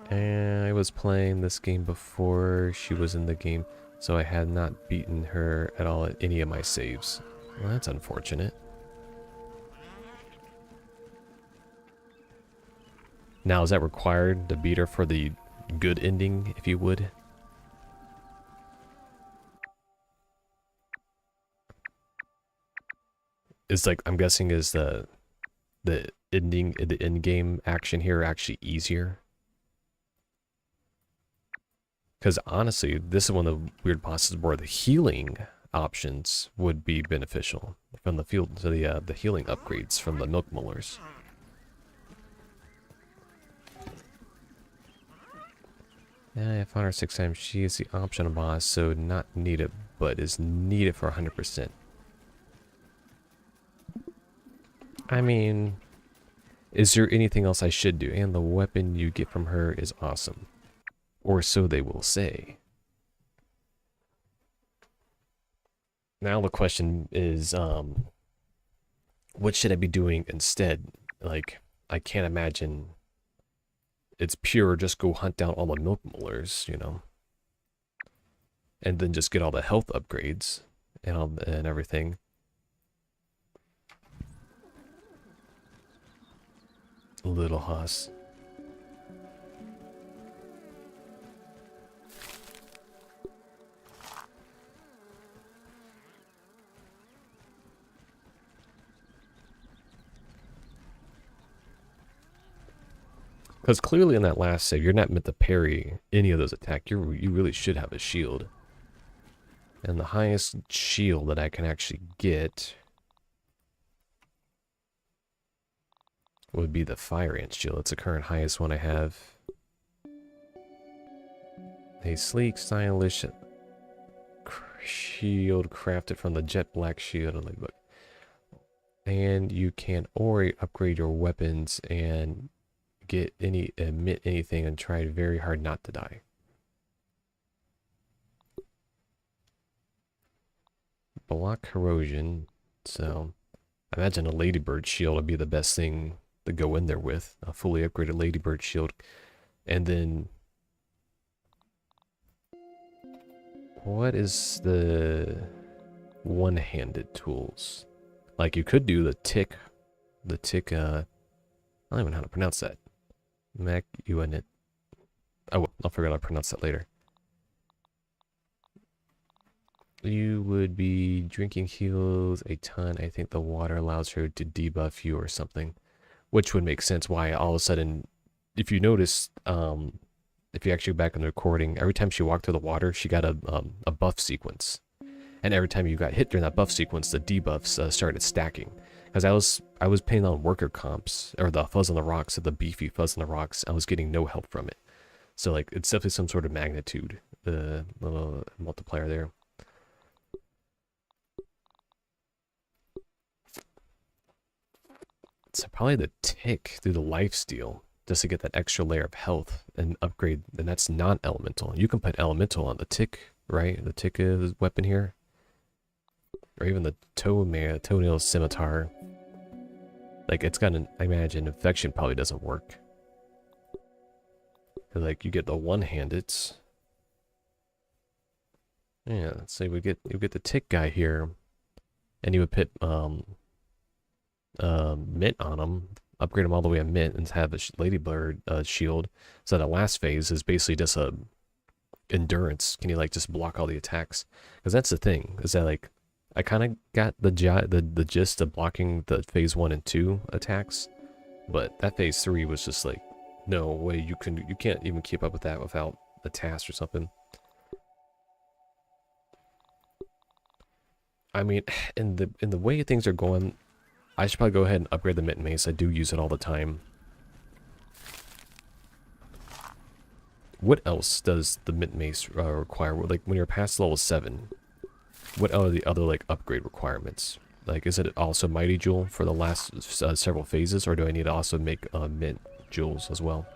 And I was playing this game before she was in the game, so I had not beaten her at all at any of my saves. Well, that's unfortunate. Now, is that required to beat her for the good ending, if you would? It's like, I'm guessing is the ending, the end game action here actually easier? Because honestly, this is one of the weird bosses where the healing options would be beneficial from the field to the healing upgrades from the milk molars. Yeah, I found her 6 times. She is the optional boss, so not needed, but is needed for 100%. I mean, is there anything else I should do? And the weapon you get from her is awesome. Or so they will say. Now the question is, what should I be doing instead? Like, I can't imagine it's pure just go hunt down all the milk molars, you know, and then just get all the health upgrades and everything. Little Hoss. Because clearly in that last save, you're not meant to parry any of those attacks. You really should have a shield. And the highest shield that I can actually get would be the Fire Ant shield. It's the current highest one I have. A sleek, stylish shield crafted from the jet black shield. Look. And you can or upgrade your weapons and emit anything and try very hard not to die. Block corrosion. So I imagine a ladybird shield would be the best thing to go in there with. A fully upgraded ladybird shield. And then what is the one-handed tools? Like you could do the tick, I don't even know how to pronounce that. Mac unit. Oh, I'll figure out how to pronounce that later. You would be drinking heals a ton. I think the water allows her to debuff you or something, which would make sense why all of a sudden, if you notice, if you actually go back in the recording, every time she walked through the water, she got a buff sequence. And every time you got hit during that buff sequence, the debuffs started stacking. Because I was paying on worker comps, or the fuzz on the rocks, or the beefy fuzz on the rocks. I was getting no help from it. So like, it's definitely some sort of magnitude, little multiplier there. So probably the tick through the lifesteal, just to get that extra layer of health and upgrade, and that's non-elemental. You can put elemental on the tick, right? The tick is weapon here. Or even the toenail scimitar. Like, it's got an, I imagine, infection probably doesn't work. Like, you get the one-handed. Yeah, let's say you get the tick guy here. And you would put mint on him. Upgrade him all the way to mint and have a ladybird shield. So the last phase is basically just a endurance. Can you, like, just block all the attacks? Because that's the thing, is that, like, I kind of got the gist of blocking the phase 1 and 2 attacks, but that phase 3 was just like, no way, you can't even keep up with that without a task or something. I mean, in the way things are going, I should probably go ahead and upgrade the Mint Mace. I do use it all the time. What else does the Mint Mace require? Like when you're past level 7. What are the other, like, upgrade requirements? Like, is it also Mighty Jewel for the last several phases, or do I need to also make Mint Jewels as well?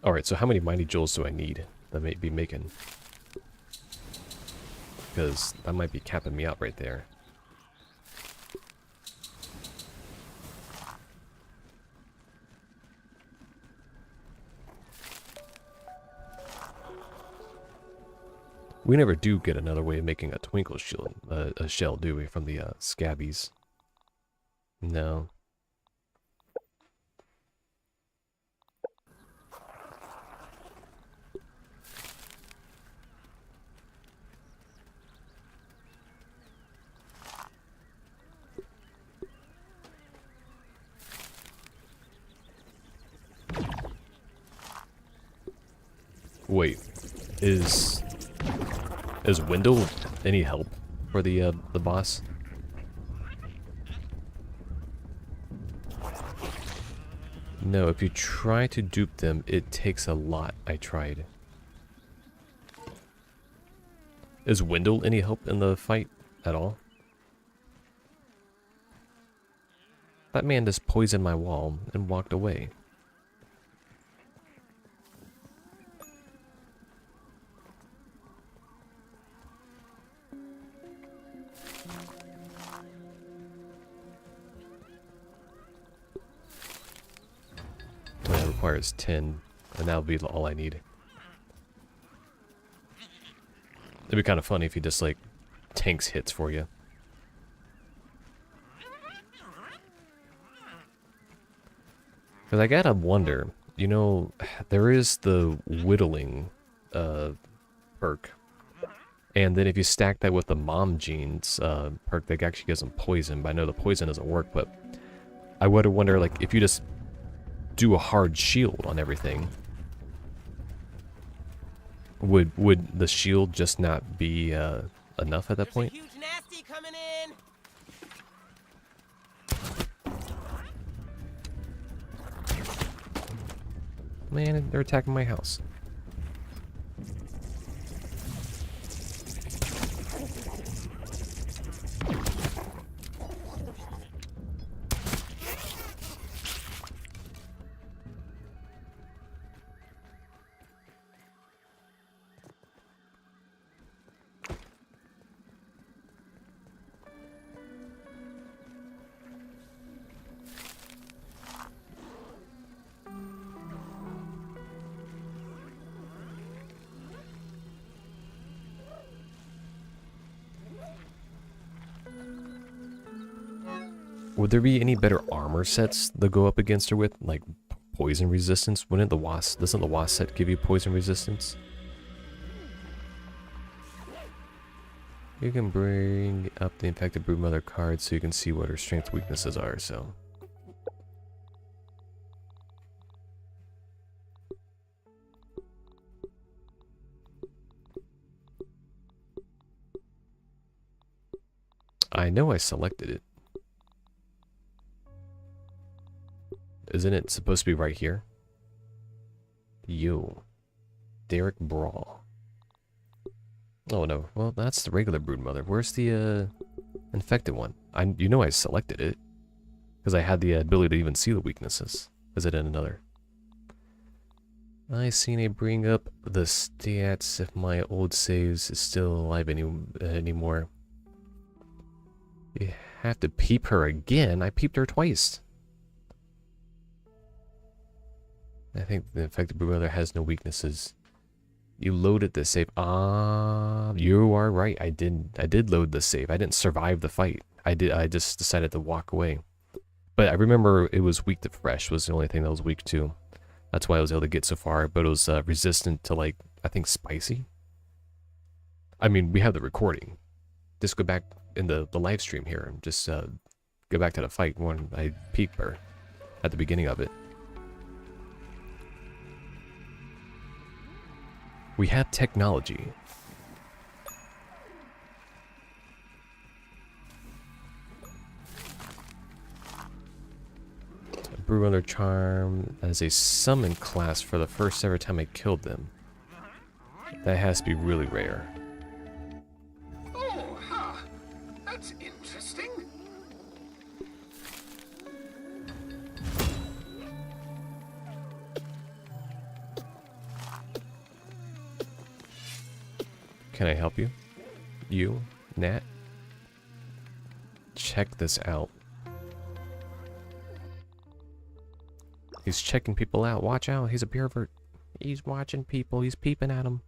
Alright, so how many Mighty Jewels do I need that may be making? Because that might be capping me out right there. We never do get another way of making a twinkle shield, a shell, do we, from the scabbies? No. Wait, is Wendell any help for the boss? No, if you try to dupe them, it takes a lot. I tried. Is Wendell any help in the fight at all? That man just poisoned my wall and walked away. That requires 10, and that'll be all I need. It'd be kind of funny if he just, like, tanks hits for you. Because I gotta wonder, you know, there is the whittling perk. And then if you stack that with the mom genes perk that actually gives them poison, but I know the poison doesn't work, but I would wonder, like, if you just do a hard shield on everything, would the shield just not be enough at that point? Huge nasty coming in. Man, they're attacking my house. Would there be any better armor sets to go up against her with, like poison resistance? Doesn't the wasp set give you poison resistance? You can bring up the infected broodmother card so you can see what her strength weaknesses are, so. I know I selected it. Isn't it supposed to be right here? You. Derek Brawl. Oh no, well that's the regular broodmother. Where's the infected one? You know I selected it. Because I had the ability to even see the weaknesses. Is it in another? I seen it bring up the stats if my old saves is still alive anymore. You have to peep her again? I peeped her twice. I think the infected broodmother has no weaknesses. You loaded the save. Ah, you are right. I did load the save. I didn't survive the fight. I just decided to walk away. But I remember it was weak to fresh was the only thing that was weak to. That's why I was able to get so far. But it was resistant to, like, I think spicy. I mean, we have the recording. Just go back in the live stream here and just go back to the fight when I peeked her at the beginning of it. We have technology. Brew under charm as a summon class for the first ever time I killed them. That has to be really rare. Oh, huh. That's interesting. Can I help you? You, Nat? Check this out. He's checking people out. Watch out, he's a pervert. He's watching people, he's peeping at them.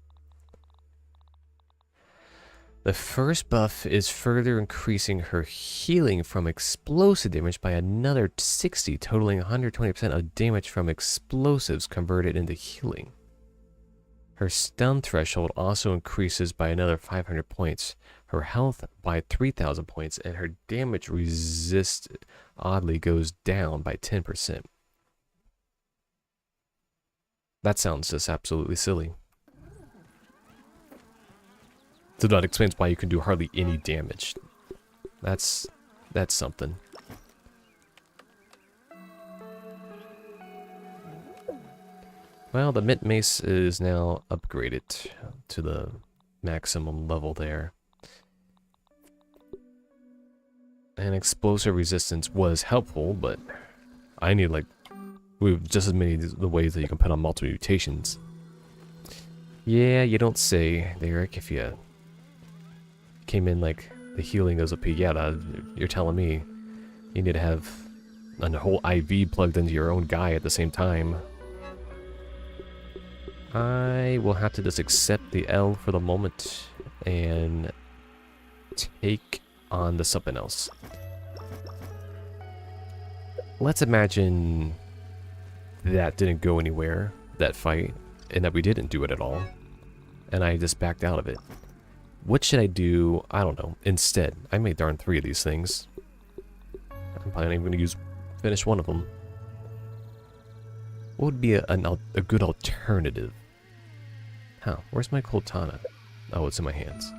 The first buff is further increasing her healing from explosive damage by another 60, totaling 120% of damage from explosives converted into healing. Her stun threshold also increases by another 500 points, her health by 3,000 points, and her damage resist oddly goes down by 10%. That sounds just absolutely silly. So that explains why you can do hardly any damage. That's something. Well, the Mint Mace is now upgraded to the maximum level there. And explosive resistance was helpful, but I need like just as many the ways that you can put on multiple mutations. Yeah, you don't say, Derek. If you came in like the healing goes up, yeah, you're telling me you need to have a whole IV plugged into your own guy at the same time. I will have to just accept the L for the moment and take on the something else. Let's imagine that didn't go anywhere, that fight, and that we didn't do it at all, and I just backed out of it. What should I do? I don't know. Instead, I may darn 3 of these things. I'm probably not even going to finish one of them. What would be a good alternative? Huh, where's my Coltana? Oh, it's in my hands.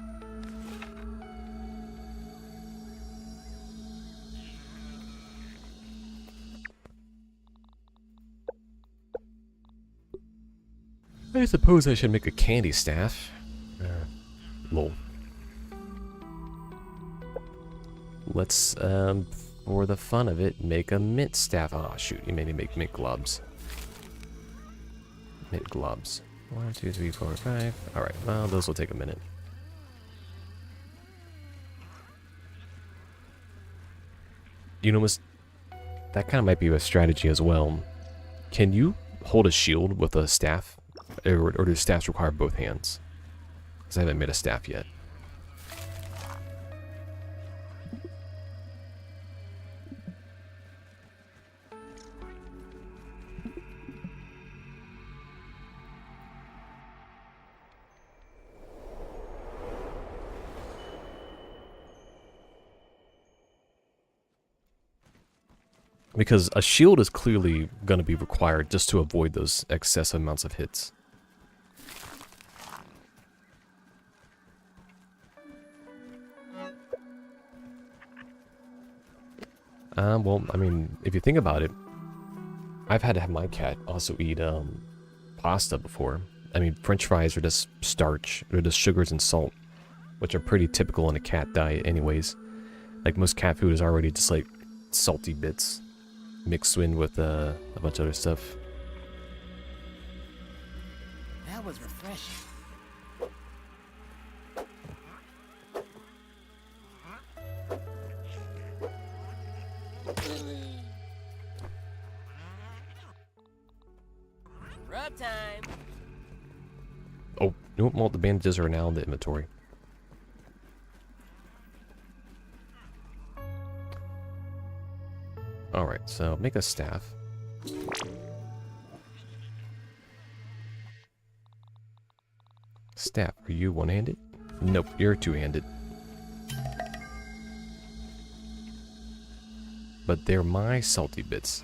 I suppose I should make a candy staff. Lol. Let's, for the fun of it, make a mint staff. Oh, shoot, you made me make mint globs. Mint globs. 1, 2, 3, 4, 5. Alright, well, those will take a minute. You know, that kind of might be a strategy as well. Can you hold a shield with a staff? Or do staffs require both hands? Because I haven't made a staff yet. Because a shield is clearly going to be required just to avoid those excessive amounts of hits. Well, I mean, if you think about it, I've had to have my cat also eat pasta before. I mean, French fries are just starch. They're just sugars and salt, which are pretty typical in a cat diet anyways. Like, most cat food is already just like salty bits mixed in with a bunch of other stuff. That was refreshing. Rub time. Oh, no, well, the bandages are now in the inventory. Alright, so make a staff. Staff, are you one-handed? Nope, you're two-handed. But they're my salty bits.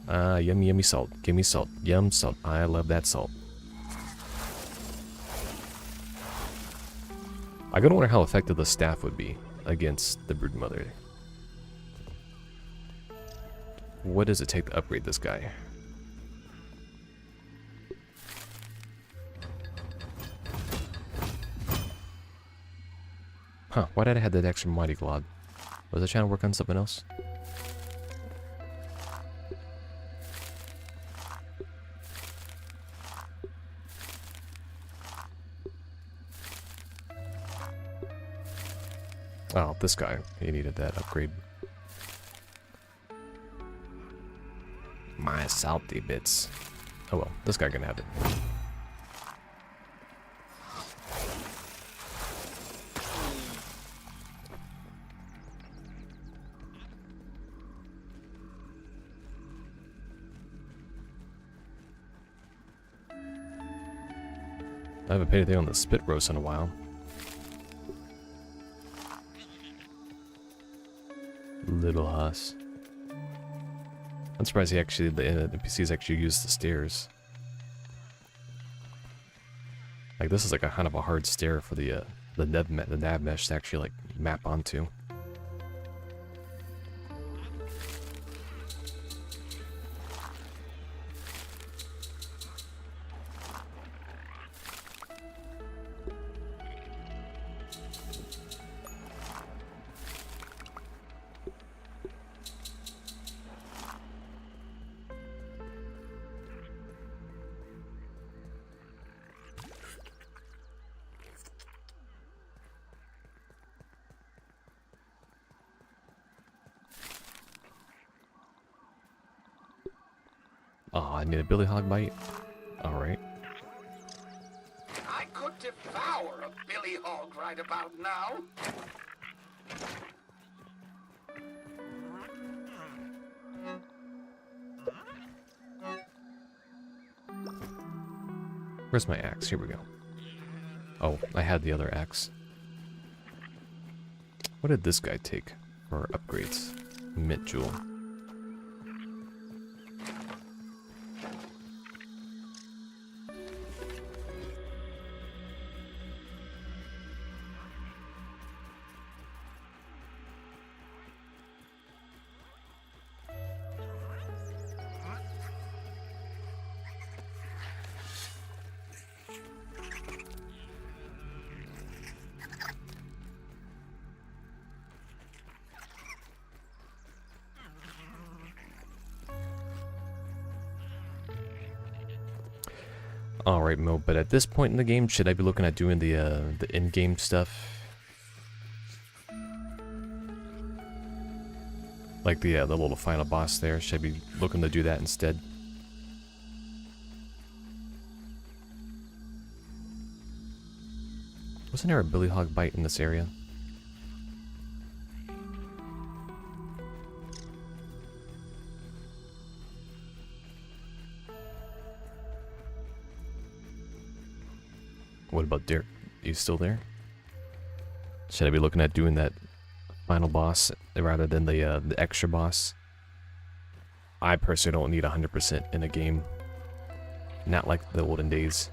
Yummy, yummy salt. Give me salt. Yum salt. I love that salt. I gotta wonder how effective the staff would be against the Broodmother. What does it take to upgrade this guy? Huh, why did I have that extra mighty glod? Was I trying to work on something else? Oh, this guy. He needed that upgrade. My salty bits. Oh well, this guy can have it. I haven't paid anything on the spit roast in a while. Little Huss. I'm surprised the NPCs actually use the stairs. Like this is like a kind of a hard stair for the nav mesh to actually like map onto. Oh, I need a billy hog bite. Alright. I could devour a billy hog right about now. Where's my axe? Here we go. Oh, I had the other axe. What did this guy take for upgrades? Mint jewel. Alright, Mo, but at this point in the game, should I be looking at doing the in-game stuff? Like the little final boss there, should I be looking to do that instead? Wasn't there a billy hog bite in this area? What about Derek? You still there? Should I be looking at doing that final boss rather than the extra boss? I personally don't need 100% in a game. Not like the olden days.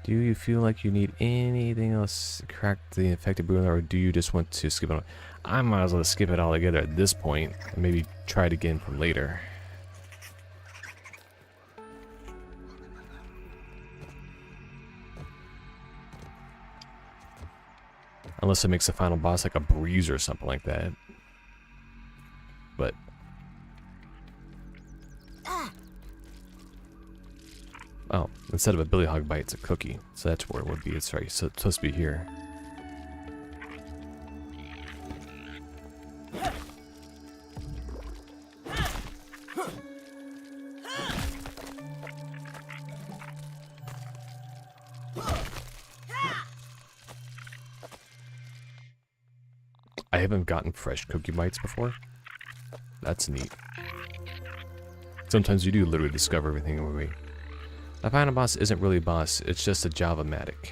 Do you feel like you need anything else to crack the infected brewing, or do you just want to skip it? I might as well skip it all together at this point and maybe try it again from later. Unless it makes the final boss like a breeze or something like that. But oh, instead of a billy hog bite, it's a cookie. So that's where it would be. It's right. So it's supposed to be here. I haven't gotten fresh cookie bites before. That's neat. Sometimes you do literally discover everything in a way. The final boss isn't really a boss, it's just a Java-matic.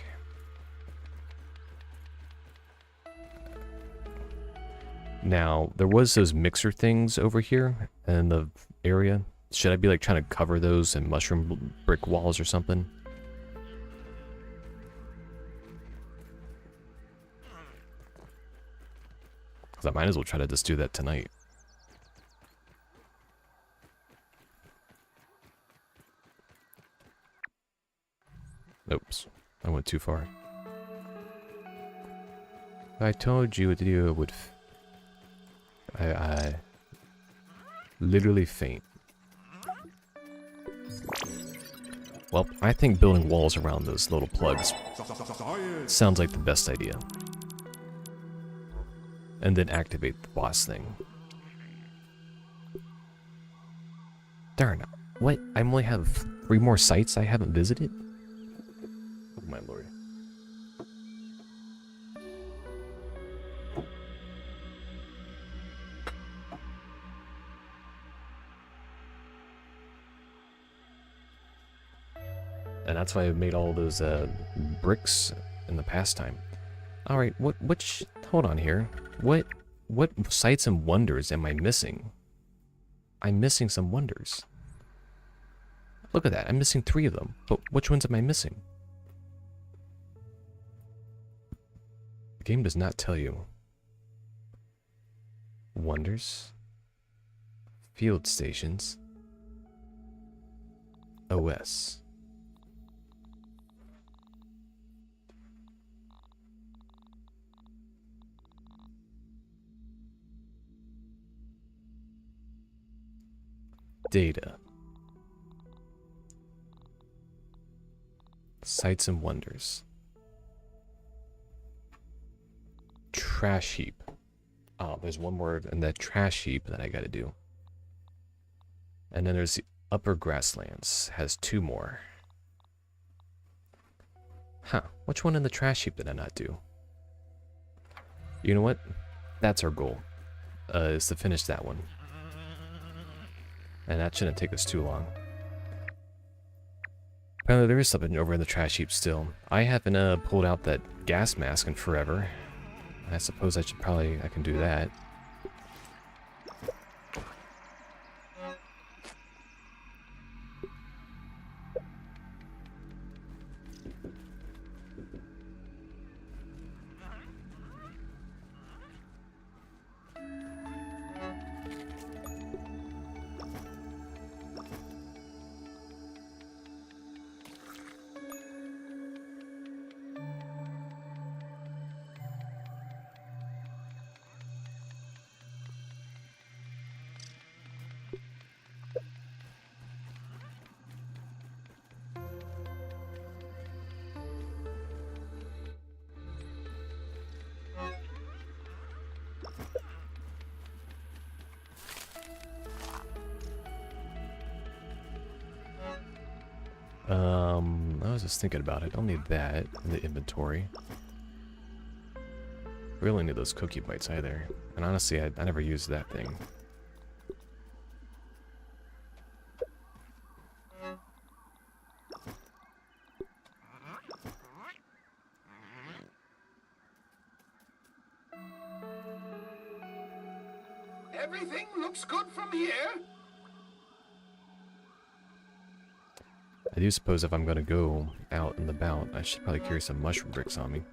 Now, there was those mixer things over here in the area. Should I be like trying to cover those in mushroom brick walls or something? Because I might as well try to just do that tonight. Oops, I went too far. I told you the deal would. I literally faint. Well, I think building walls around those little plugs sounds like the best idea. And then activate the boss thing. Darn, what? I only have 3 more sites I haven't visited? Oh my lord. And that's why I made all those bricks in the past time. All right, hold on here. What sights and wonders am I missing? I'm missing some wonders. Look at that, I'm missing 3 of them. But which ones am I missing? The game does not tell you. Wonders. Field stations. OS. Data. Sights and wonders. Trash heap. Oh, there's one word in that trash heap that I gotta do. And then there's the upper grasslands. Has 2 more. Huh. Which one in the trash heap did I not do? You know what? That's our goal. Is to finish that one. And that shouldn't take us too long. Apparently there is something over in the trash heap still. I haven't pulled out that gas mask in forever. I suppose I can do that. I was just thinking about it. I'll need that in the inventory. We really need those cookie bites either. And honestly, I never used that thing. Everything looks good from here. I do suppose if I'm going to go out and about, I should probably carry some mushroom bricks on me.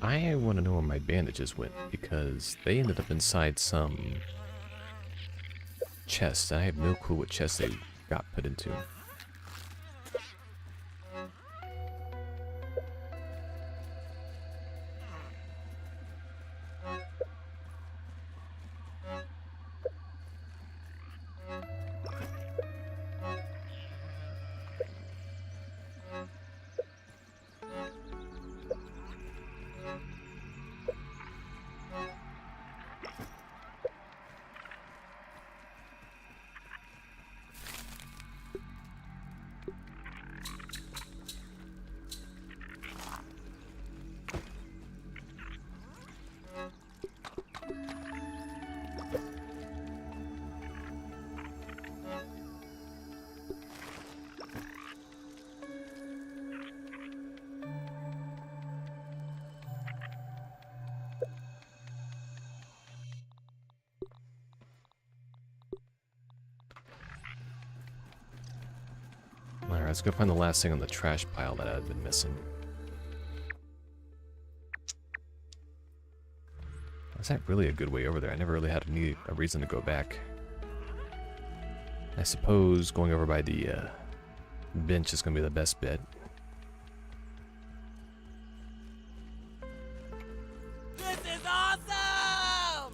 I want to know where my bandages went, because they ended up inside some chest. I have no clue what chest they got put into. Alright, let's go find the last thing on the trash pile that I've been missing. Was that really a good way over there? I never really had a reason to go back. I suppose going over by the bench is going to be the best bet. This is awesome!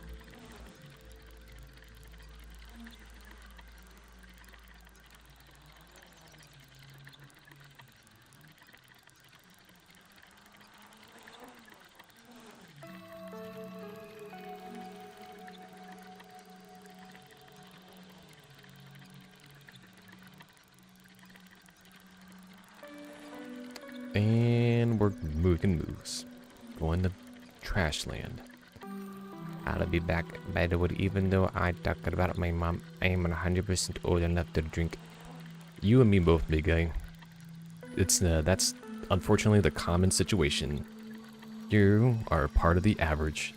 And we're moving moves. Going to trash land. I'll be back. By the way, even though I talked about my mom, I am 100% old enough to drink. You and me both, big guy. It's that's unfortunately the common situation. You are part of the average.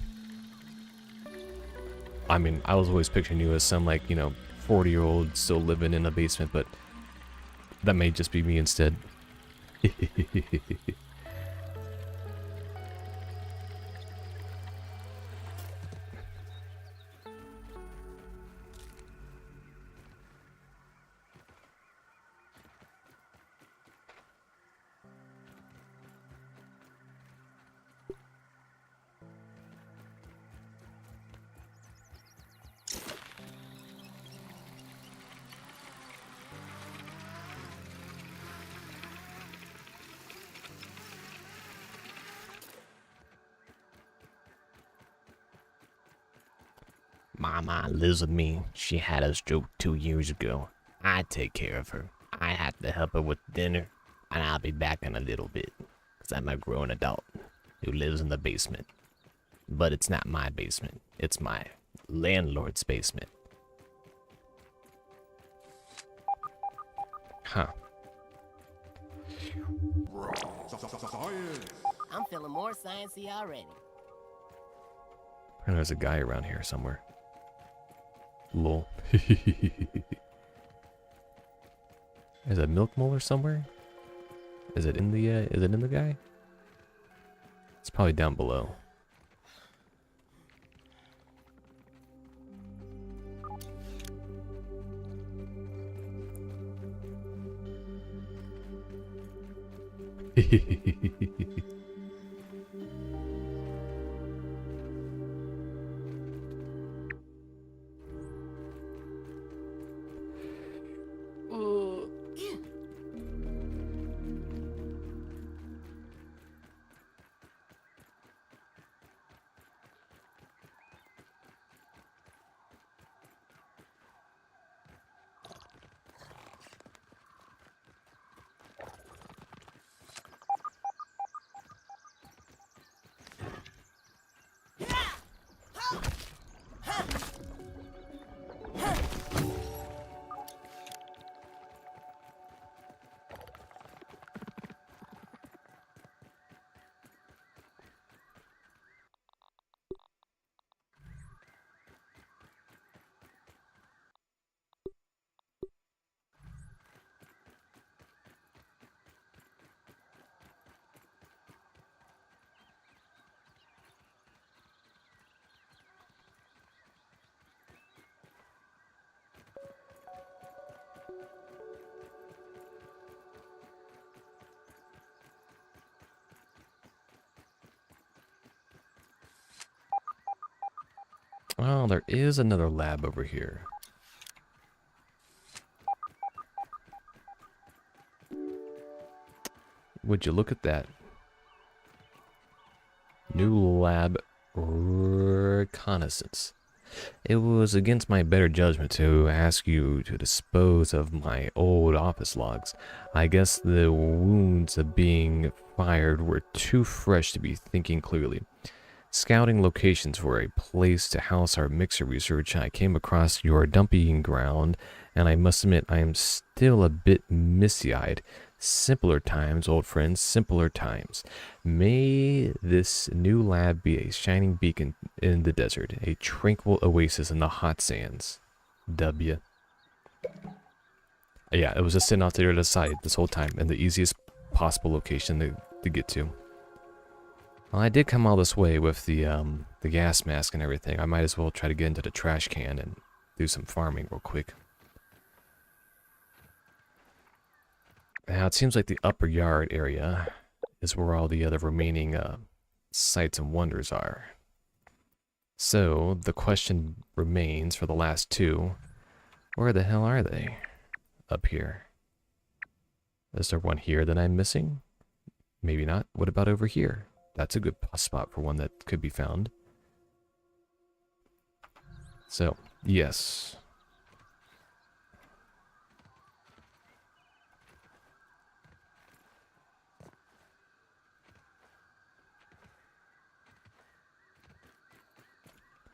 I mean, I was always picturing you as some, like, you know, 40-year-old still living in a basement, but that may just be me instead. Mama lives with me. She had a stroke 2 years ago. I take care of her. I have to help her with dinner, and I'll be back in a little bit, because I'm a grown adult who lives in the basement. But it's not my basement. It's my landlord's basement. Huh. I'm feeling more sciencey already. And there's a guy around here somewhere. Lol. Is a milk molar somewhere? Is it in the guy? It's probably down below. Oh, there is another lab over here. Would you look at that? New lab reconnaissance. It was against my better judgment to ask you to dispose of my old office logs. I guess the wounds of being fired were too fresh to be thinking clearly. Scouting locations for a place to house our mixer research, I came across your dumping ground, and I must admit I am still a bit misty-eyed. Simpler times, old friends, simpler times. May this new lab be a shining beacon in the desert, a tranquil oasis in the hot sands. W. Yeah, it was just sitting out there to the side this whole time, in the easiest possible location to get to. Well, I did come all this way with the gas mask and everything. I might as well try to get into the trash can and do some farming real quick. Now, it seems like the upper yard area is where all the other remaining sights and wonders are. So, the question remains for the last two, where the hell are they? Up here. Is there one here that I'm missing? Maybe not. What about over here? That's a good spot for one that could be found. So, yes.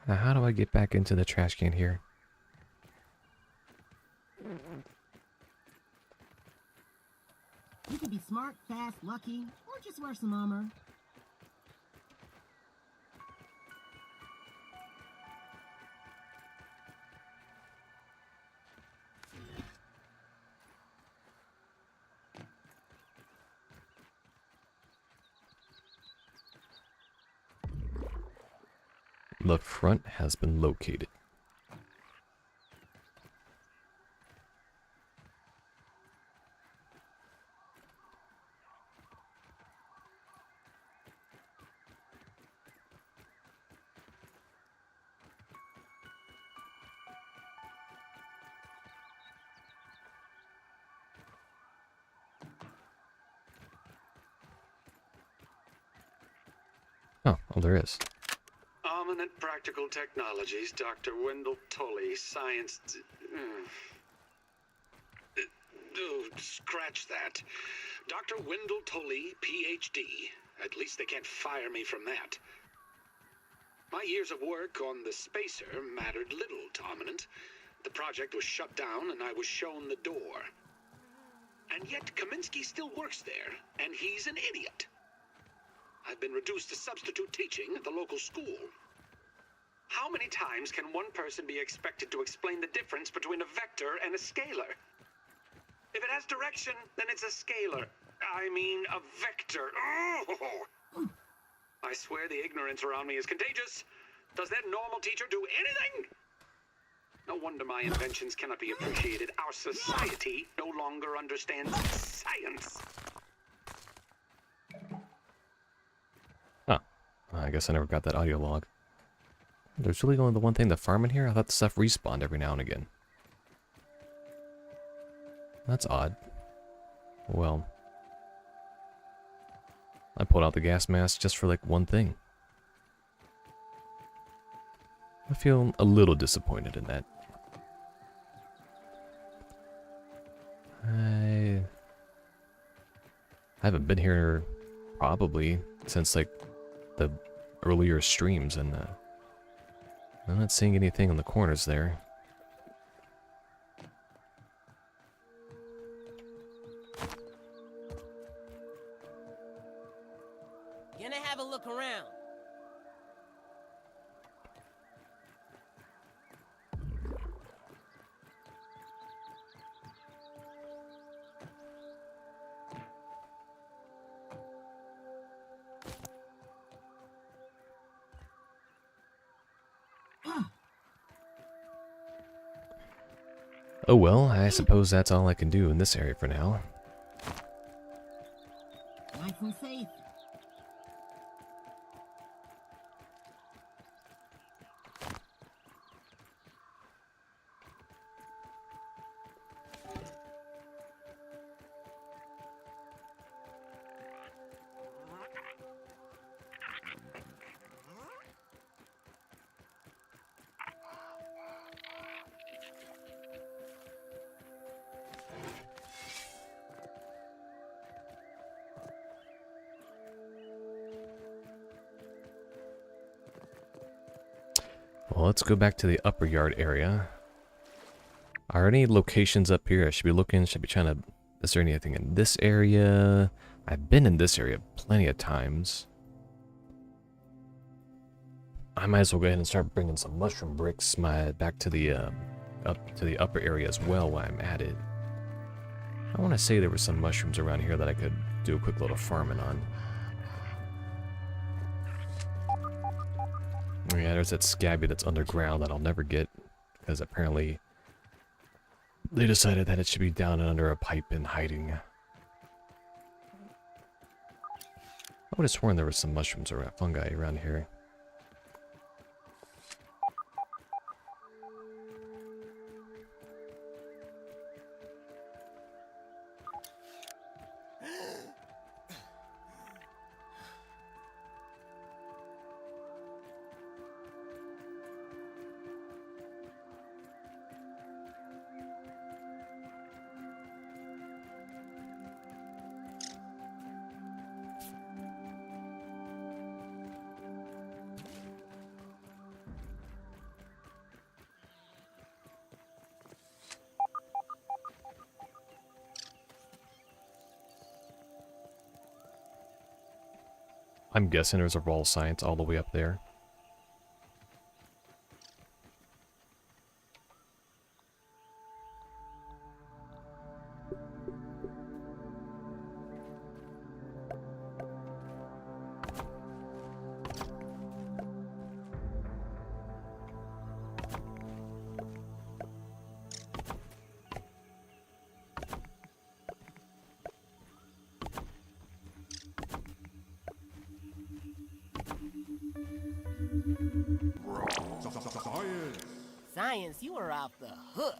Now, how do I get back into the trash can here? You can be smart, fast, lucky, or just wear some armor. The front has been located. Oh, well, there is. Eminent practical technologies, Dr. Wendell Tully, science... Oh, scratch that. Dr. Wendell Tully, PhD. At least they can't fire me from that. My years of work on the spacer mattered little to Eminent. The project was shut down and I was shown the door. And yet Kaminsky still works there, and he's an idiot. I've been reduced to substitute teaching at the local school. How many times can one person be expected to explain the difference between a vector and a scalar? If it has direction, then it's a scalar. I mean, a vector. Oh! I swear the ignorance around me is contagious. Does that normal teacher do anything? No wonder my inventions cannot be appreciated. Our society no longer understands science. Huh. I guess I never got that audio log. There's really only the one thing to farm in here? I thought the stuff respawned every now and again. That's odd. Well, I pulled out the gas mask just for like one thing. I feel a little disappointed in that. I haven't been here probably since like the earlier streams, and I'm not seeing anything in the corners there. Gonna have a look around. Oh well, I suppose that's all I can do in this area for now. Nice and safe. Well, let's go back to the upper yard area. Are any locations up here I should be looking? Should I be trying to... Is there anything in this area? I've been in this area plenty of times. I might as well go ahead and start bringing some mushroom bricks back to the up to the upper area as well while I'm at it. I want to say there were some mushrooms around here that I could do a quick little farming on. Oh yeah, there's that scabby that's underground that I'll never get because apparently they decided that it should be down and under a pipe and hiding. I would have sworn there was some mushrooms or fungi around here. I'm guessing there's a raw science all the way up there. Science, you are off the hook.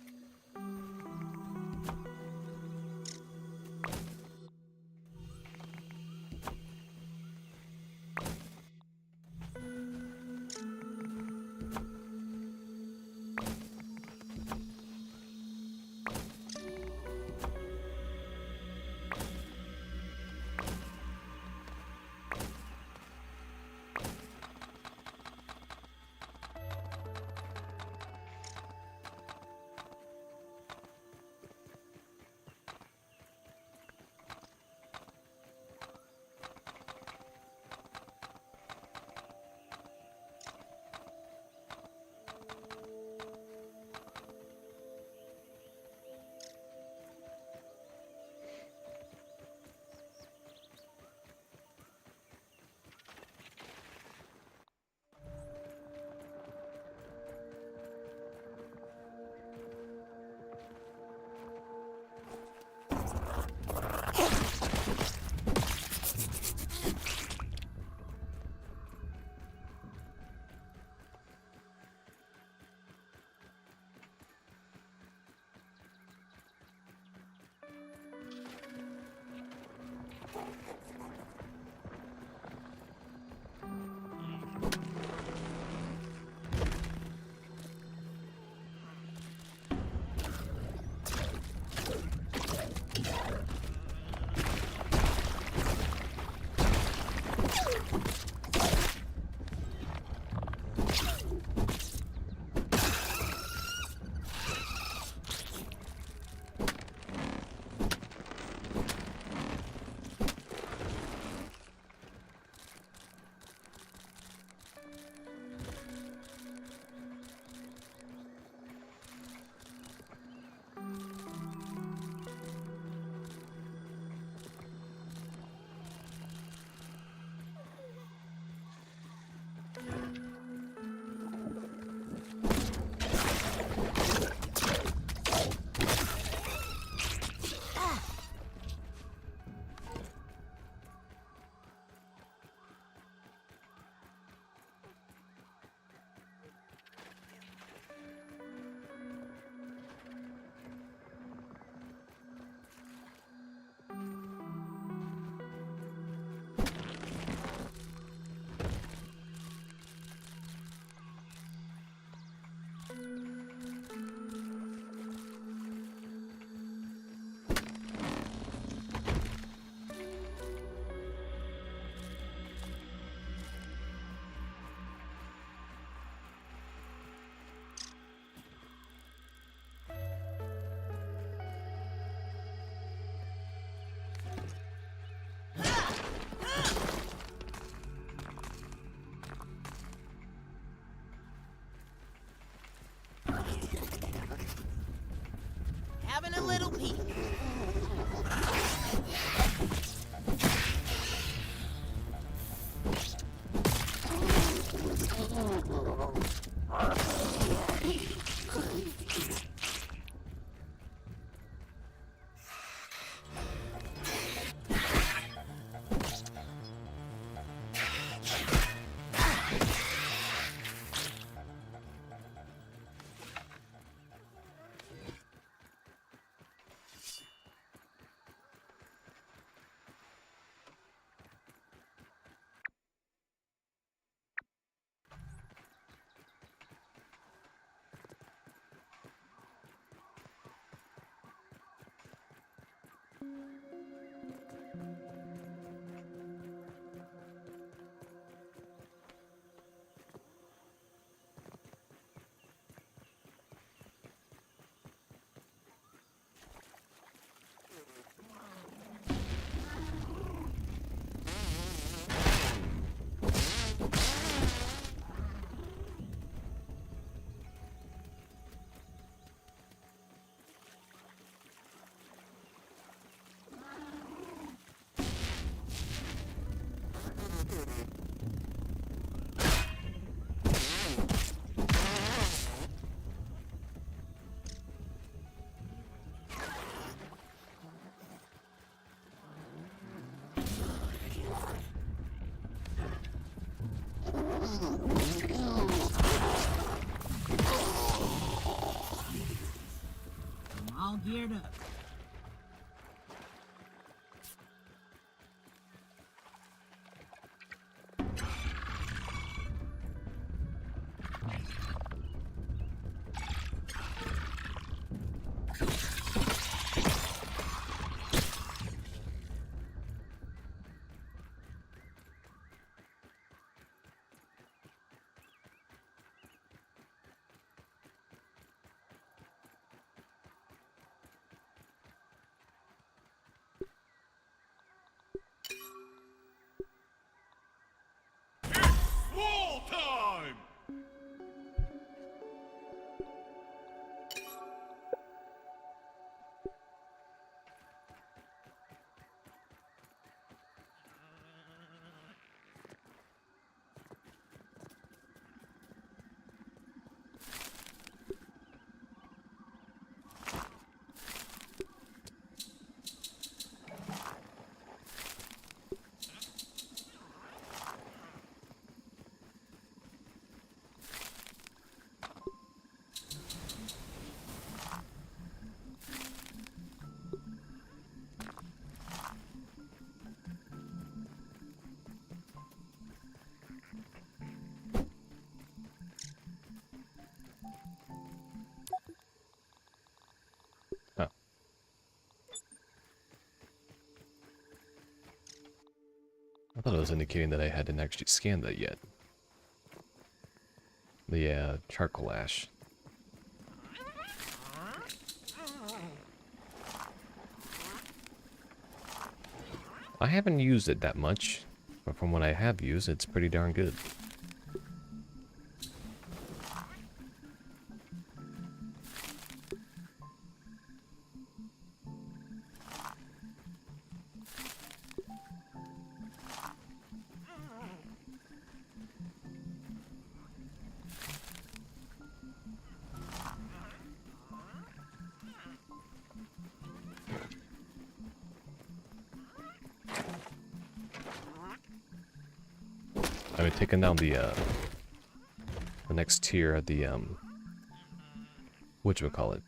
a little peek. I'm all geared up. I thought it was indicating that I hadn't actually scanned that yet. The charcoal ash. I haven't used it that much, but from what I have used, it's pretty darn good. I mean, taking down the next tier, the whatchamacallit,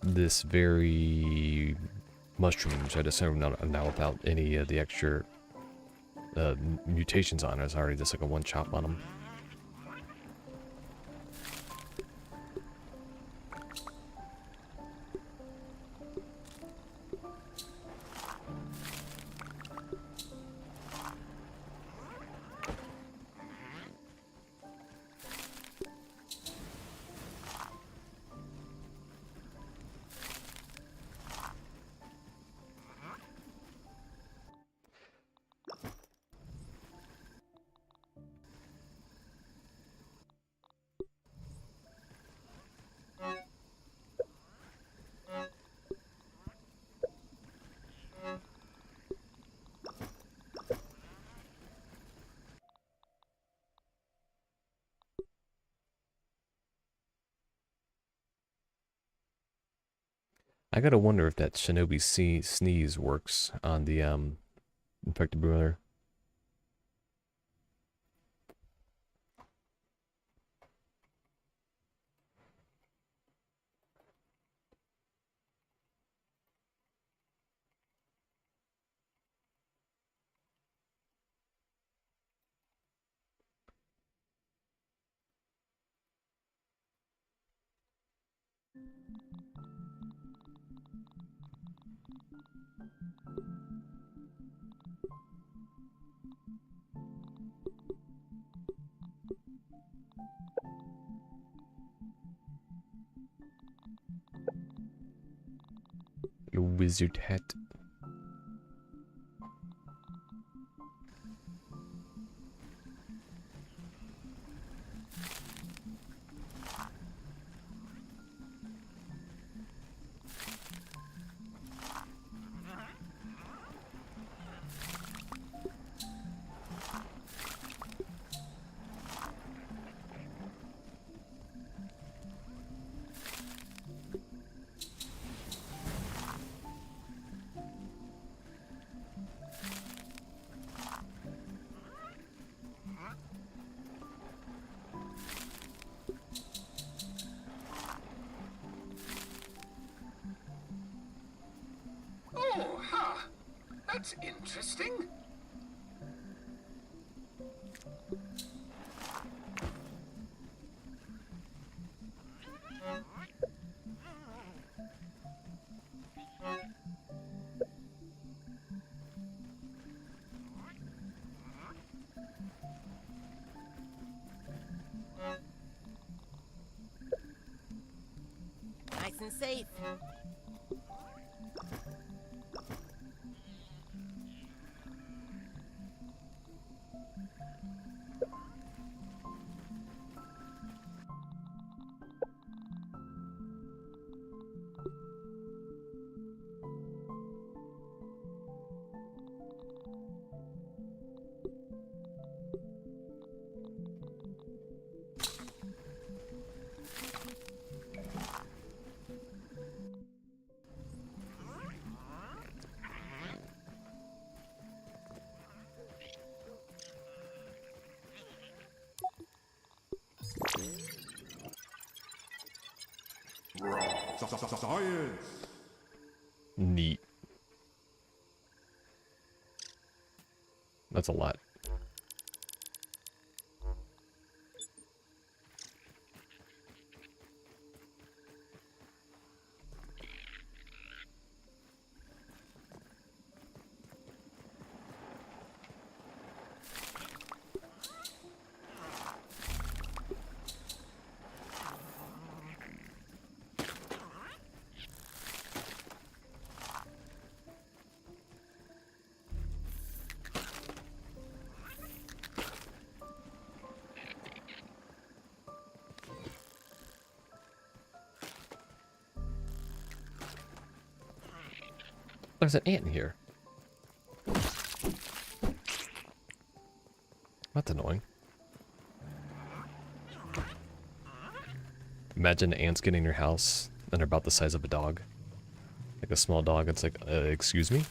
this very mushrooms I discovered now without any of the extra mutations on it. It's already just like a one chop on them. I gotta wonder if that shinobi sneeze works on the infected brother. Your wizard hat. Oh, huh. That's interesting. Nice and safe. Science! Neat. That's a lot. There's an ant in here. That's annoying. Imagine ants getting in your house and they're about the size of a dog. Like a small dog, it's like, excuse me?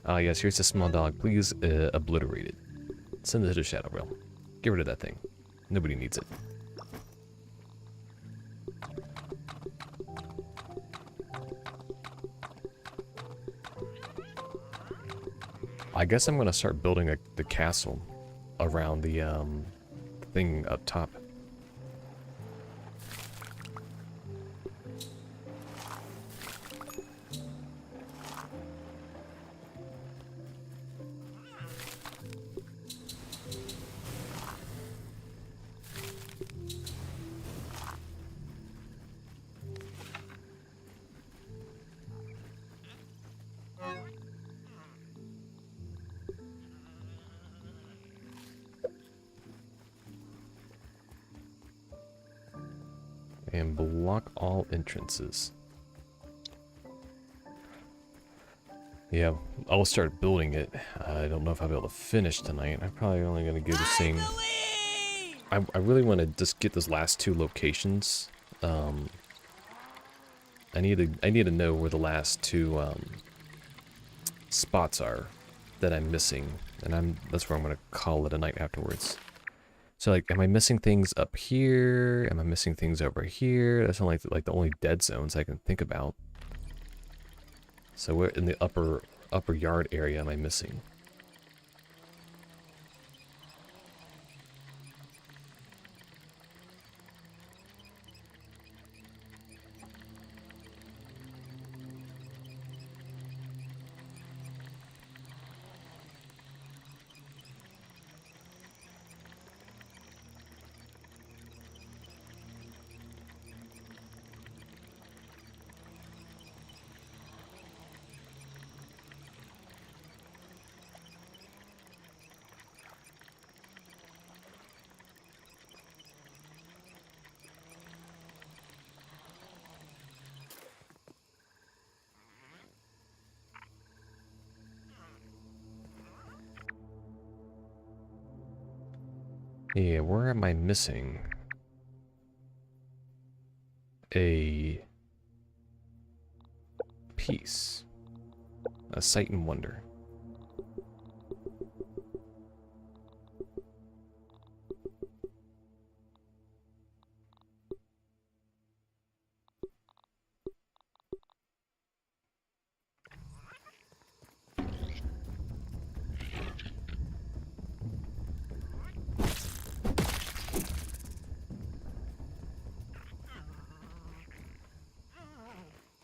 Ah, yes, here's a small dog. Please obliterate it. Send it to the Shadow Realm. Get rid of that thing. Nobody needs it. I guess I'm gonna start building the castle around the thing up top. And block all entrances. Yeah, I'll start building it. I don't know if I'll be able to finish tonight. I'm probably only going to give this thing... I really want to just get those last 2 locations. I need to know where the last 2 spots are that I'm missing, and that's where I'm going to call it a night afterwards. So like, am I missing things up here? Am I missing things over here? That's only like the only dead zones I can think about. So where in the upper yard area am I missing? Yeah, where am I missing a piece? A sight and wonder.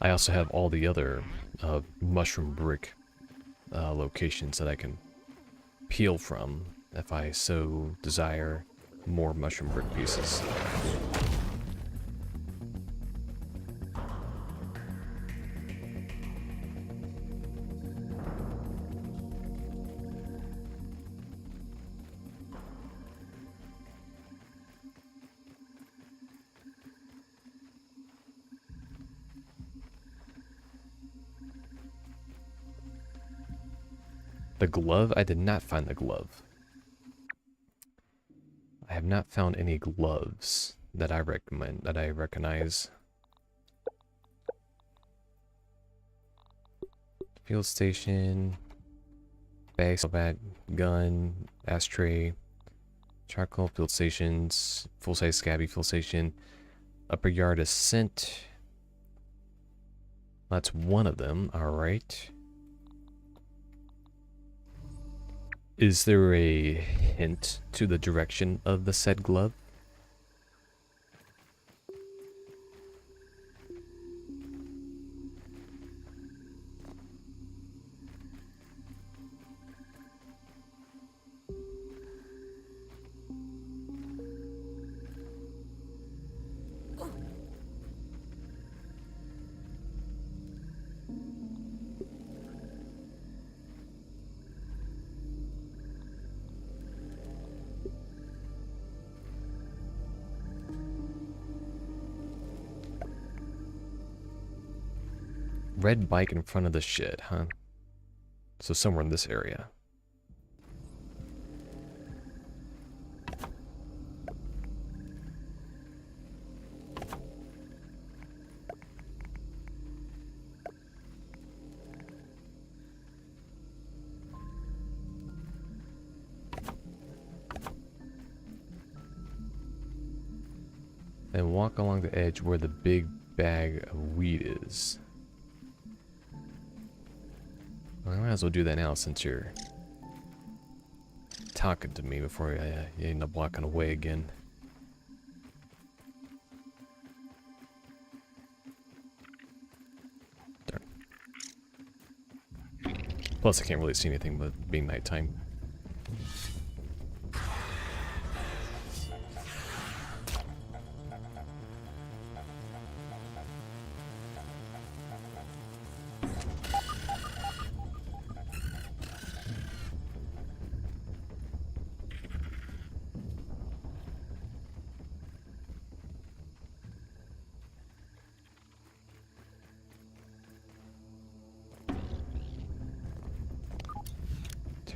I also have all the other mushroom brick locations that I can peel from if I so desire more mushroom brick pieces. The glove? I did not find the glove. I have not found any gloves that I recognize. Field station, bag, gun, ashtray, charcoal field stations, full-size scabby field station, upper yard ascent. That's one of them, alright. Is there a hint to the direction of the said glove? Red bike in front of the shed, huh? So somewhere in this area. And walk along the edge where the big bag of weed is. I might as well do that now since you're talking to me before you end up walking away again. Darn. Plus I can't really see anything but being nighttime.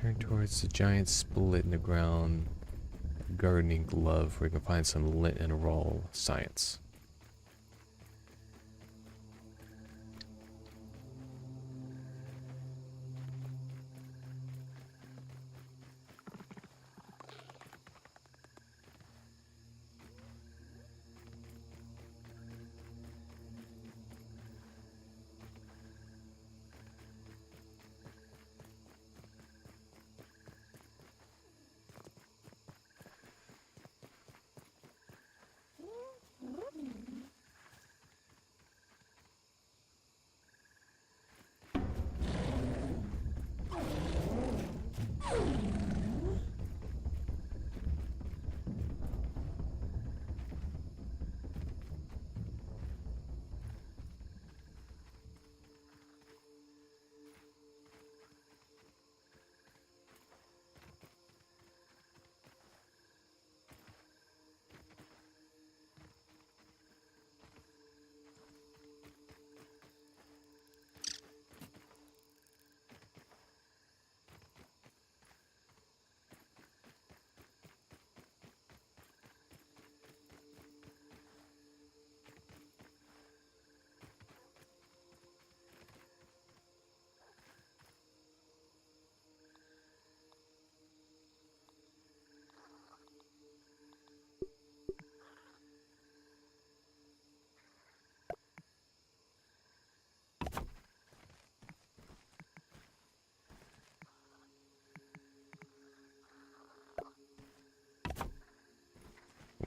Turn towards the giant split in the ground. Gardening glove where you can find some lint and raw science.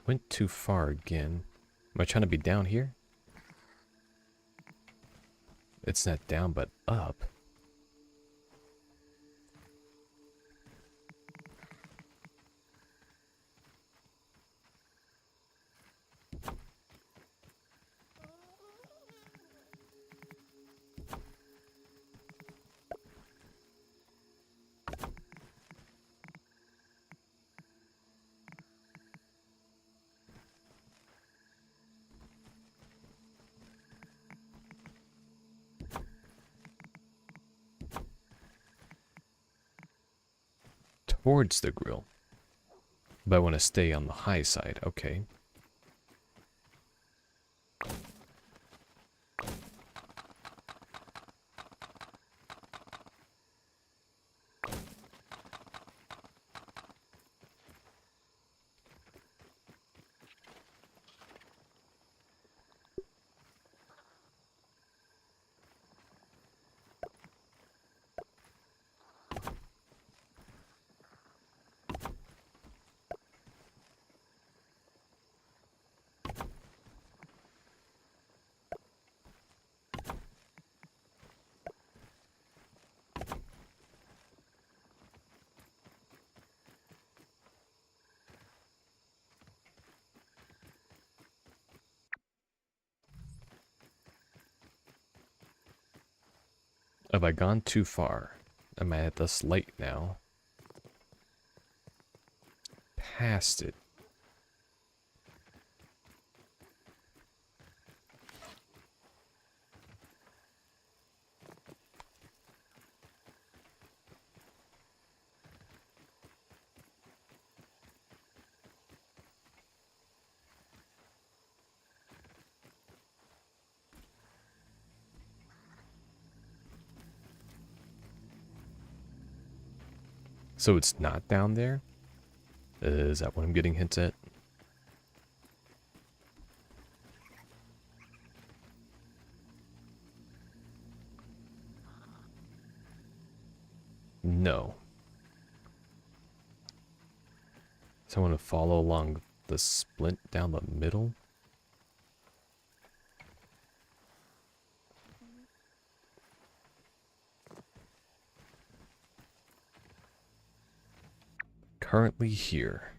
Went too far again. Am I trying to be down here? It's not down, but up. Towards the grill. But I want to stay on the high side. Okay. Have I gone too far? Am I at this light now? Past it. So it's not down there? Is that what I'm getting hints at? No. So I want to follow along the splint down the middle? Currently here.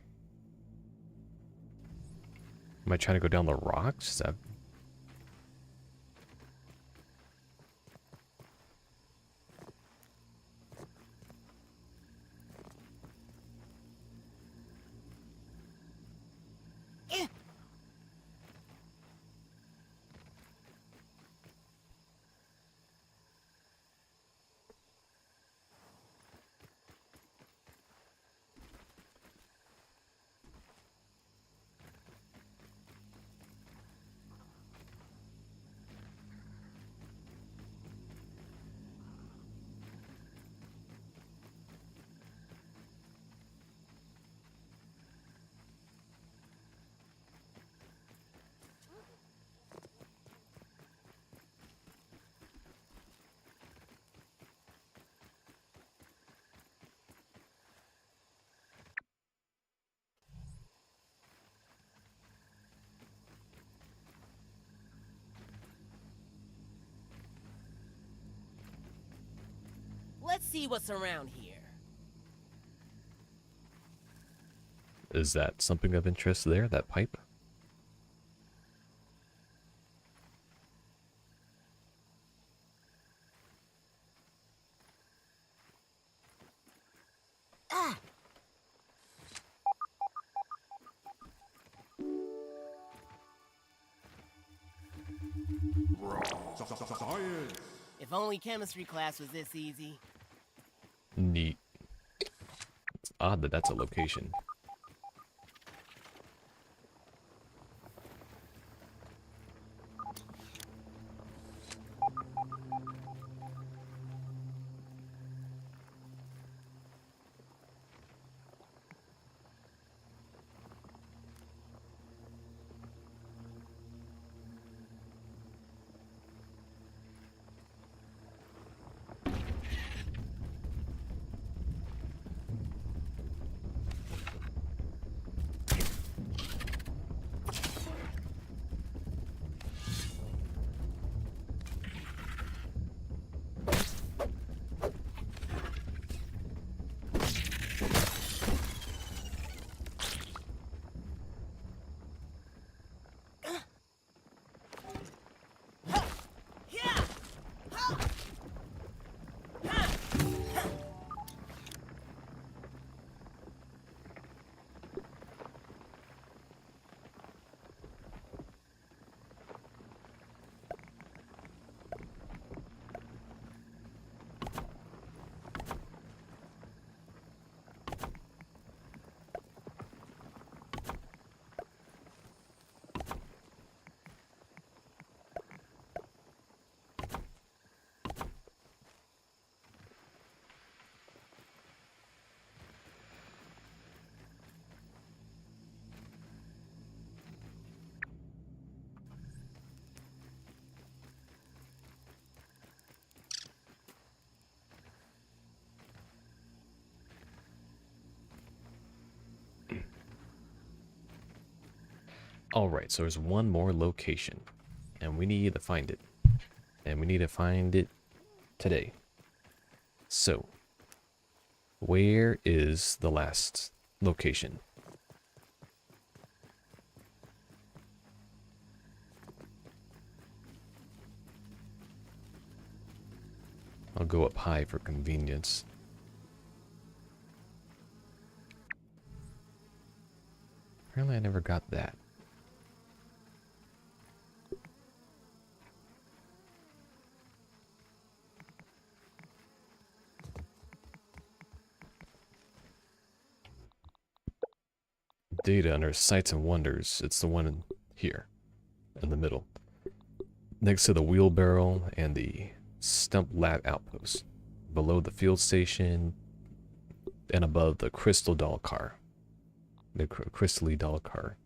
Am I trying to go down the rocks? Is that... see what's around here. Is that something of interest there, that pipe? Science. If only chemistry class was this easy. Neat. It's odd that that's a location. Alright, so there's one more location. And we need to find it. And we need to find it today. So, where is the last location? I'll go up high for convenience. Apparently I never got that. Data under sights and wonders. It's the one in here, in the middle, next to the wheelbarrow and the stump lab outpost, below the field station, and above the crystal doll car. The crystally doll car.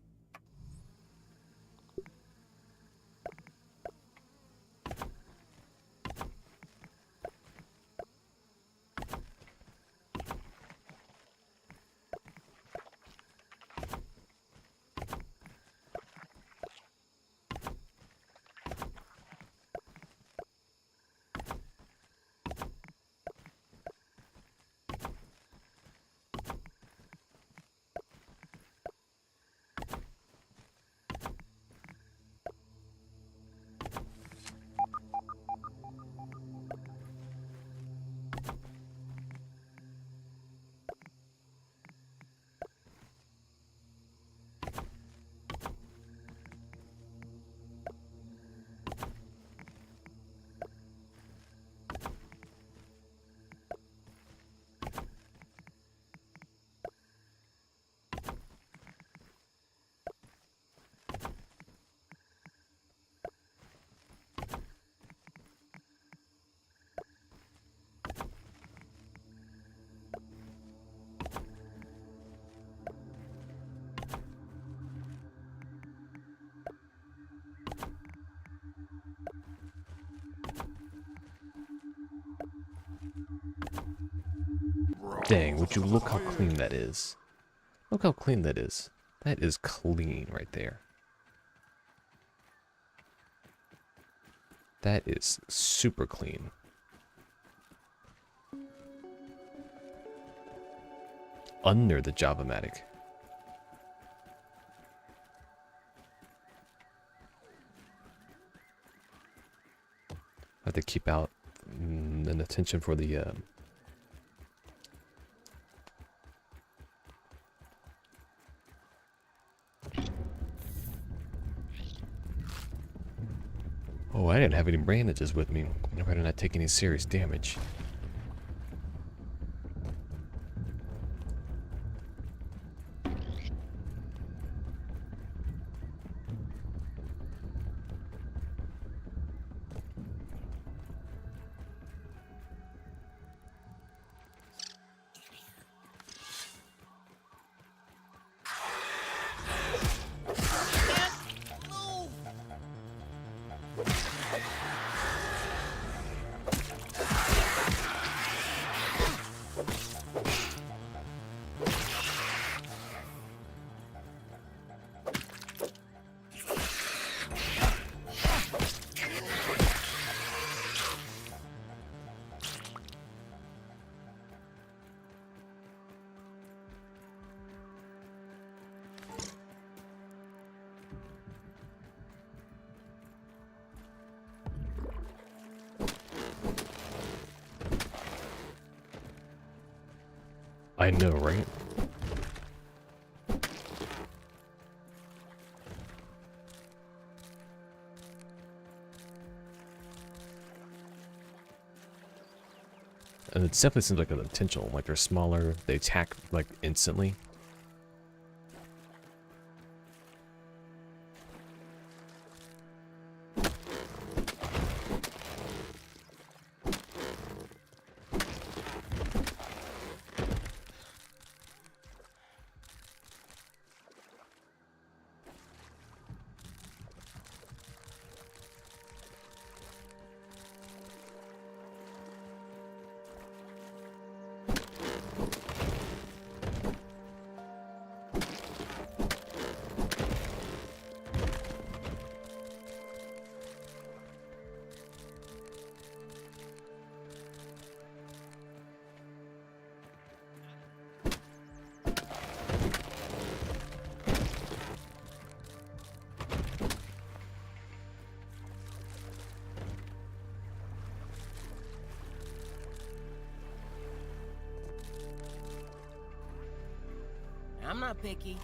Dang, would you look how clean that is? Look how clean that is. That is clean right there. That is super clean. under the Java-matic. I have to keep out an attention for the Oh, I didn't have any bandages with me. I better not take any serious damage. I know, right? And it definitely seems like an intentional. Like they're smaller, they attack like instantly. I'm not picky.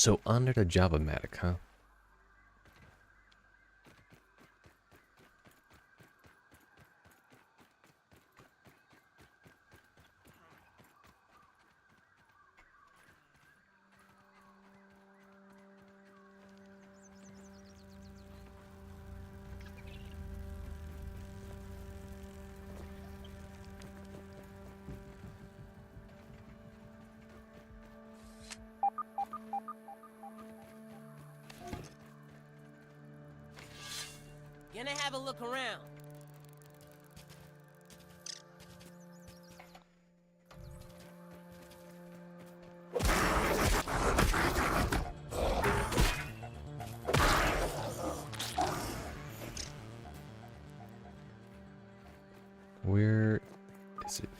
So under the Java-matic, huh? Can I have a look around? Where is it?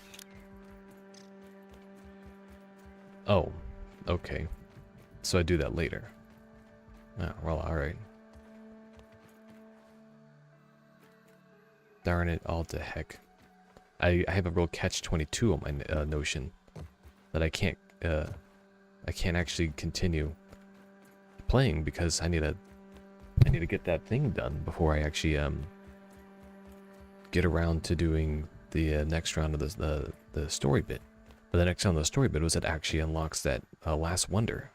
Oh, okay. So I do that later. Oh, well, alright. Darn it, all to heck. I have a real catch-22 on my Notion. That I can't actually continue playing because I need to get that thing done before I actually get around to doing the next round of the story bit. But the next round of the story bit was it actually unlocks that last wonder.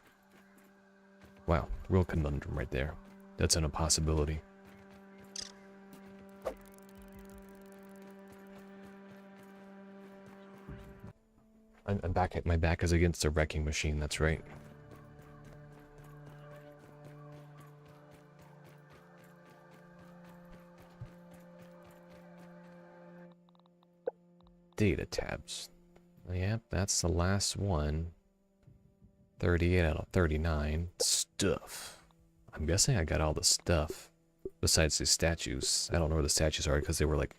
Wow, real conundrum right there. That's an impossibility. I'm back at my back is against a wrecking machine, that's right. Data tabs. Yep, that's the last one. 38 out of 39. Stuff. I'm guessing I got all the stuff. Besides the statues. I don't know where the statues are because they were like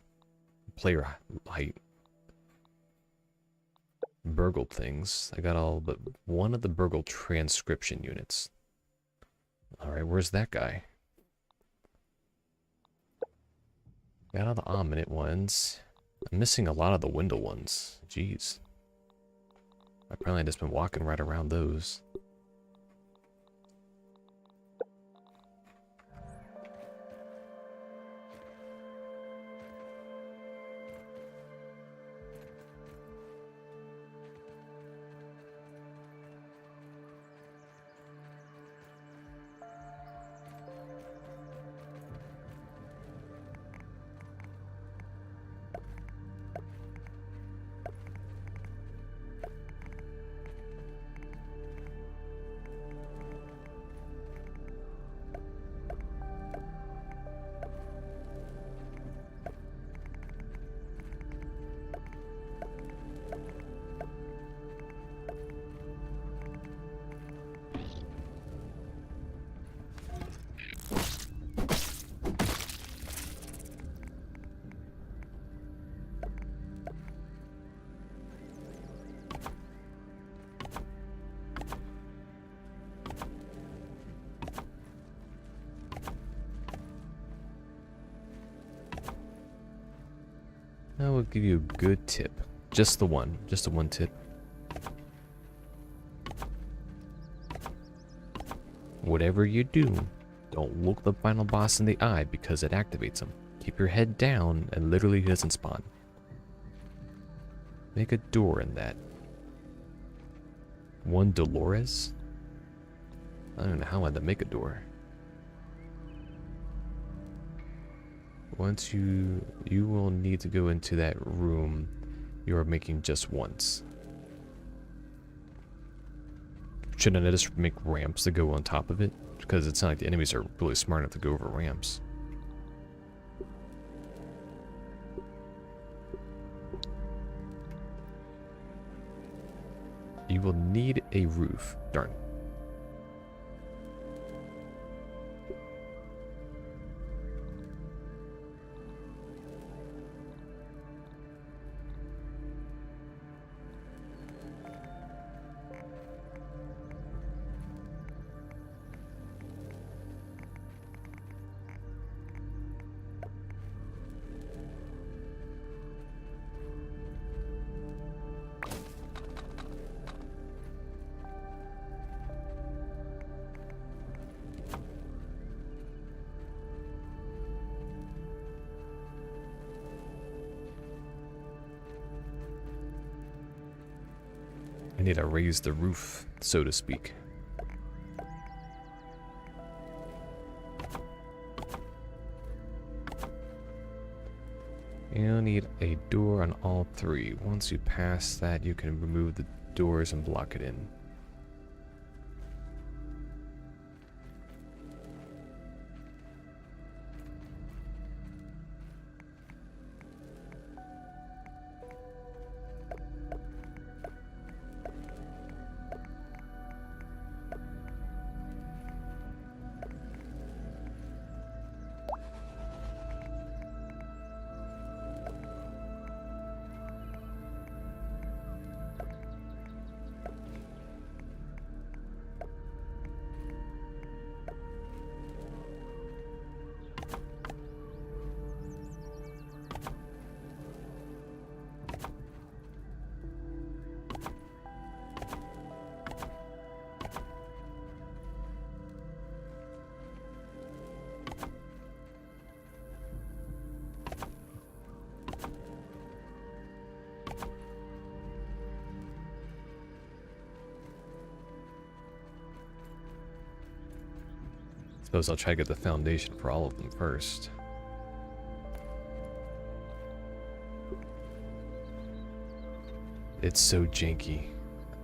player height. Burgled things. I got all but one of the burgled transcription units. Alright, where's that guy? Got all the ominate ones. I'm missing a lot of the window ones. Jeez. I've probably just been walking right around those. I will give you a good tip. Just the one tip. Whatever you do, don't look the final boss in the eye because it activates him. Keep your head down and literally he doesn't spawn. Make a door in that. One Dolores? I don't know how I'd make a door. Once you will need to go into that room you are making just once. Shouldn't I just make ramps to go on top of it? Because it's not like the enemies are really smart enough to go over ramps. You will need a roof. Darn. I need to raise the roof, so to speak. You'll need a door on all three. Once you pass that, you can remove the doors and block it in. Suppose I'll try to get the foundation for all of them first. It's so janky.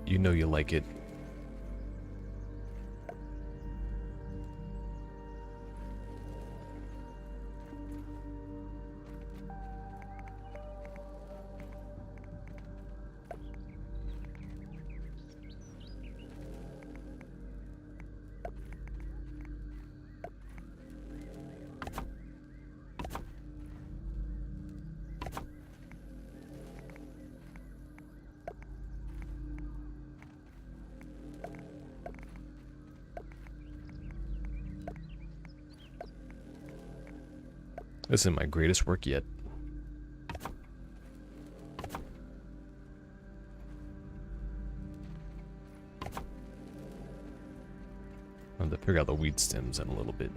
You know you like it. This isn't my greatest work yet. I have to figure out the weed stems in a little bit.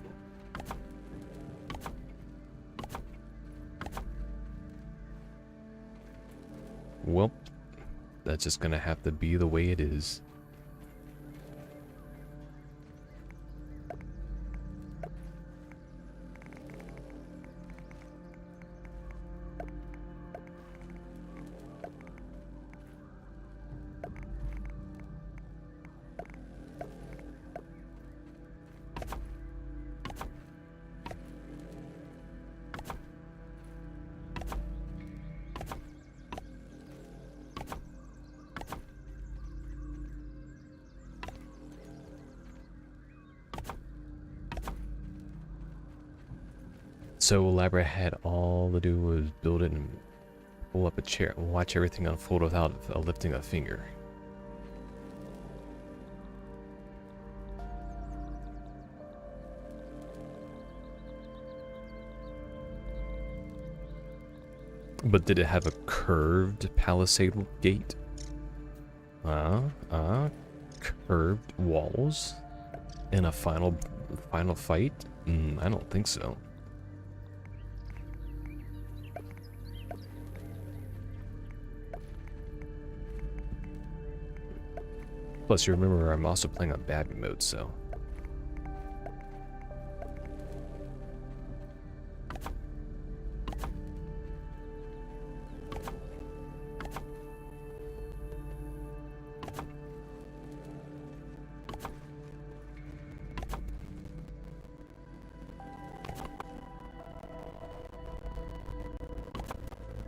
Well, that's just gonna have to be the way it is. So Labra had all to do was build it and pull up a chair and watch everything unfold without lifting a finger. But did it have a curved palisade gate? Curved walls in a final fight? I don't think so. Plus, you remember I'm also playing on Babby mode, so.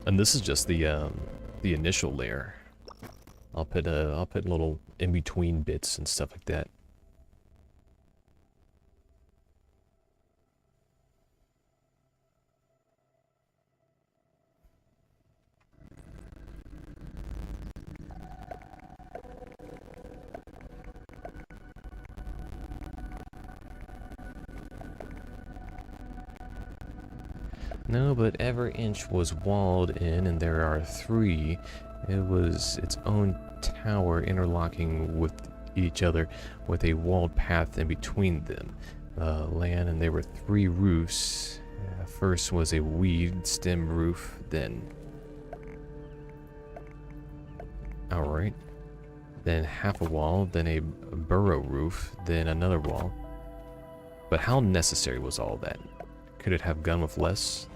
And this is just the initial layer. I'll put little in-between bits and stuff like that. No, but every inch was walled in, and there are 3. It was its own tower interlocking with each other with a walled path in between them. Land, and there were 3 roofs. First was a weed stem roof, then. Alright. Then half a wall, then a burrow roof, then another wall. But how necessary was all that? Could it have gone with less?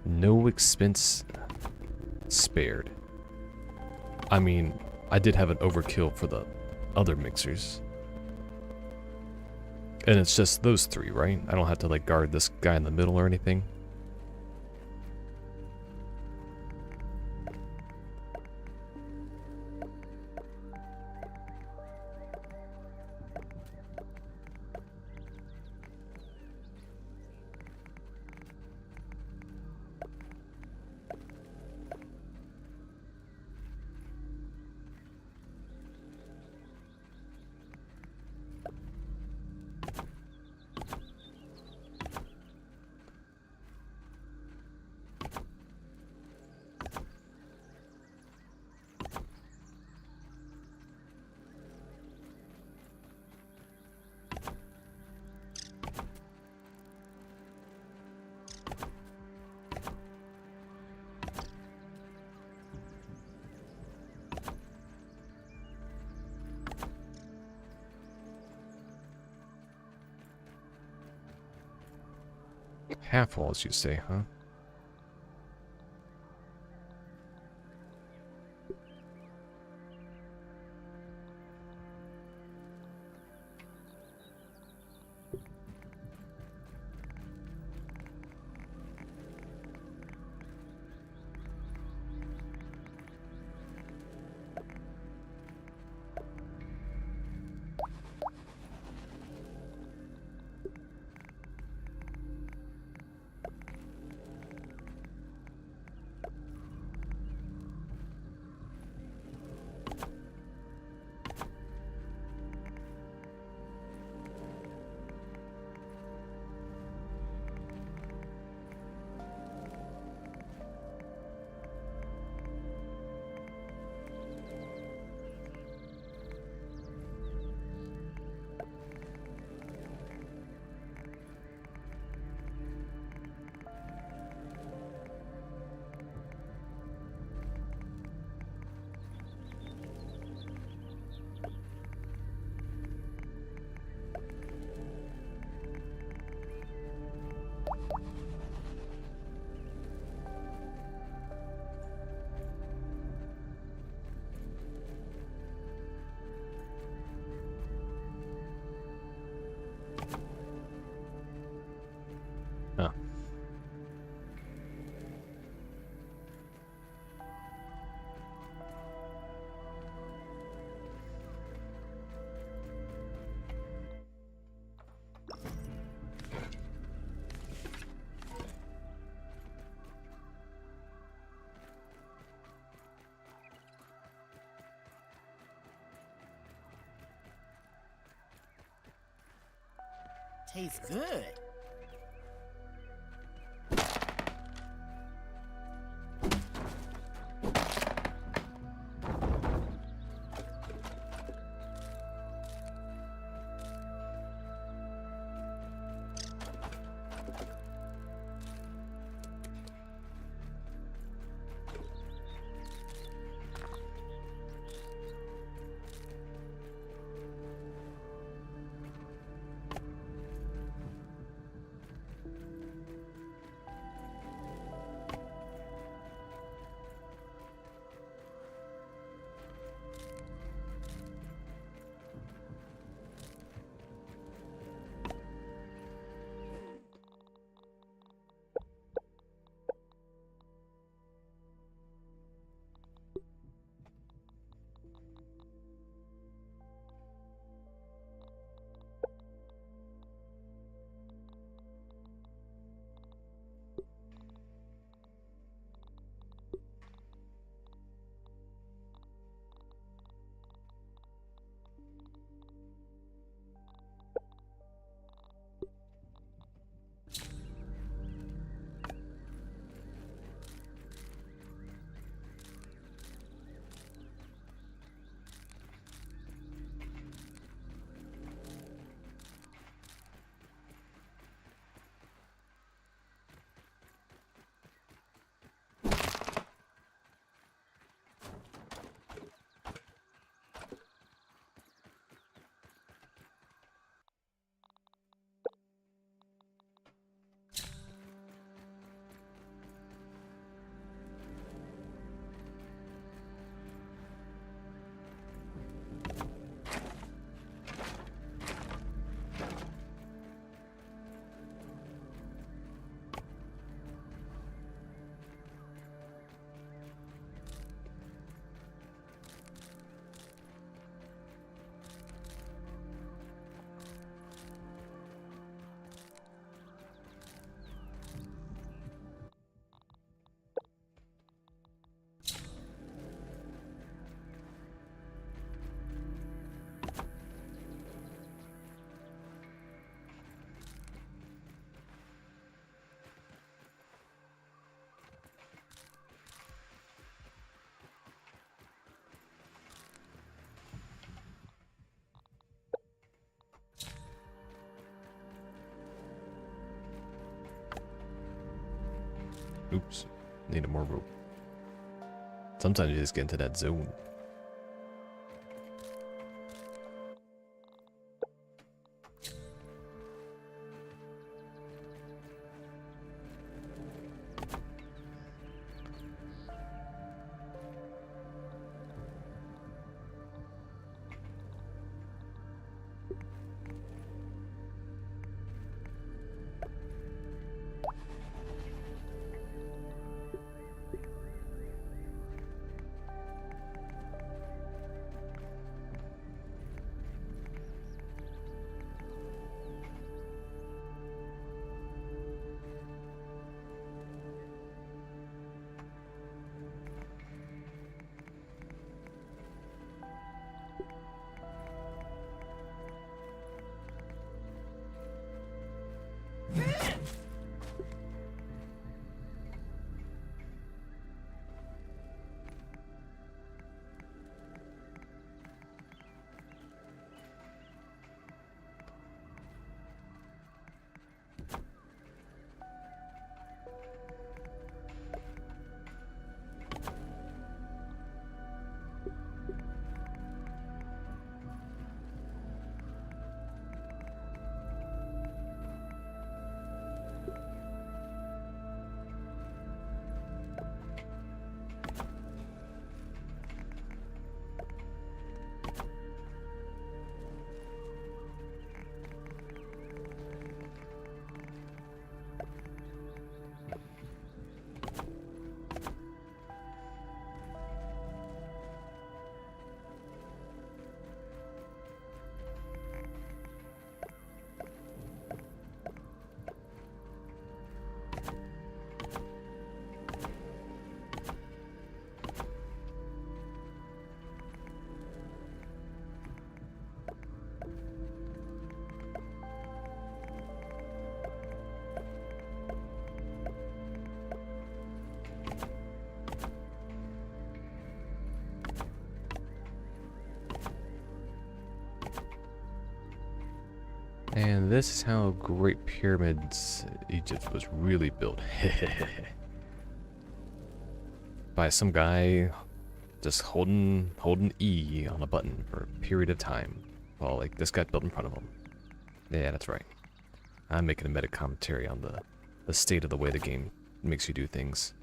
No expense spared. I mean, I did have an overkill for the other mixers. And it's just those 3, right? I don't have to like guard this guy in the middle or anything. Half walls, you say, huh? Huh. Tastes good. Oops. Needed more rope. Sometimes you just get into that zone. And this is how Great Pyramids Egypt was really built. By some guy just holding E on a button for a period of time. Well, like this got built in front of him. Yeah, that's right. I'm making a meta commentary on the state of the way the game makes you do things.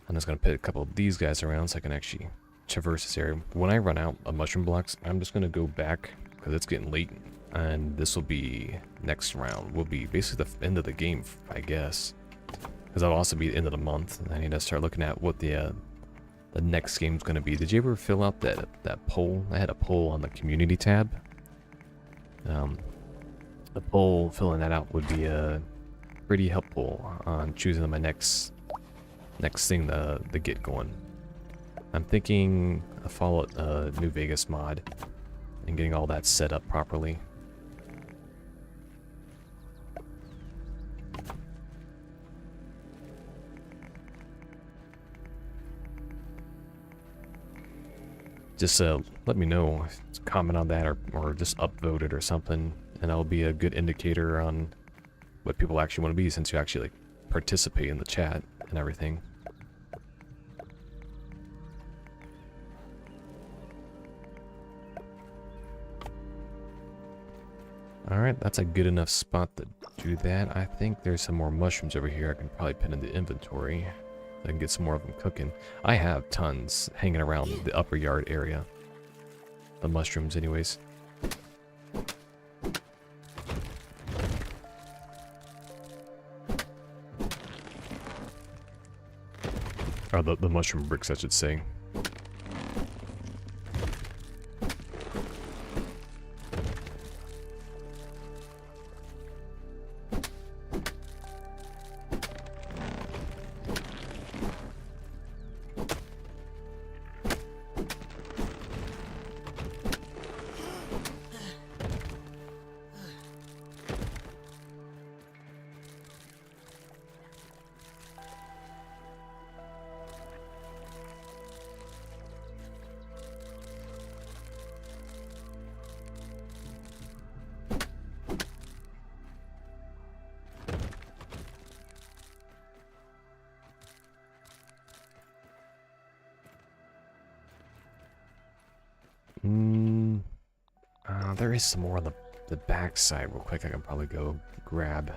I'm just going to put a couple of these guys around so I can actually traverse this area. When I run out of mushroom blocks, I'm just going to go back because it's getting late. And this will be next round. Will be basically the end of the game, I guess. Because that'll also be the end of the month. And I need to start looking at what the next game's going to be. Did you ever fill out that poll? I had a poll on the community tab. The poll, filling that out would be pretty helpful on choosing my next thing to get going. I'm thinking a Fallout New Vegas mod and getting all that set up properly. Just let me know, comment on that or just upvote it or something, and that'll be a good indicator on what people actually want to be since you actually like participate in the chat and everything. Alright, that's a good enough spot to do that. I think there's some more mushrooms over here I can probably put in the inventory. I can get some more of them cooking. I have tons hanging around the upper yard area. The mushrooms anyways. Or the mushroom bricks, I should say. There is some more on the back side real quick I can probably go grab.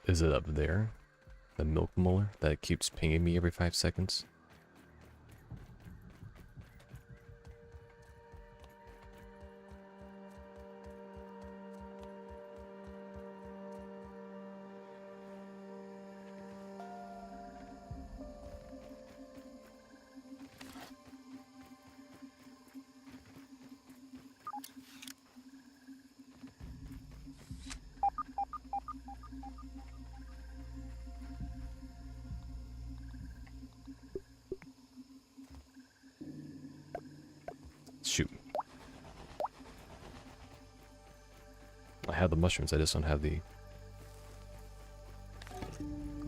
Is it up there? The milk molar that keeps pinging me every 5 seconds? Shoot. I have the mushrooms, I just don't have the...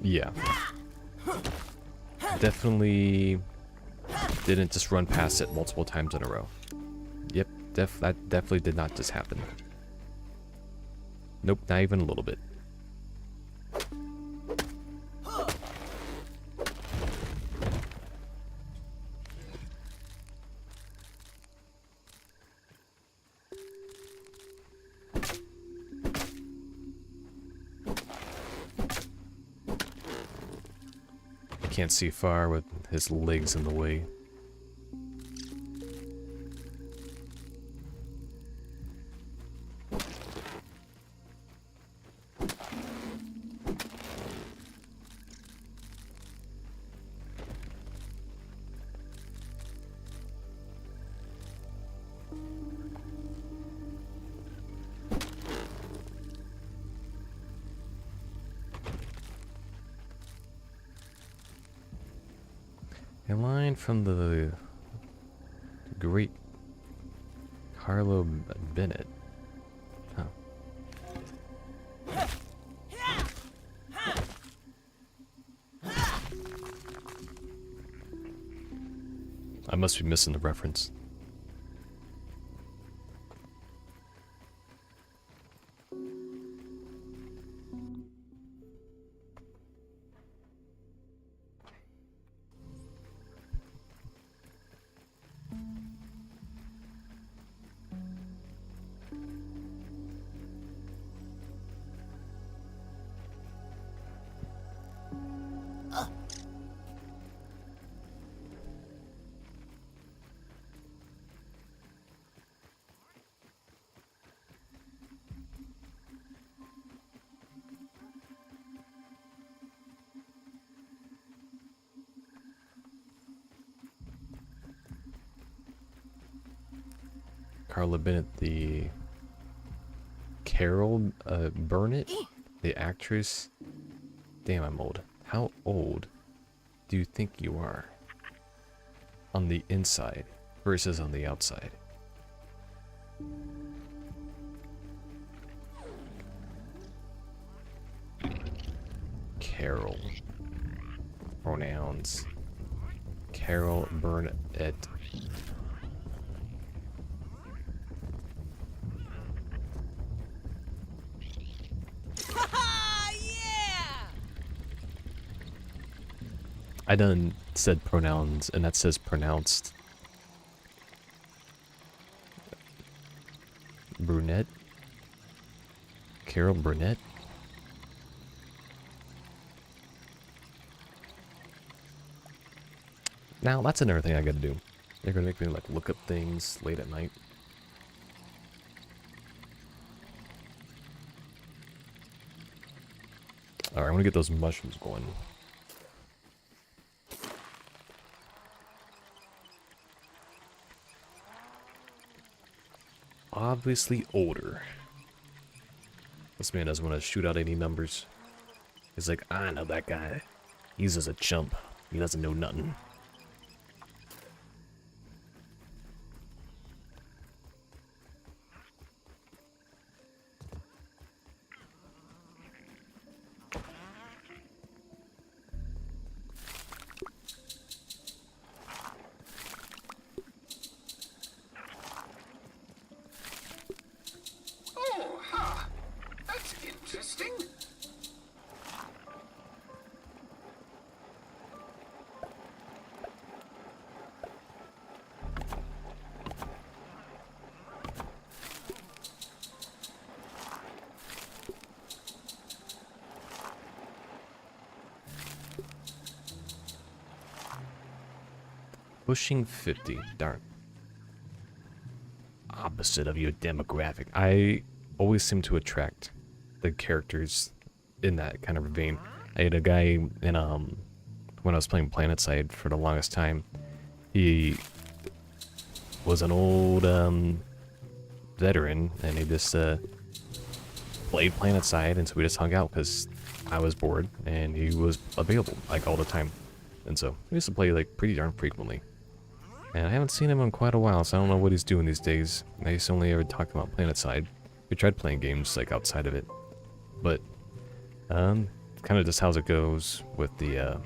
Yeah. Definitely didn't just run past it multiple times in a row. Yep, that definitely did not just happen. Nope, not even a little bit. Can't see far with his legs in the way. A line from the great Carlo Bennett. Huh. I must be missing the reference. Carla Bennett, the Carol Burnett, the actress. Damn, I'm old. How old do you think you are on the inside versus on the outside? Carol. Pronouns. Carol Burnett. I done said pronouns, and that says pronounced. Brunette? Carol Burnett? Now, that's another thing I gotta do. They're gonna make me, like, look up things late at night. Alright, I'm gonna get those mushrooms going. Obviously older. This man doesn't want to shoot out any numbers. He's like, I know that guy. He's just a chump. He doesn't know nothing. Oh, huh. That's interesting. Pushing 50. Darn. Opposite of your demographic. I always seem to attract the characters in that kind of vein. I had a guy in when I was playing PlanetSide for the longest time. He was an old veteran, and he just played PlanetSide, and so we just hung out because I was bored and he was available like all the time, and so we used to play like pretty darn frequently. And I haven't seen him in quite a while, so I don't know what he's doing these days. I used to only ever talk about PlanetSide. We tried playing games like outside of it, but kind of just how it goes with the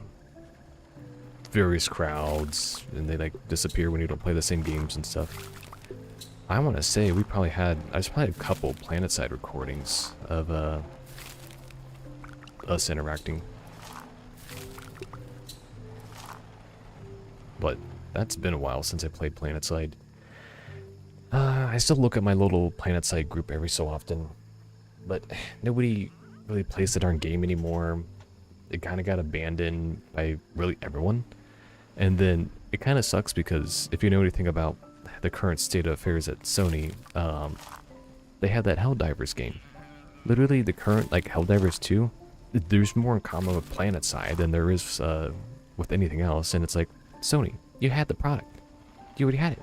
various crowds, and they like disappear when you don't play the same games and stuff. I want to say we probably had, I just played a couple PlanetSide recordings of us interacting, but that's been a while since I played PlanetSide. I still look at my little PlanetSide group every so often, but nobody really plays the darn game anymore. It kind of got abandoned by really everyone. And then it kind of sucks because if you know anything about the current state of affairs at Sony, they have that Helldivers game. Literally the current, like Helldivers 2, there's more in common with PlanetSide than there is with anything else. And it's like, Sony, you had the product. You already had it.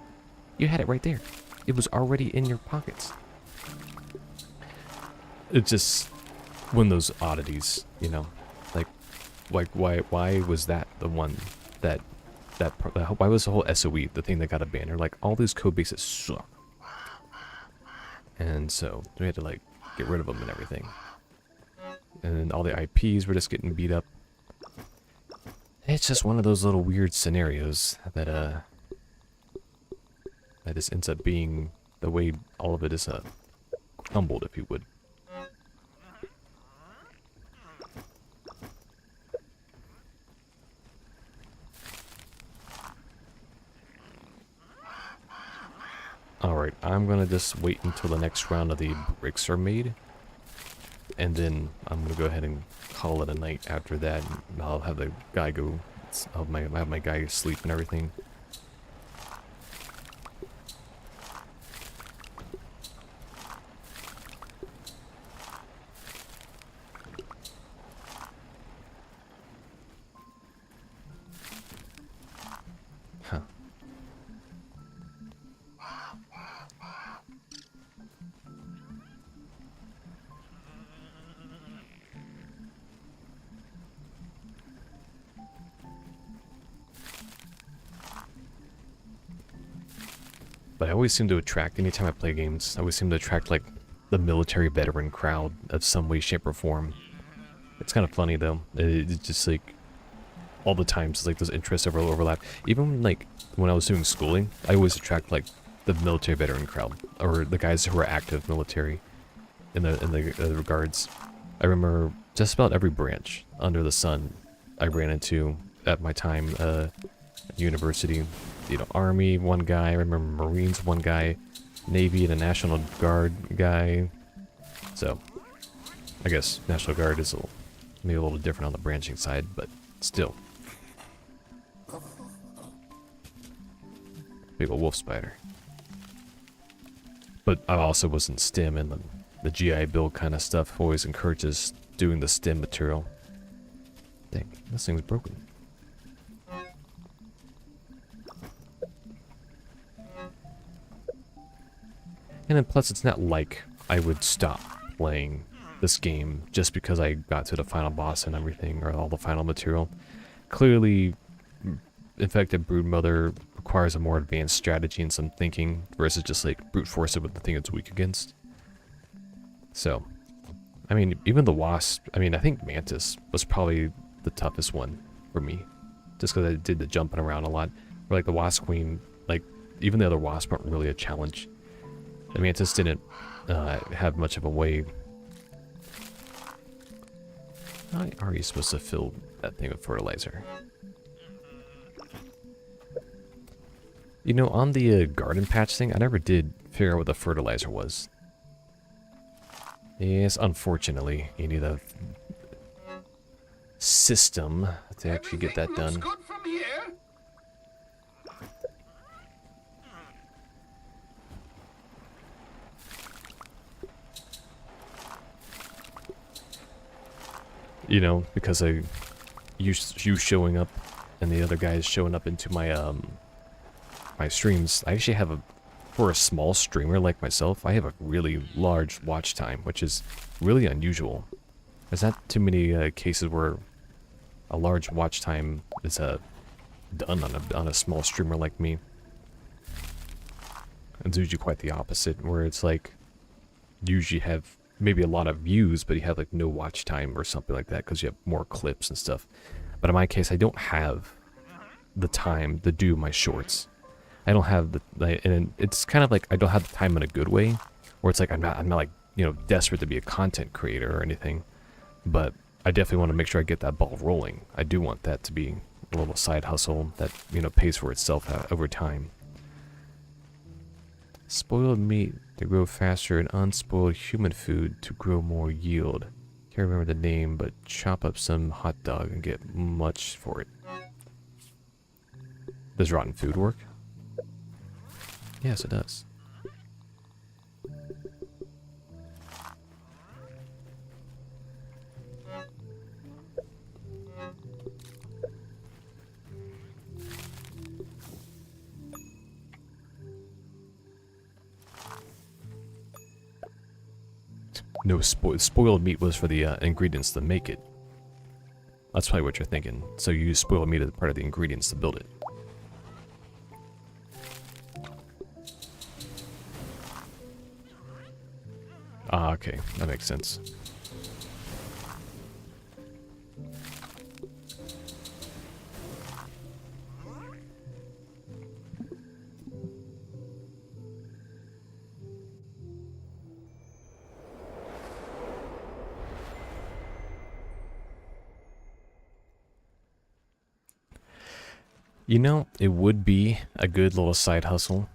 You had it right there. It was already in your pockets. It's just one of those oddities, you know, like why was that the one that why was the whole SOE the thing that got abandoned? Like, all these code bases suck, and so we had to like get rid of them and everything, and then all the IPs were just getting beat up. It's just one of those little weird scenarios that that just ends up being the way all of it is crumbled, if you would. Alright, I'm gonna just wait until the next round of the bricks are made, and then I'm gonna go ahead and call it a night after that. And I'll have the guy go, I'll have my guy sleep and everything. Huh. But I always seem to attract, anytime I play games, I always seem to attract like the military veteran crowd of some way, shape, or form. It's kind of funny though. It's just like all the times, like those interests overlap. Even like when I was doing schooling, I always attract like the military veteran crowd, or the guys who are active military in the regards. I remember just about every branch under the sun I ran into at my time at university. You know, Army, one guy. I remember Marines, one guy. Navy and a National Guard guy. So, I guess National Guard is maybe a little different on the branching side, but still. Big ol' wolf spider. But I also was in STEM, and the GI Bill kind of stuff always encourages doing the STEM material. Dang, this thing's broken. And then plus, it's not like I would stop playing this game just because I got to the final boss and everything, or all the final material. Clearly, Infected Broodmother requires a more advanced strategy and some thinking, versus just like brute force it with the thing it's weak against. So, I mean, even the Wasp, I mean, I think Mantis was probably the toughest one for me, just because I did the jumping around a lot. Or like the Wasp Queen, like, even the other Wasps weren't really a challenge. The Mantis didn't have much of a way. How are you supposed to fill that thing with fertilizer? You know, on the garden patch thing, I never did figure out what the fertilizer was. Yes, unfortunately, you need a system to actually get that done. Good from here. You know, because you showing up and the other guys showing up into my my streams. I actually have for a small streamer like myself, I have a really large watch time, which is really unusual. There's not too many cases where a large watch time is done on a small streamer like me. It's usually quite the opposite, where it's like you usually have maybe a lot of views, but you have like no watch time or something like that because you have more clips and stuff. But in my case, I don't have the time to do my shorts. I don't have and it's kind of like I don't have the time in a good way, where it's like I'm not like, you know, desperate to be a content creator or anything, but I definitely want to make sure I get that ball rolling. I do want that to be a little side hustle that, you know, pays for itself over time. Spoiled meat to grow faster and unspoiled human food to grow more yield. Can't remember the name, but chop up some hot dog and get much for it. Does rotten food work? Yes, it does. No, spoiled meat was for the ingredients to make it. That's probably what you're thinking. So you use spoiled meat as part of the ingredients to build it. Ah, okay. That makes sense. You know, it would be a good little side hustle.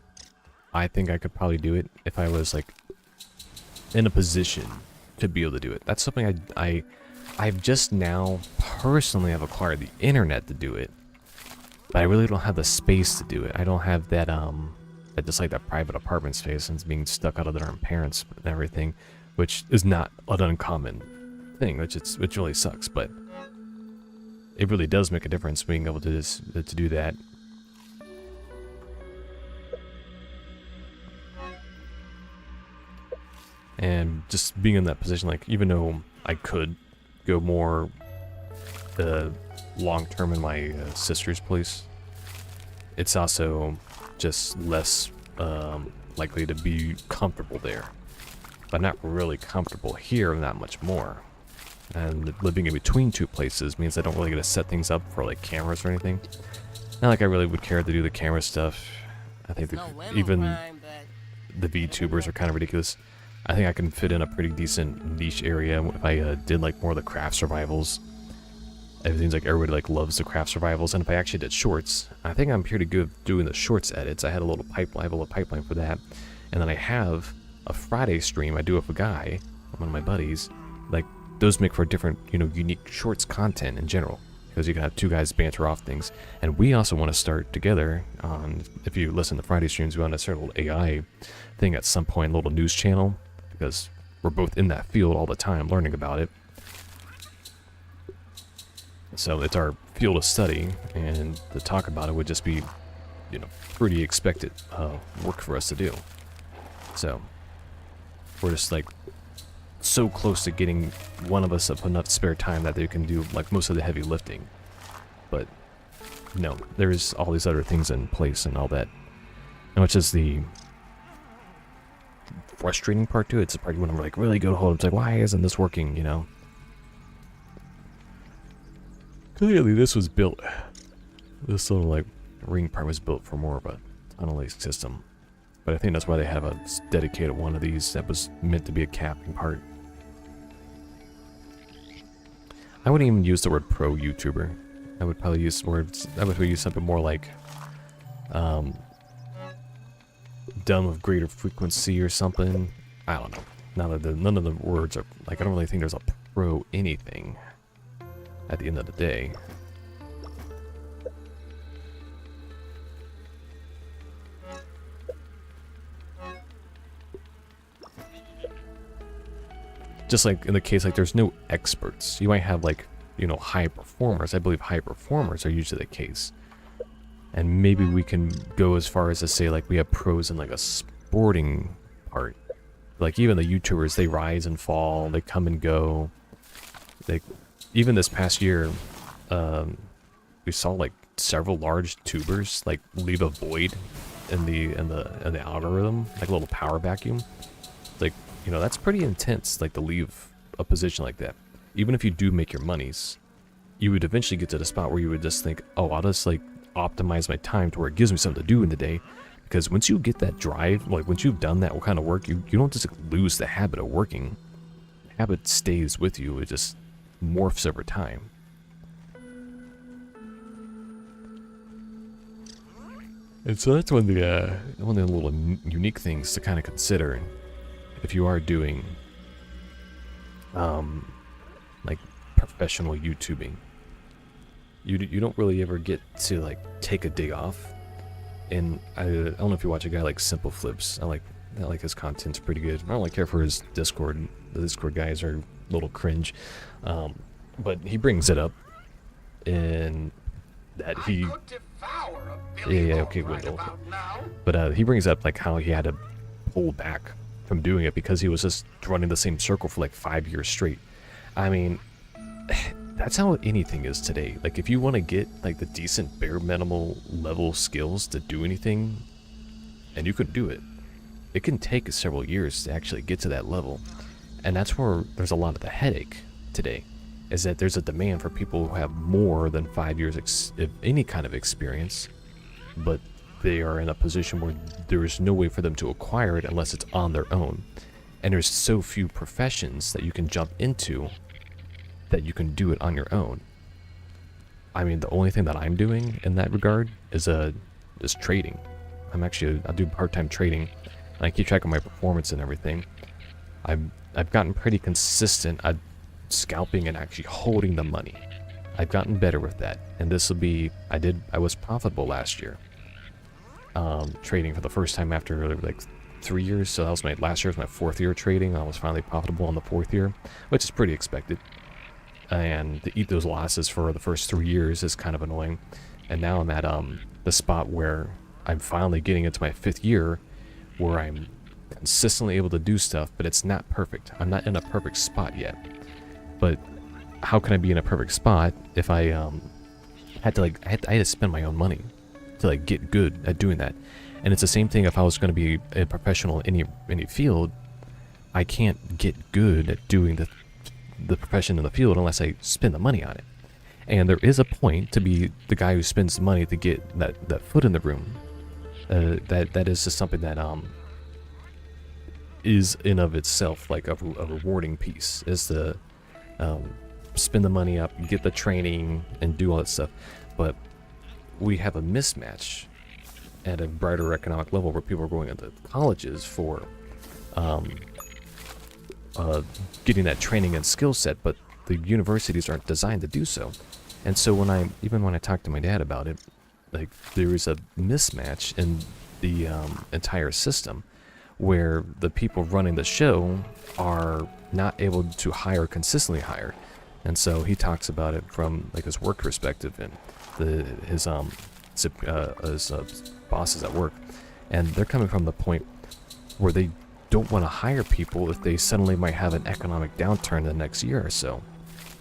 I think I could probably do it if I was like in a position to be able to do it. That's something I've just now personally have acquired the internet to do it, but I really don't have the space to do it. I don't have that just like that private apartment space and being stuck out of their own parents and everything, which is not an uncommon thing, which really sucks, but it really does make a difference being able to do that. And just being in that position, like, even though I could go more long term in my sister's place, it's also just less likely to be comfortable there. But I'm not really comfortable here that much more. And living in between two places means I don't really get to set things up for like cameras or anything. Not like I really would care to do the camera stuff. I think even the VTubers are kind of ridiculous. I think I can fit in a pretty decent niche area if I did like more of the craft survivals. It seems like everybody like loves the craft survivals, and if I actually did shorts, I think I'm pretty good doing the shorts edits. I had a little pipeline, I have a little pipeline for that, and then I have a Friday stream I do with a guy, one of my buddies. Like, those make for different, you know, unique shorts content in general, because you can have two guys banter off things. And we also want to start together on, if you listen to Friday streams, we want to start a little AI thing at some point, a little news channel, because we're both in that field all the time learning about it. So it's our field of study, and to talk about it would just be, you know, pretty expected work for us to do. So we're just like so close to getting one of us up enough spare time that they can do like most of the heavy lifting. But no, there's all these other things in place and all that, and which is the frustrating part to it. It's the part when I'm like really good hold. It's like, why isn't this working? You know. Clearly, this was built. This little like ring part was built for more of a tunneling system, but I think that's why they have a dedicated one of these that was meant to be a capping part. I wouldn't even use the word pro YouTuber. I would probably use words. I would use something more like done with greater frequency or something. I don't know. None of the words are like. I don't really think there's a pro anything at the end of the day. just like in the case, like there's no experts. You might have like, you know, high performers. I believe high performers are usually the case. And maybe we can go as far as to say like we have pros in like a sporting part. Like even the YouTubers, they rise and fall, they come and go. Like even this past year, we saw like several large tubers like leave a void in the algorithm, like a little power vacuum. Like, you know, that's pretty intense, like to leave a position like that. Even if you do make your monies, you would eventually get to the spot where you would just think, oh, I'll just like optimize my time to where it gives me something to do in the day. Because once you get that drive, like once you've done that kind of work, you don't just lose the habit of working. The habit stays with you. It just morphs over time. And so that's one of the little unique things to kind of consider if you are doing like professional YouTubing. You don't really ever get to like take a day off. And I don't know if you watch a guy like Simple Flips. I like his content's pretty good. I don't like care for his Discord. The Discord guys are a little cringe, but he brings it up in that he. Yeah, okay, Wendell. But he brings up like how he had to pull back from doing it because he was just running the same circle for like 5 years straight. I mean, that's how anything is today. Like if you want to get like the decent bare minimal level skills to do anything, and you could do it, it can take several years to actually get to that level. And that's where there's a lot of the headache today, is that there's a demand for people who have more than 5 years of any kind of experience, but they are in a position where there is no way for them to acquire it unless it's on their own. And there's so few professions that you can jump into that you can do it on your own. I mean, the only thing that I'm doing in that regard is trading. I do part-time trading, and I keep track of my performance and everything. I've gotten pretty consistent at scalping and actually holding the money. I've gotten better with that, and this will be. I was profitable last year. Trading for the first time after like 3 years. So that was last year was my 4th year trading. I was finally profitable in the 4th year, which is pretty expected. And to eat those losses for the first 3 years is kind of annoying. And now I'm at the spot where I'm finally getting into my 5th year, where I'm consistently able to do stuff, but it's not perfect. I'm not in a perfect spot yet. But how can I be in a perfect spot if I had to spend my own money to like get good at doing that? And it's the same thing if I was going to be a professional in any field. I can't get good at doing the profession in the field unless I spend the money on it. And there is a point to be the guy who spends the money to get that foot in the room. That is just something that is in of itself like a rewarding piece, is to spend the money up, get the training, and do all that stuff. But we have a mismatch at a brighter economic level where people are going into colleges for getting that training and skill set, but the universities aren't designed to do so. And so when I talk to my dad about it, like there is a mismatch in the entire system where the people running the show are not able to consistently hire. And so he talks about it from like his work perspective and his bosses at work, and they're coming from the point where they don't want to hire people if they suddenly might have an economic downturn the next year or so.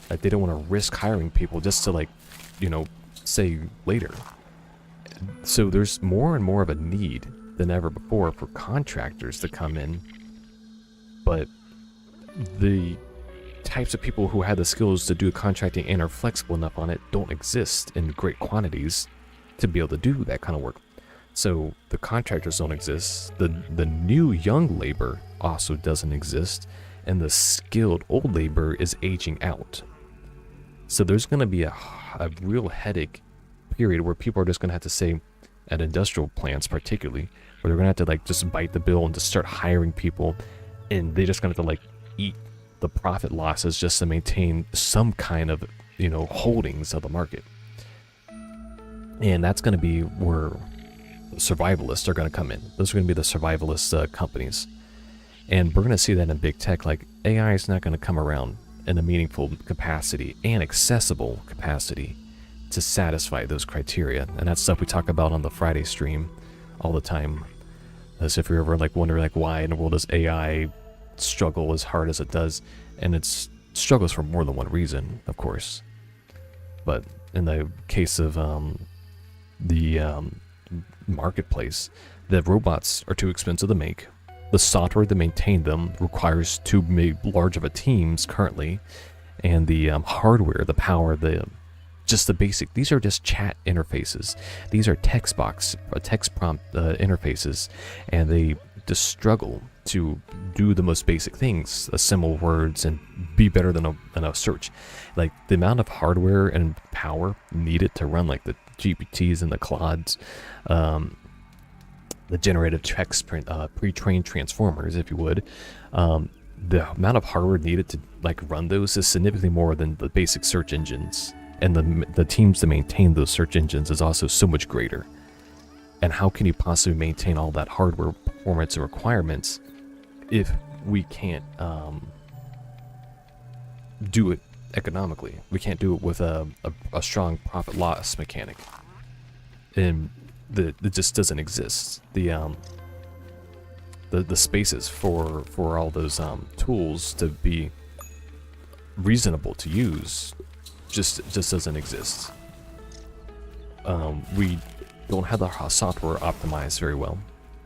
Like they don't want to risk hiring people just to say later. So there's more and more of a need than ever before for contractors to come in, but the types of people who have the skills to do contracting and are flexible enough on it don't exist in great quantities to be able to do that kind of work. So the contractors don't exist, the new young labor also doesn't exist, and the skilled old labor is aging out. So there's going to be a real headache period where people are just going to have to say, at industrial plants particularly, where they're going to have to like just bite the bill and just start hiring people, and they just going to have to like eat the profit losses just to maintain some kind of holdings of the market. And that's going to be where survivalists are going to come in. Those are going to be the survivalist companies. And we're going to see that in big tech. Like, AI is not going to come around in a meaningful capacity and accessible capacity to satisfy those criteria. And that's stuff we talk about on the Friday stream all the time. As if you're ever like wondering like why in the world does AI struggle as hard as it does, and it struggles for more than one reason, of course. But in the case of the marketplace, the robots are too expensive to make. The software to maintain them requires too large of a teams currently, and the hardware, the power, just the basic. These are just chat interfaces. These are text prompt interfaces, and they just struggle to do the most basic things, assemble words, and be better than a search. Like the amount of hardware and power needed to run like the GPTs and the Claudes, the generative text pre-trained transformers, if you would. The amount of hardware needed to like run those is significantly more than the basic search engines. And the teams to maintain those search engines is also so much greater. And how can you possibly maintain all that hardware performance and requirements if we can't do it economically? We can't do it with a strong profit loss mechanic. And it just doesn't exist. The spaces for all those tools to be reasonable to use just doesn't exist. We don't have the software optimized very well.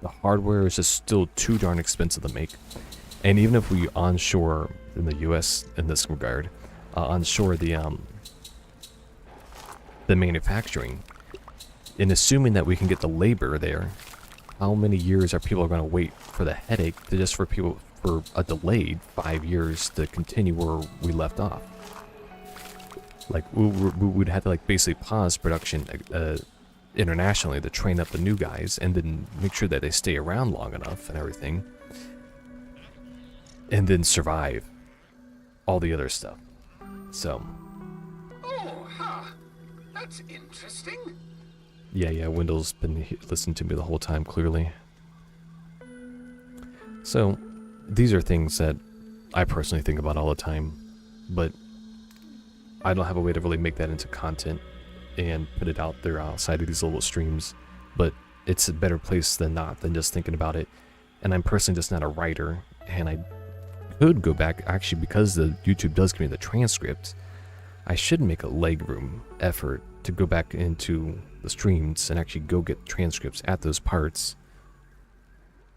The hardware is just still too darn expensive to make. And even if we onshore in the US in this regard, onshore the manufacturing, and assuming that we can get the labor there, how many years are people going to wait for the headache for a delayed 5 years to continue where we left off? Like we would have to like basically pause production internationally to train up the new guys, and then make sure that they stay around long enough and everything, and then survive all the other stuff. So. Oh, huh. That's interesting. Yeah, Wendell's been listening to me the whole time, clearly. So, these are things that I personally think about all the time, but I don't have a way to really make that into content and put it out there outside of these little streams, but it's a better place than not, than just thinking about it. And I'm personally just not a writer, and I could go back, actually, because the YouTube does give me the transcript, I should make a legroom effort to go back into the streams and actually go get transcripts at those parts.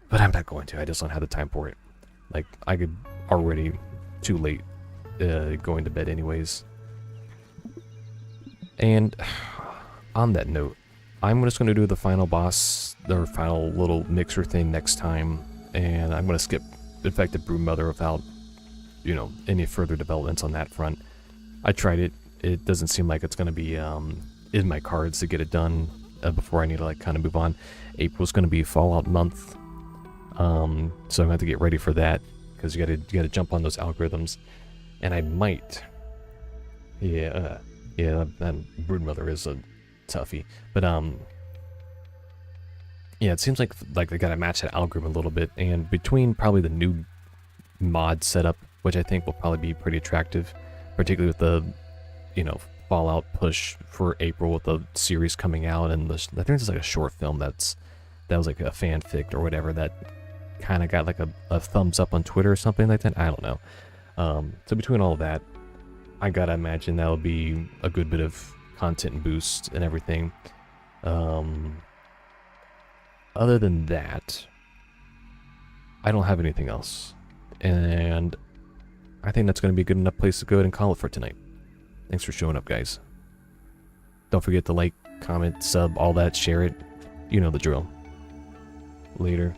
But I'm not going to. I just don't have the time for it. Like, I could already too late going to bed anyways. And on that note, I'm just going to do the final boss, or final little mixer thing next time, and I'm going to skip Infected Broodmother without, any further developments on that front. I tried it. It doesn't seem like it's going to be in my cards to get it done before I need to like kind of move on. April's going to be Fallout month, so I'm going to have to get ready for that, because you got to jump on those algorithms, and I might, that Broodmother is a toughie, but it seems like they got to match that algorithm a little bit, and between probably the new mod setup, which I think will probably be pretty attractive, particularly with the Fallout push for April with the series coming out, and I think it's like a short film that was like a fanfic or whatever that kind of got like a thumbs up on Twitter or something like that. I don't know. So between all of that, I gotta imagine that'll be a good bit of content boost and everything. Other than that, I don't have anything else, and I think that's going to be a good enough place to go ahead and call it for tonight. Thanks for showing up, guys. Don't forget to like, comment, sub, all that, share it. You know the drill. Later.